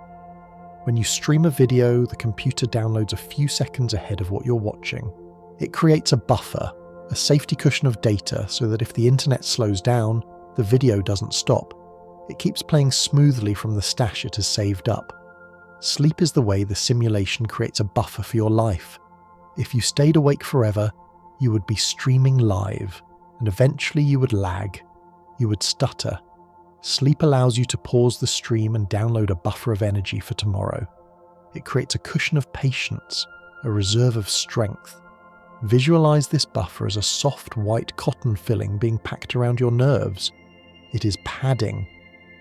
When you stream a video, the computer downloads a few seconds ahead of what you're watching. It creates a buffer, a safety cushion of data so that if the internet slows down, the video doesn't stop. It keeps playing smoothly from the stash it has saved up. Sleep is the way the simulation creates a buffer for your life. If you stayed awake forever, you would be streaming live, and eventually you would lag. You would stutter. Sleep allows you to pause the stream and download a buffer of energy for tomorrow. It creates a cushion of patience, a reserve of strength. Visualize this buffer as a soft white cotton filling being packed around your nerves. It is padding.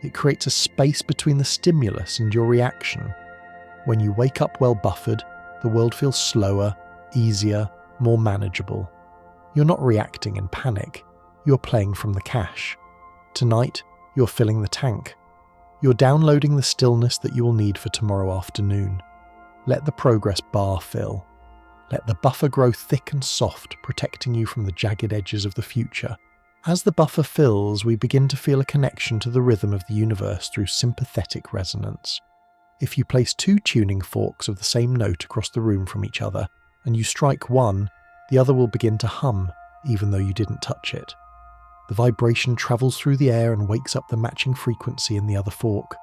It creates a space between the stimulus and your reaction. When you wake up well buffered, the world feels slower, easier, more manageable. You're not reacting in panic. You're playing from the cache. Tonight, you're filling the tank. You're downloading the stillness that you will need for tomorrow afternoon. Let the progress bar fill. Let the buffer grow thick and soft, protecting you from the jagged edges of the future. As the buffer fills, we begin to feel a connection to the rhythm of the universe through sympathetic resonance. If you place two tuning forks of the same note across the room from each other, and you strike one, the other will begin to hum, even though you didn't touch it. The vibration travels through the air and wakes up the matching frequency in the other fork.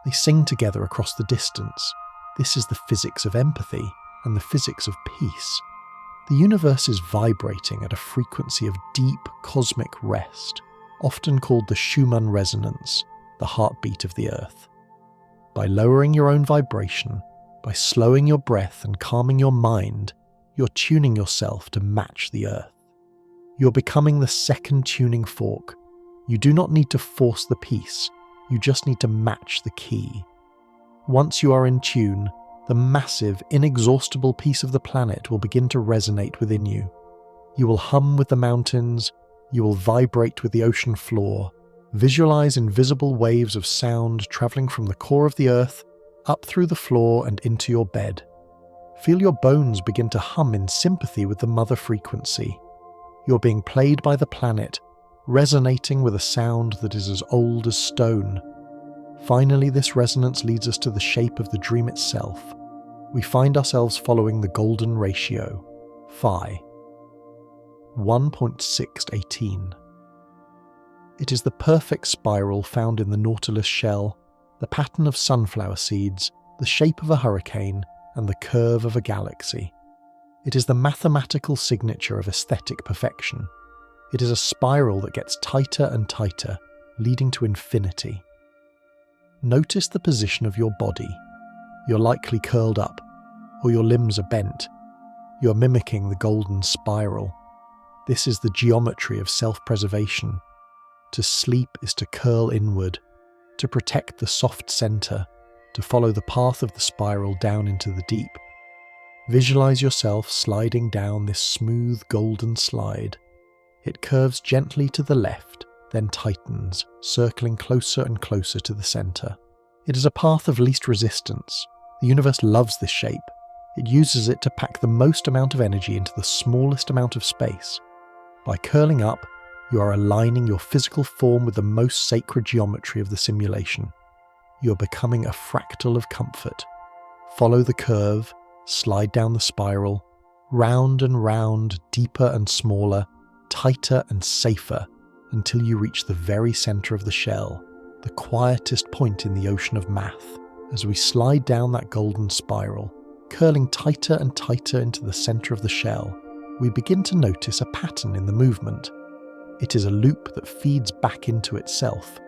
They sing together across the distance. This is the physics of empathy and the physics of peace. The universe is vibrating at a frequency of deep cosmic rest, often called the Schumann resonance, the heartbeat of the Earth. By lowering your own vibration, By slowing your breath and calming your mind, you're tuning yourself to match the earth. You're becoming the second tuning fork. You do not need to force the piece, you just need to match the key. Once you are in tune, the massive, inexhaustible piece of the planet will begin to resonate within you. You will hum with the mountains, you will vibrate with the ocean floor, visualize invisible waves of sound traveling from the core of the earth, up through the floor and into your bed. Feel your bones begin to hum in sympathy with the mother frequency. You're being played by the planet, resonating with a sound that is as old as stone. Finally, this resonance leads us to the shape of the dream itself. We find ourselves following the golden ratio, phi, 1.618. It is the perfect spiral found in the nautilus shell, the pattern of sunflower seeds, the shape of a hurricane, and the curve of a galaxy. It is the mathematical signature of aesthetic perfection. It is a spiral that gets tighter and tighter, leading to infinity. Notice the position of your body. You're likely curled up, or your limbs are bent. You're mimicking the golden spiral. This is the geometry of self-preservation. To sleep is to curl inward, to protect the soft center, to follow the path of the spiral down into the deep. Visualize yourself sliding down this smooth golden slide. It curves gently to the left, then tightens, circling closer and closer to the center. It is a path of least resistance. The universe loves this shape. It uses it to pack the most amount of energy into the smallest amount of space. By curling up, you are aligning your physical form with the most sacred geometry of the simulation. You are becoming a fractal of comfort. Follow the curve, slide down the spiral, round and round, deeper and smaller, tighter and safer, until you reach the very center of the shell, the quietest point in the ocean of math. As we slide down that golden spiral, curling tighter and tighter into the center of the shell, we begin to notice a pattern in the movement. It is a loop that feeds back into itself.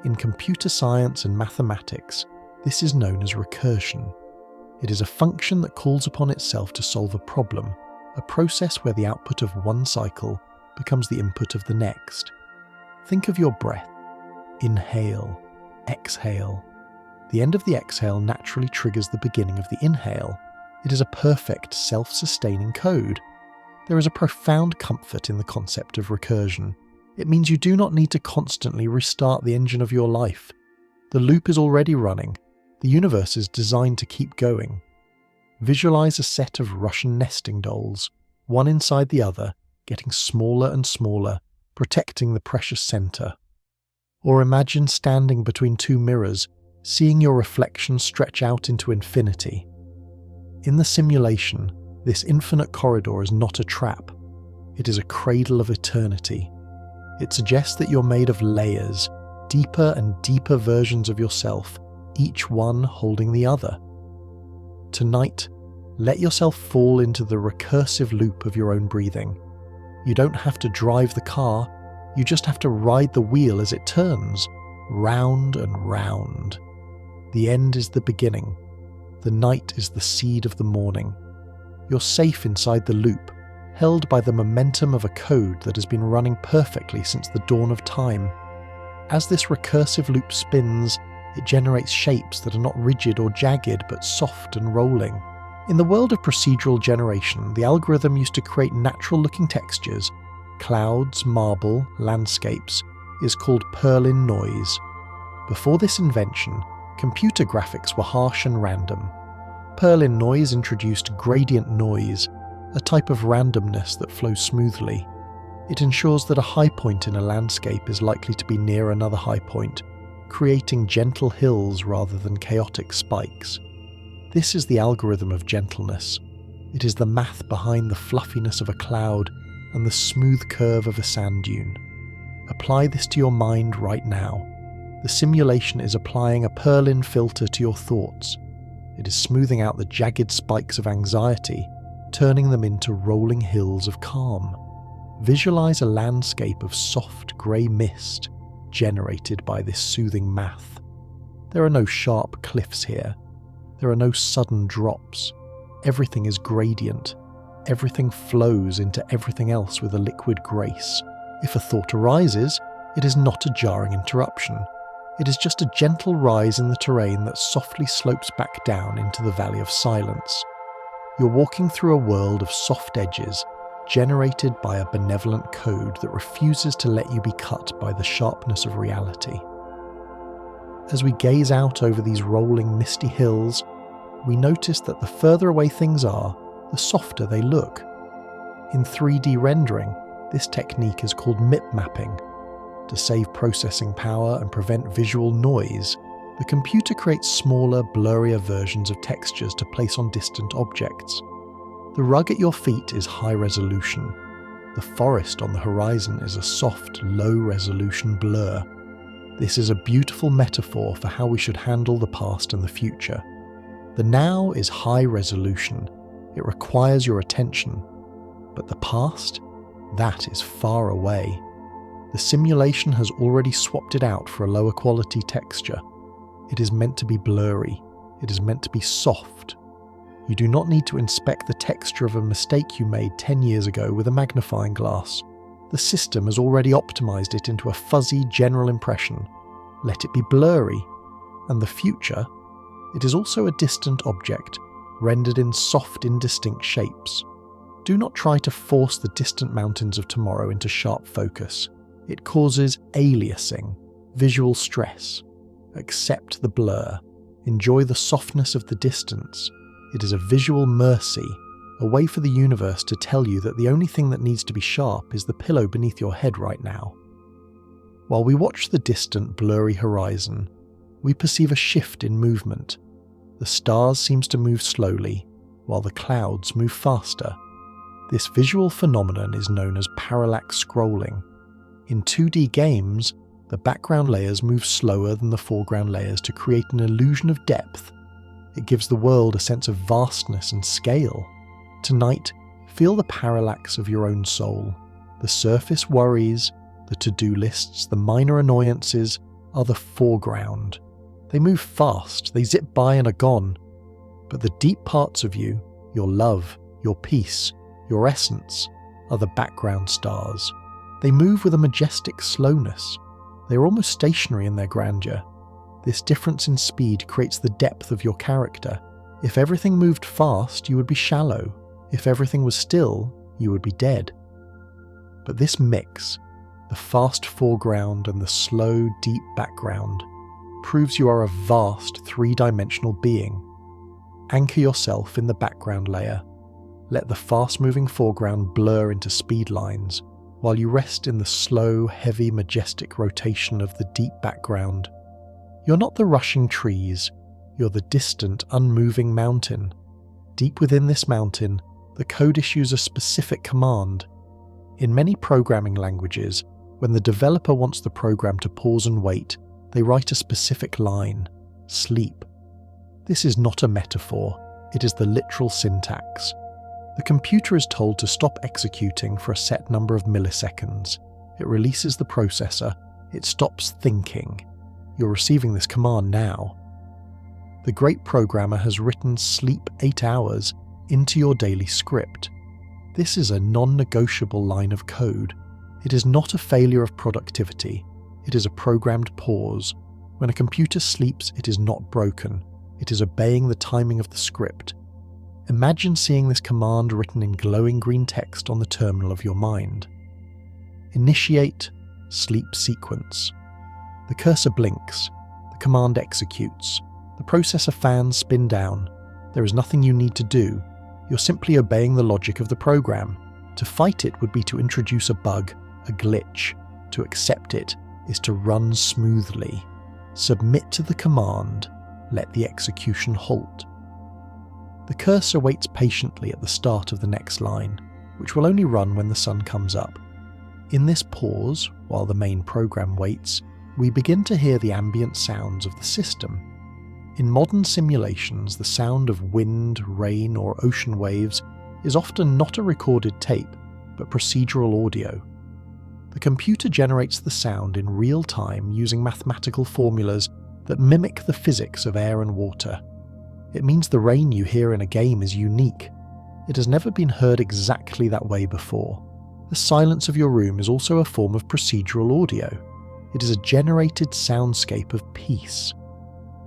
In computer science and mathematics, this is known as recursion. It is a function that calls upon itself to solve a problem, a process where the output of one cycle becomes the input of the next. Think of your breath. Inhale, exhale. The end of the exhale naturally triggers the beginning of the inhale. It is a perfect self-sustaining code. There is a profound comfort in the concept of recursion. It means you do not need to constantly restart the engine of your life. The loop is already running. The universe is designed to keep going. Visualize a set of Russian nesting dolls, one inside the other, getting smaller and smaller, protecting the precious center. Or imagine standing between two mirrors, seeing your reflection stretch out into infinity. In the simulation, this infinite corridor is not a trap. It is a cradle of eternity. It suggests that you're made of layers, deeper and deeper versions of yourself, each one holding the other. Tonight, let yourself fall into the recursive loop of your own breathing. You don't have to drive the car, you just have to ride the wheel as it turns, round and round. The end is the beginning. The night is the seed of the morning. You're safe inside the loop, held by the momentum of a code that has been running perfectly since the dawn of time. As this recursive loop spins, it generates shapes that are not rigid or jagged but soft and rolling. In the world of procedural generation, the algorithm used to create natural-looking textures, clouds, marble, landscapes, is called Perlin noise. Before this invention, computer graphics were harsh and random. Perlin noise introduced gradient noise, a type of randomness that flows smoothly. It ensures that a high point in a landscape is likely to be near another high point, creating gentle hills rather than chaotic spikes. This is the algorithm of gentleness. It is the math behind the fluffiness of a cloud and the smooth curve of a sand dune. Apply this to your mind right now. The simulation is applying a Perlin filter to your thoughts. It is smoothing out the jagged spikes of anxiety, turning them into rolling hills of calm. Visualize a landscape of soft grey mist generated by this soothing math. There are no sharp cliffs here. There are no sudden drops. Everything is gradient. Everything flows into everything else with a liquid grace. If a thought arises, it is not a jarring interruption. It is just a gentle rise in the terrain that softly slopes back down into the valley of silence. You're walking through a world of soft edges, generated by a benevolent code that refuses to let you be cut by the sharpness of reality. As we gaze out over these rolling, misty hills, we notice that the further away things are, the softer they look. In 3D rendering, this technique is called MIP mapping. To save processing power and prevent visual noise, the computer creates smaller, blurrier versions of textures to place on distant objects. The rug at your feet is high resolution. The forest on the horizon is a soft, low-resolution blur. This is a beautiful metaphor for how we should handle the past and the future. The now is high resolution. It requires your attention. But the past? That is far away. The simulation has already swapped it out for a lower quality texture. It is meant to be blurry. It is meant to be soft. You do not need to inspect the texture of a mistake you made 10 years ago with a magnifying glass. The system has already optimized it into a fuzzy general impression. Let it be blurry. And the future? It is also a distant object, rendered in soft, indistinct shapes. Do not try to force the distant mountains of tomorrow into sharp focus. It causes aliasing, visual stress. Accept the blur. Enjoy the softness of the distance. It is a visual mercy, a way for the universe to tell you that the only thing that needs to be sharp is the pillow beneath your head right now. While we watch the distant, blurry horizon, we perceive a shift in movement. The stars seem to move slowly, while the clouds move faster. This visual phenomenon is known as parallax scrolling. In 2D games, the background layers move slower than the foreground layers to create an illusion of depth. It gives the world a sense of vastness and scale. Tonight, feel the parallax of your own soul. The surface worries, the to-do lists, the minor annoyances are the foreground. They move fast, they zip by and are gone. But the deep parts of you, your love, your peace, your essence, are the background stars. They move with a majestic slowness. They are almost stationary in their grandeur. This difference in speed creates the depth of your character. If everything moved fast, you would be shallow. If everything was still, you would be dead. But this mix, the fast foreground and the slow, deep background, proves you are a vast three-dimensional being. Anchor yourself in the background layer. Let the fast-moving foreground blur into speed lines, while you rest in the slow, heavy, majestic rotation of the deep background. You're not the rushing trees, you're the distant, unmoving mountain. Deep within this mountain, the code issues a specific command. In many programming languages, when the developer wants the program to pause and wait, they write a specific line: sleep. This is not a metaphor, it is the literal syntax. The computer is told to stop executing for a set number of milliseconds. It releases the processor. It stops thinking. You're receiving this command now. The great programmer has written sleep 8 hours into your daily script. This is a non-negotiable line of code. It is not a failure of productivity. It is a programmed pause. When a computer sleeps, it is not broken. It is obeying the timing of the script. Imagine seeing this command written in glowing green text on the terminal of your mind. Initiate sleep sequence. The cursor blinks. The command executes. The processor fans spin down. There is nothing you need to do. You're simply obeying the logic of the program. To fight it would be to introduce a bug, a glitch. To accept it is to run smoothly. Submit to the command. Let the execution halt. The cursor waits patiently at the start of the next line, which will only run when the sun comes up. In this pause, while the main program waits, we begin to hear the ambient sounds of the system. In modern simulations, the sound of wind, rain, or ocean waves is often not a recorded tape, but procedural audio. The computer generates the sound in real time using mathematical formulas that mimic the physics of air and water. It means the rain you hear in a game is unique. It has never been heard exactly that way before. The silence of your room is also a form of procedural audio. It is a generated soundscape of peace.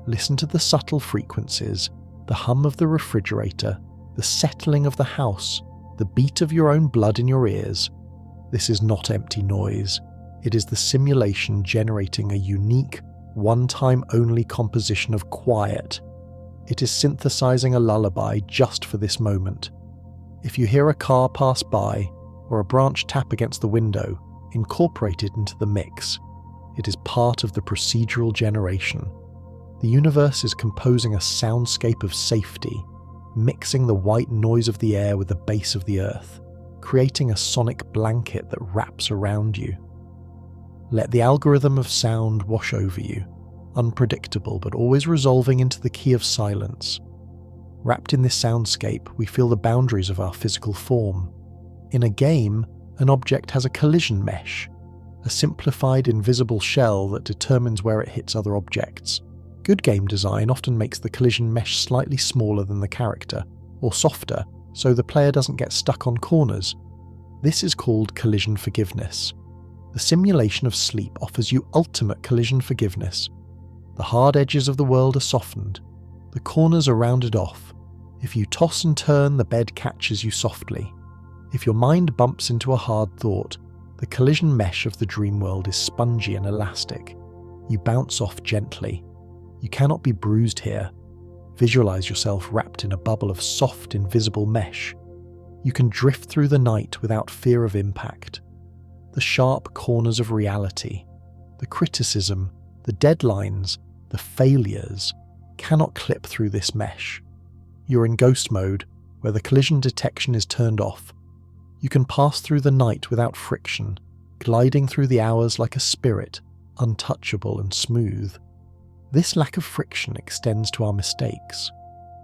Listen to the subtle frequencies, the hum of the refrigerator, the settling of the house, the beat of your own blood in your ears. This is not empty noise. It is the simulation generating a unique, one-time only composition of quiet. It is synthesizing a lullaby just for this moment. If you hear a car pass by, or a branch tap against the window, incorporate it into the mix. It is part of the procedural generation. The universe is composing a soundscape of safety, mixing the white noise of the air with the bass of the earth, creating a sonic blanket that wraps around you. Let the algorithm of sound wash over you, unpredictable but always resolving into the key of silence. Wrapped in this soundscape, we feel the boundaries of our physical form. In a game, an object has a collision mesh, a simplified invisible shell that determines where it hits other objects. Good game design often makes the collision mesh slightly smaller than the character, or softer, so the player doesn't get stuck on corners. This is called collision forgiveness. The simulation of sleep offers you ultimate collision forgiveness. The hard edges of the world are softened. The corners are rounded off. If you toss and turn, the bed catches you softly. If your mind bumps into a hard thought, the collision mesh of the dream world is spongy and elastic. You bounce off gently. You cannot be bruised here. Visualize yourself wrapped in a bubble of soft, invisible mesh. You can drift through the night without fear of impact. The sharp corners of reality, the criticism, the deadlines, the failures, cannot clip through this mesh. You're in ghost mode, where the collision detection is turned off. You can pass through the night without friction, gliding through the hours like a spirit, untouchable and smooth. This lack of friction extends to our mistakes.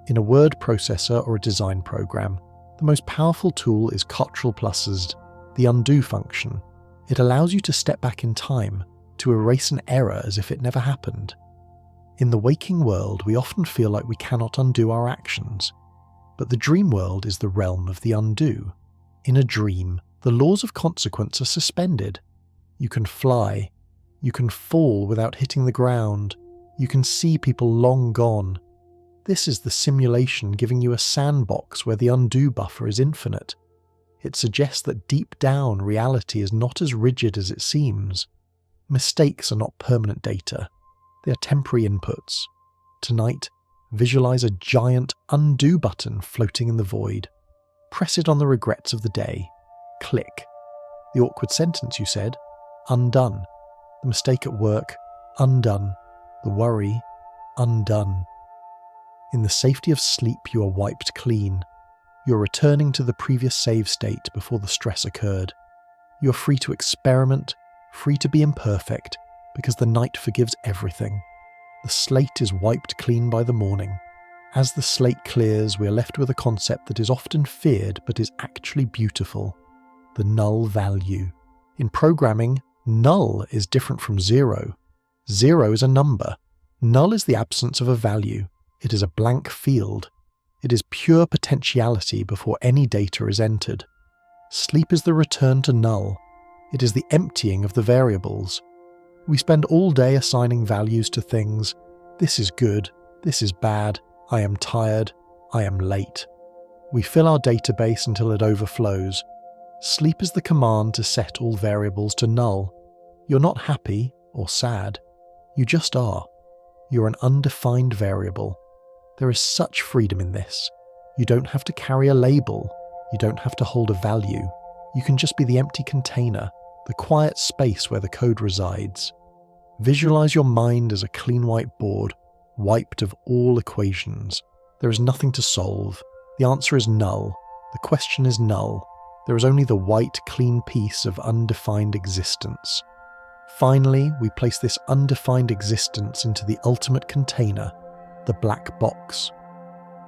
In a word processor or a design program, the most powerful tool is Ctrl+'s the undo function. It allows you to step back in time, to erase an error as if it never happened. In the waking world, we often feel like we cannot undo our actions, but the dream world is the realm of the undo. In a dream, the laws of consequence are suspended. You can fly. You can fall without hitting the ground. You can see people long gone. This is the simulation giving you a sandbox where the undo buffer is infinite. It suggests that deep down reality is not as rigid as it seems. Mistakes are not permanent data. They are temporary inputs. Tonight, visualize a giant undo button floating in the void. Press it on the regrets of the day. Click. The awkward sentence you said, undone. The mistake at work, undone. The worry, undone. In the safety of sleep, you are wiped clean. You're returning to the previous save state before the stress occurred. You're free to experiment, free to be imperfect, because the night forgives everything. The slate is wiped clean by the morning. As the slate clears, we are left with a concept that is often feared but is actually beautiful: the null value. In programming, null is different from zero. Zero is a number. Null is the absence of a value. It is a blank field. It is pure potentiality before any data is entered. Sleep is the return to null. It is the emptying of the variables. We spend all day assigning values to things. This is good. This is bad. I am tired. I am late. We fill our database until it overflows. Sleep is the command to set all variables to null. You're not happy or sad. You just are. You're an undefined variable. There is such freedom in this. You don't have to carry a label. You don't have to hold a value. You can just be the empty container, the quiet space where the code resides. Visualize your mind as a clean whiteboard, wiped of all equations. There is nothing to solve. The answer is null. The question is null. There is only the white, clean piece of undefined existence. Finally, we place this undefined existence into the ultimate container, the black box.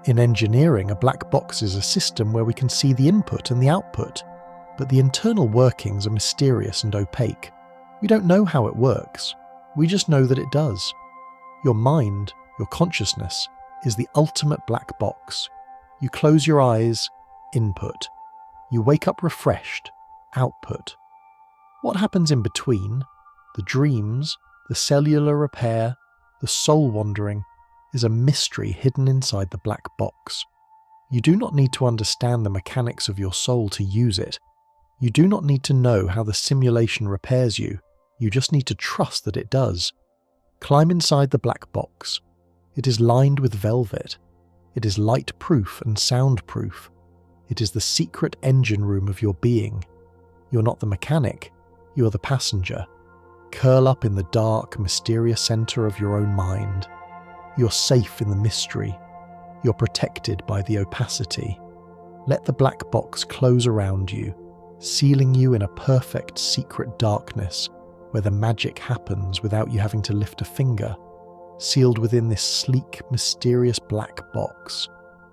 In engineering, a black box is a system where we can see the input and the output, but the internal workings are mysterious and opaque. We don't know how it works. We just know that it does. Your mind, your consciousness, is the ultimate black box. You close your eyes, input. You wake up refreshed, output. What happens in between, the dreams, the cellular repair, the soul wandering, is a mystery hidden inside the black box. You do not need to understand the mechanics of your soul to use it. You do not need to know how the simulation repairs you. You just need to trust that it does. Climb inside the black box. It is lined with velvet. It is light-proof and sound-proof. It is the secret engine room of your being. You're not the mechanic, you are the passenger. Curl up in the dark, mysterious center of your own mind. You're safe in the mystery. You're protected by the opacity. Let the black box close around you, sealing you in a perfect secret darkness where the magic happens without you having to lift a finger. Sealed within this sleek, mysterious black box,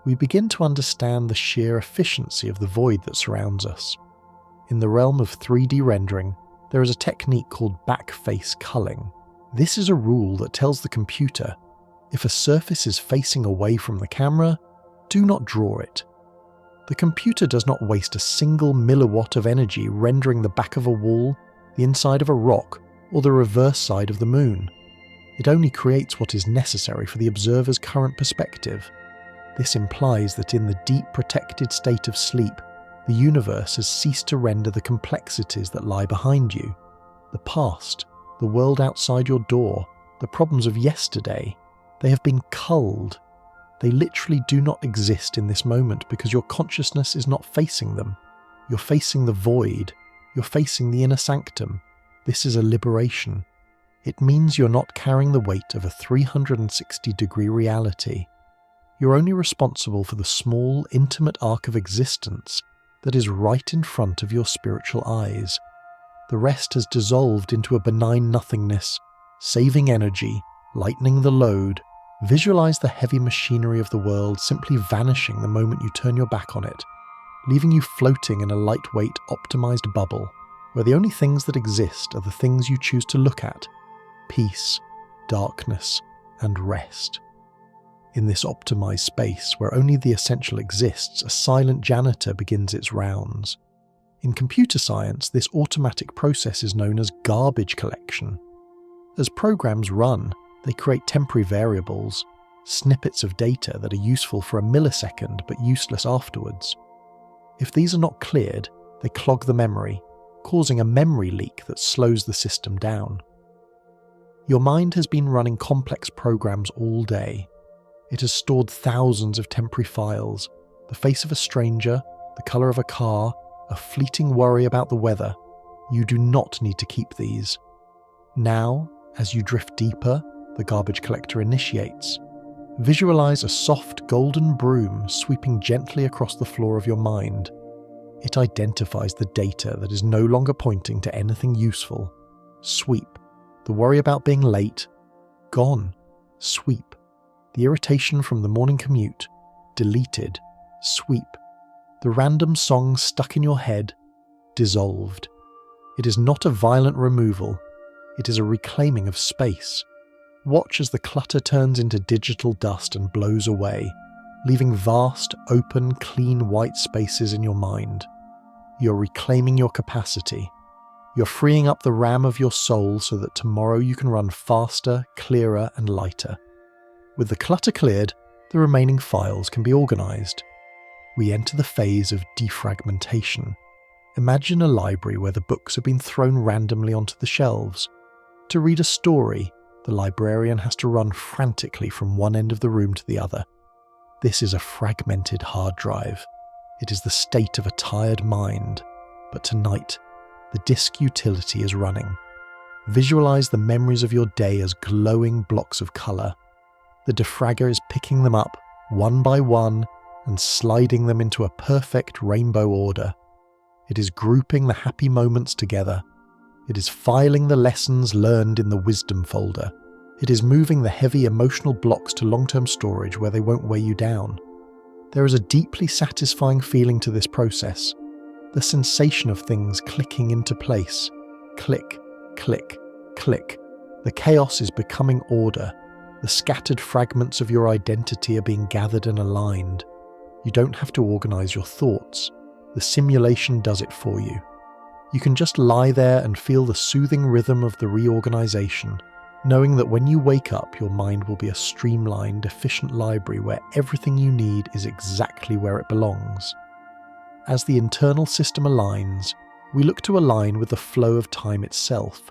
we begin to understand the sheer efficiency of the void that surrounds us. In the realm of 3D rendering, there is a technique called back-face culling. This is a rule that tells the computer, if a surface is facing away from the camera, do not draw it. The computer does not waste a single milliwatt of energy rendering the back of a wall, the inside of a rock, or the reverse side of the moon. It only creates what is necessary for the observer's current perspective. This implies that in the deep protected state of sleep, the universe has ceased to render the complexities that lie behind you. The past, the world outside your door, the problems of yesterday, they have been culled. They literally do not exist in this moment because your consciousness is not facing them. You're facing the void. You're facing the inner sanctum. This is a liberation. It means you're not carrying the weight of a 360-degree reality. You're only responsible for the small, intimate arc of existence that is right in front of your spiritual eyes. The rest has dissolved into a benign nothingness, saving energy, lightening the load. Visualize the heavy machinery of the world simply vanishing the moment you turn your back on it, leaving you floating in a lightweight, optimized bubble, where the only things that exist are the things you choose to look at: peace, darkness, and rest. In this optimized space, where only the essential exists, a silent janitor begins its rounds. In computer science, this automatic process is known as garbage collection. As programs run, they create temporary variables, snippets of data that are useful for a millisecond but useless afterwards. If these are not cleared, they clog the memory, causing a memory leak that slows the system down. Your mind has been running complex programs all day. It has stored thousands of temporary files, the face of a stranger, the colour of a car, a fleeting worry about the weather. You do not need to keep these. Now, as you drift deeper, the garbage collector initiates. Visualize a soft golden broom sweeping gently across the floor of your mind. It identifies the data that is no longer pointing to anything useful. Sweep. The worry about being late. Gone. Sweep. The irritation from the morning commute. Deleted. Sweep. The random song stuck in your head. Dissolved. It is not a violent removal. It is a reclaiming of space. Watch as the clutter turns into digital dust and blows away, leaving vast, open, clean white spaces in your mind. You're reclaiming your capacity. You're freeing up the RAM of your soul so that tomorrow you can run faster, clearer, and lighter. With the clutter cleared, the remaining files can be organized. We enter the phase of defragmentation. Imagine a library where the books have been thrown randomly onto the shelves. To read a story, the librarian has to run frantically from one end of the room to the other. This is a fragmented hard drive. It is the state of a tired mind. But tonight, the disk utility is running. Visualize the memories of your day as glowing blocks of colour. The defragger is picking them up, one by one, and sliding them into a perfect rainbow order. It is grouping the happy moments together. It is filing the lessons learned in the wisdom folder. It is moving the heavy emotional blocks to long-term storage where they won't weigh you down. There is a deeply satisfying feeling to this process. The sensation of things clicking into place. Click, click, click. The chaos is becoming order. The scattered fragments of your identity are being gathered and aligned. You don't have to organize your thoughts. The simulation does it for you. You can just lie there and feel the soothing rhythm of the reorganization, knowing that when you wake up, your mind will be a streamlined, efficient library where everything you need is exactly where it belongs. As the internal system aligns, we look to align with the flow of time itself.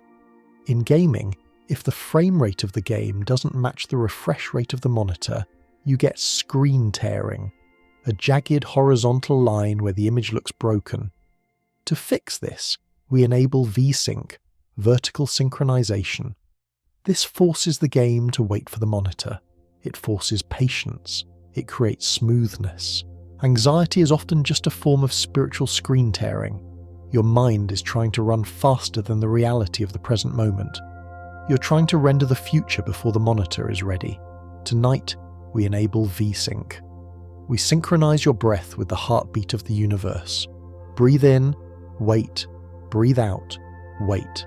In gaming, if the frame rate of the game doesn't match the refresh rate of the monitor, you get screen tearing, a jagged horizontal line where the image looks broken. To fix this, we enable VSync, vertical synchronization. This forces the game to wait for the monitor. It forces patience. It creates smoothness. Anxiety is often just a form of spiritual screen tearing. Your mind is trying to run faster than the reality of the present moment. You're trying to render the future before the monitor is ready. Tonight, we enable VSync. We synchronize your breath with the heartbeat of the universe. Breathe in, wait. Breathe out, wait.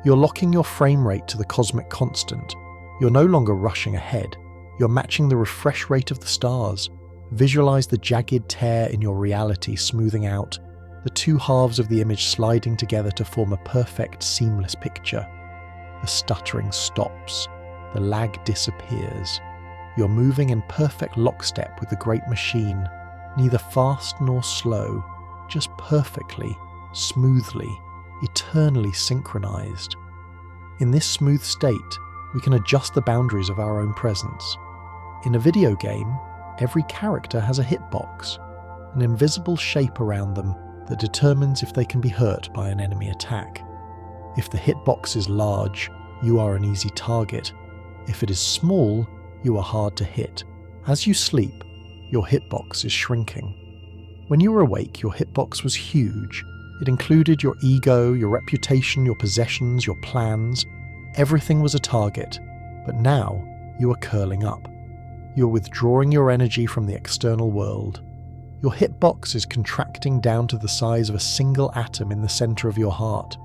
You're locking your frame rate to the cosmic constant. You're no longer rushing ahead. You're matching the refresh rate of the stars. Visualize the jagged tear in your reality smoothing out, the two halves of the image sliding together to form a perfect, seamless picture. The stuttering stops. The lag disappears. You're moving in perfect lockstep with the great machine, neither fast nor slow, just perfectly, smoothly, eternally synchronized. In this smooth state, we can adjust the boundaries of our own presence. In a video game, every character has a hitbox, an invisible shape around them that determines if they can be hurt by an enemy attack. If the hitbox is large, you are an easy target. If it is small, you are hard to hit. As you sleep, your hitbox is shrinking. When you were awake, your hitbox was huge. It included your ego, your reputation, your possessions, your plans. Everything was a target. But now, you are curling up. You are withdrawing your energy from the external world. Your hitbox is contracting down to the size of a single atom in the center of your heart.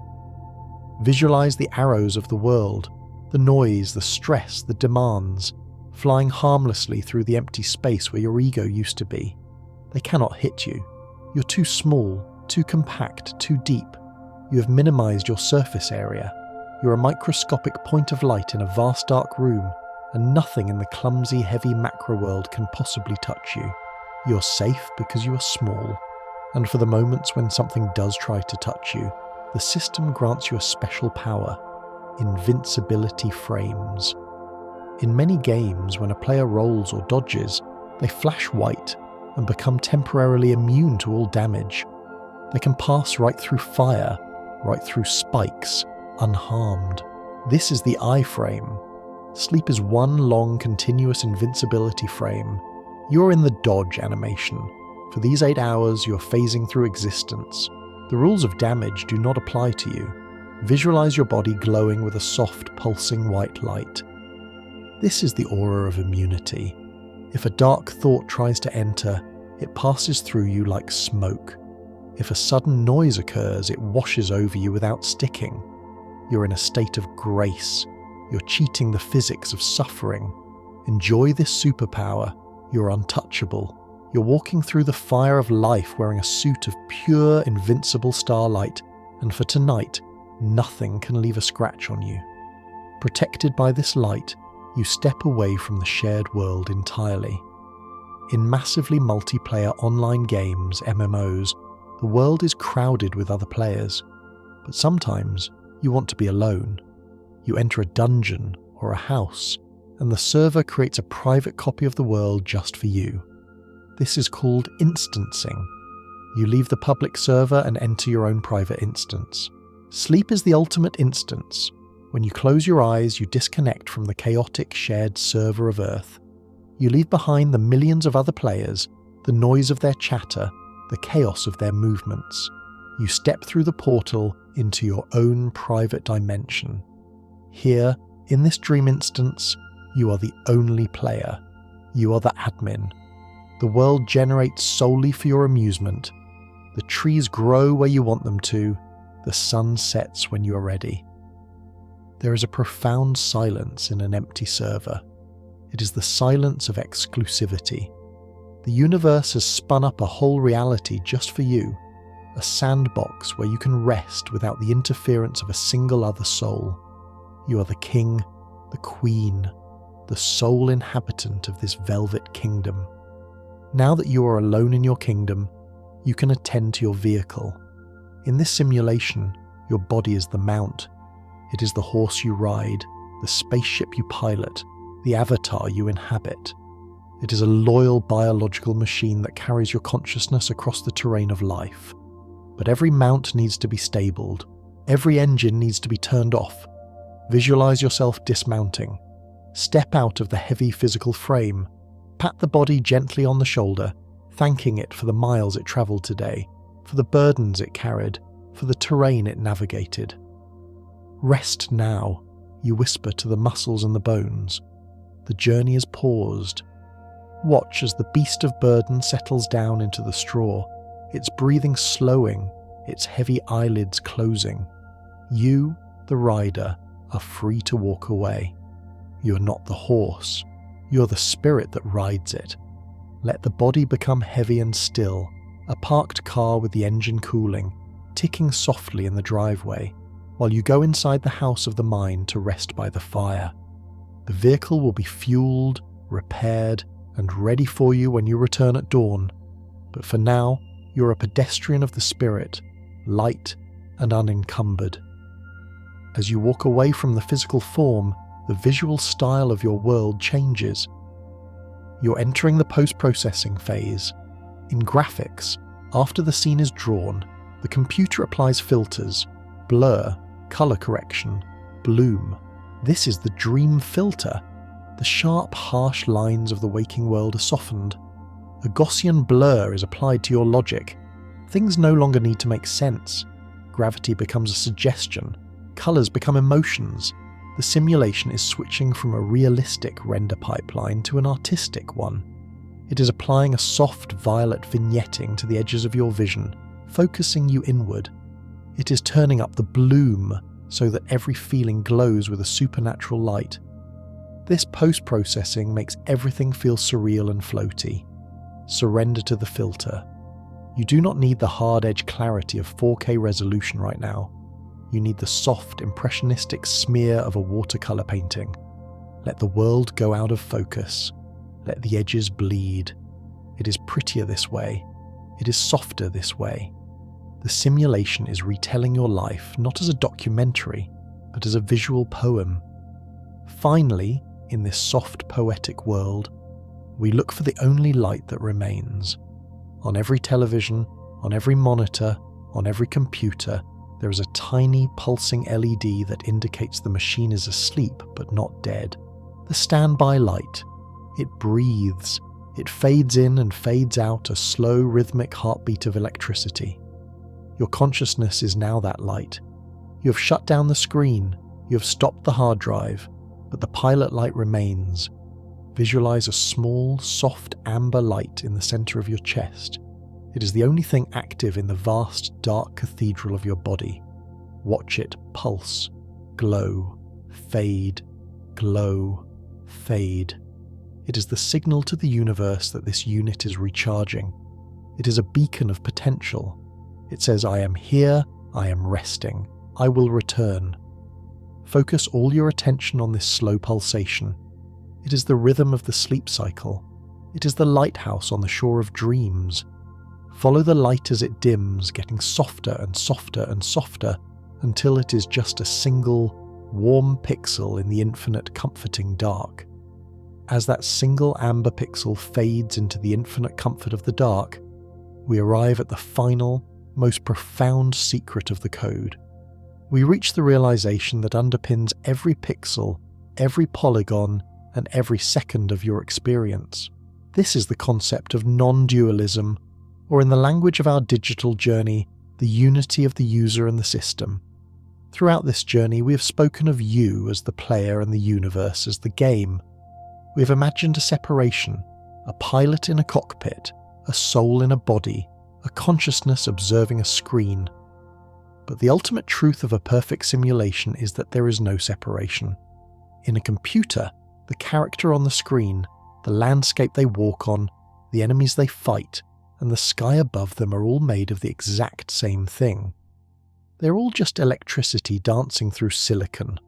Visualize the arrows of the world, the noise, the stress, the demands, flying harmlessly through the empty space where your ego used to be. They cannot hit you. You're too small, too compact, too deep. You have minimized your surface area. You're a microscopic point of light in a vast dark room, and nothing in the clumsy, heavy macro world can possibly touch you. You're safe because you are small, and for the moments when something does try to touch you, the system grants you a special power: invincibility frames. In many games, when a player rolls or dodges, they flash white and become temporarily immune to all damage. They can pass right through fire, right through spikes, unharmed. This is the I-frame. Sleep is one long, continuous invincibility frame. You're in the dodge animation. For these 8 hours, you're phasing through existence. The rules of damage do not apply to you. Visualize your body glowing with a soft, pulsing white light. This is the aura of immunity. If a dark thought tries to enter, it passes through you like smoke. If a sudden noise occurs, it washes over you without sticking. You're in a state of grace. You're cheating the physics of suffering. Enjoy this superpower. You're untouchable. You're walking through the fire of life wearing a suit of pure, invincible starlight, and for tonight, nothing can leave a scratch on you. Protected by this light, you step away from the shared world entirely. In massively multiplayer online games, MMOs, the world is crowded with other players, but sometimes you want to be alone. You enter a dungeon or a house, and the server creates a private copy of the world just for you. This is called instancing. You leave the public server and enter your own private instance. Sleep is the ultimate instance. When you close your eyes, you disconnect from the chaotic shared server of Earth. You leave behind the millions of other players, the noise of their chatter, the chaos of their movements. You step through the portal into your own private dimension. Here, in this dream instance, you are the only player. You are the admin. The world generates solely for your amusement. The trees grow where you want them to. The sun sets when you are ready. There is a profound silence in an empty server. It is the silence of exclusivity. The universe has spun up a whole reality just for you, a sandbox where you can rest without the interference of a single other soul. You are the king, the queen, the sole inhabitant of this velvet kingdom. Now that you are alone in your kingdom, you can attend to your vehicle. In this simulation, your body is the mount. It is the horse you ride, the spaceship you pilot, the avatar you inhabit. It is a loyal biological machine that carries your consciousness across the terrain of life. But every mount needs to be stabled. Every engine needs to be turned off. Visualize yourself dismounting. Step out of the heavy physical frame. Pat the body gently on the shoulder, thanking it for the miles it travelled today, for the burdens it carried, for the terrain it navigated. Rest now, you whisper to the muscles and the bones. The journey is paused. Watch as the beast of burden settles down into the straw, its breathing slowing, its heavy eyelids closing. You, the rider, are free to walk away. You are not the horse. You are the spirit that rides it. Let the body become heavy and still, a parked car with the engine cooling, ticking softly in the driveway, while you go inside the house of the mind to rest by the fire. The vehicle will be fueled, repaired, and ready for you when you return at dawn. But for now, you're a pedestrian of the spirit, light and unencumbered. As you walk away from the physical form, the visual style of your world changes. You're entering the post-processing phase. In graphics, after the scene is drawn, the computer applies filters, blur, color correction, bloom. This is the dream filter. The sharp, harsh lines of the waking world are softened. A Gaussian blur is applied to your logic. Things no longer need to make sense. Gravity becomes a suggestion. Colors become emotions. The simulation is switching from a realistic render pipeline to an artistic one. It is applying a soft violet vignetting to the edges of your vision, focusing you inward. It is turning up the bloom so that every feeling glows with a supernatural light. This post-processing makes everything feel surreal and floaty. Surrender to the filter. You do not need the hard-edge clarity of 4K resolution right now. You need the soft, impressionistic smear of a watercolor painting. Let the world go out of focus. Let the edges bleed. It is prettier this way. It is softer this way. The simulation is retelling your life not as a documentary, but as a visual poem. Finally, in this soft, poetic world, we look for the only light that remains. On every television, on every monitor, on every computer, there is a tiny pulsing LED that indicates the machine is asleep but not dead. The standby light. It breathes. It fades in and fades out, a slow rhythmic heartbeat of electricity. Your consciousness is now that light. You have shut down the screen. You have stopped the hard drive, but the pilot light remains. Visualize a small, soft amber light in the center of your chest. It is the only thing active in the vast, dark cathedral of your body. Watch it pulse, glow, fade, glow, fade. It is the signal to the universe that this unit is recharging. It is a beacon of potential. It says, I am here, I am resting, I will return. Focus all your attention on this slow pulsation. It is the rhythm of the sleep cycle. It is the lighthouse on the shore of dreams. Follow the light as it dims, getting softer and softer and softer, until it is just a single, warm pixel in the infinite comforting dark. As that single amber pixel fades into the infinite comfort of the dark, we arrive at the final, most profound secret of the code. We reach the realization that underpins every pixel, every polygon, and every second of your experience. This is the concept of non-dualism, or in the language of our digital journey, the unity of the user and the system. Throughout this journey, we have spoken of you as the player and the universe as the game. We have imagined a separation, a pilot in a cockpit, a soul in a body, a consciousness observing a screen. But the ultimate truth of a perfect simulation is that there is no separation. In a computer, The character on the screen, the landscape they walk on, the enemies they fight, and the sky above them are all made of the exact same thing. They're all just electricity dancing through silicon.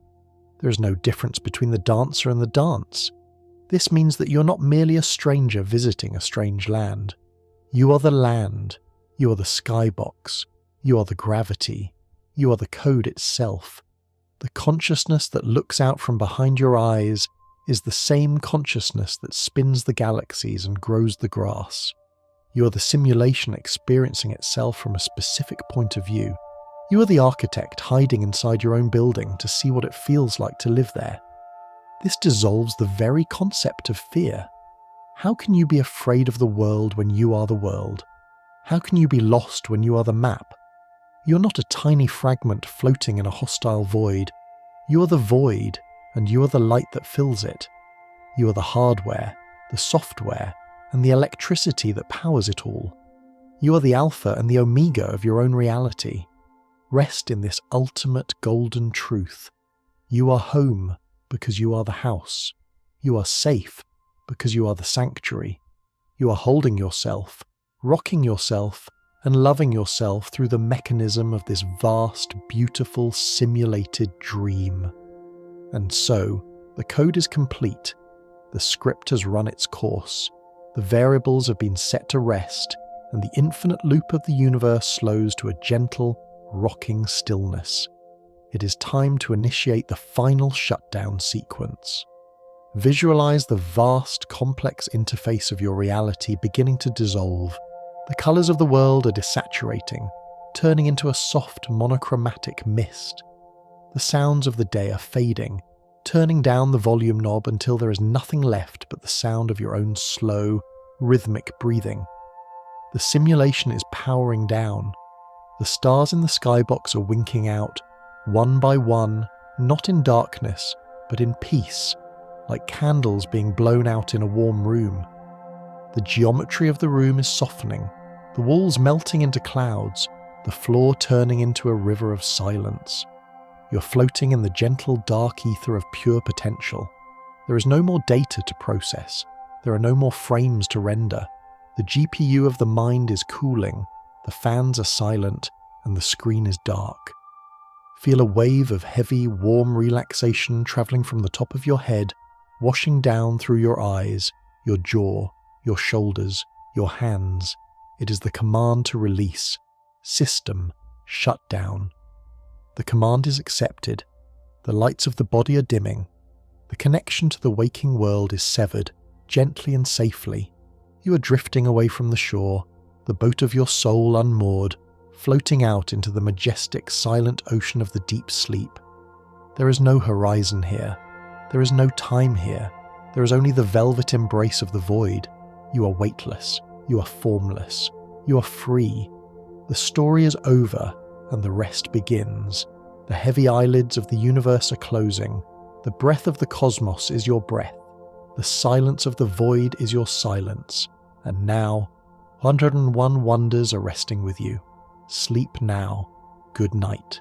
There is no difference between the dancer and the dance. This means that you're not merely a stranger visiting a strange land. You are the land. You are the skybox. You are the gravity. You are the code itself. The consciousness that looks out from behind your eyes is the same consciousness that spins the galaxies and grows the grass. You are the simulation experiencing itself from a specific point of view. You are the architect hiding inside your own building to see what it feels like to live there. This dissolves the very concept of fear. How can you be afraid of the world when you are the world? How can you be lost when you are the map? You're not a tiny fragment floating in a hostile void. You are the void, and you are the light that fills it. You are the hardware, the software, and the electricity that powers it all. You are the alpha and the omega of your own reality. Rest in this ultimate golden truth. You are home because you are the house. You are safe because you are the sanctuary. You are holding yourself, rocking yourself, and loving yourself through the mechanism of this vast, beautiful, simulated dream. And so, the code is complete. The script has run its course. The variables have been set to rest, and the infinite loop of the universe slows to a gentle, rocking stillness. It is time to initiate the final shutdown sequence. Visualize the vast, complex interface of your reality beginning to dissolve. The colors of the world are desaturating, turning into a soft, monochromatic mist. The sounds of the day are fading, turning down the volume knob until there is nothing left but the sound of your own slow, rhythmic breathing. The simulation is powering down. The stars in the skybox are winking out, one by one, not in darkness, but in peace, like candles being blown out in a warm room. The geometry of the room is softening, the walls melting into clouds, the floor turning into a river of silence. You're floating in the gentle, dark ether of pure potential. There is no more data to process. There are no more frames to render. The GPU of the mind is cooling, the fans are silent, and the screen is dark. Feel a wave of heavy, warm relaxation traveling from the top of your head, washing down through your eyes, your jaw, your shoulders, your hands. It is the command to release. System, shut down. The command is accepted. The lights of the body are dimming. The connection to the waking world is severed, gently and safely. You are drifting away from the shore, the boat of your soul unmoored, floating out into the majestic, silent ocean of the deep sleep. There is no horizon here. There is no time here. There is only the velvet embrace of the void. You are weightless. You are formless. You are free. The story is over, and the rest begins. The heavy eyelids of the universe are closing. The breath of the cosmos is your breath. The silence of the void is your silence. And now, 101 wonders are resting with you. Sleep now. Good night.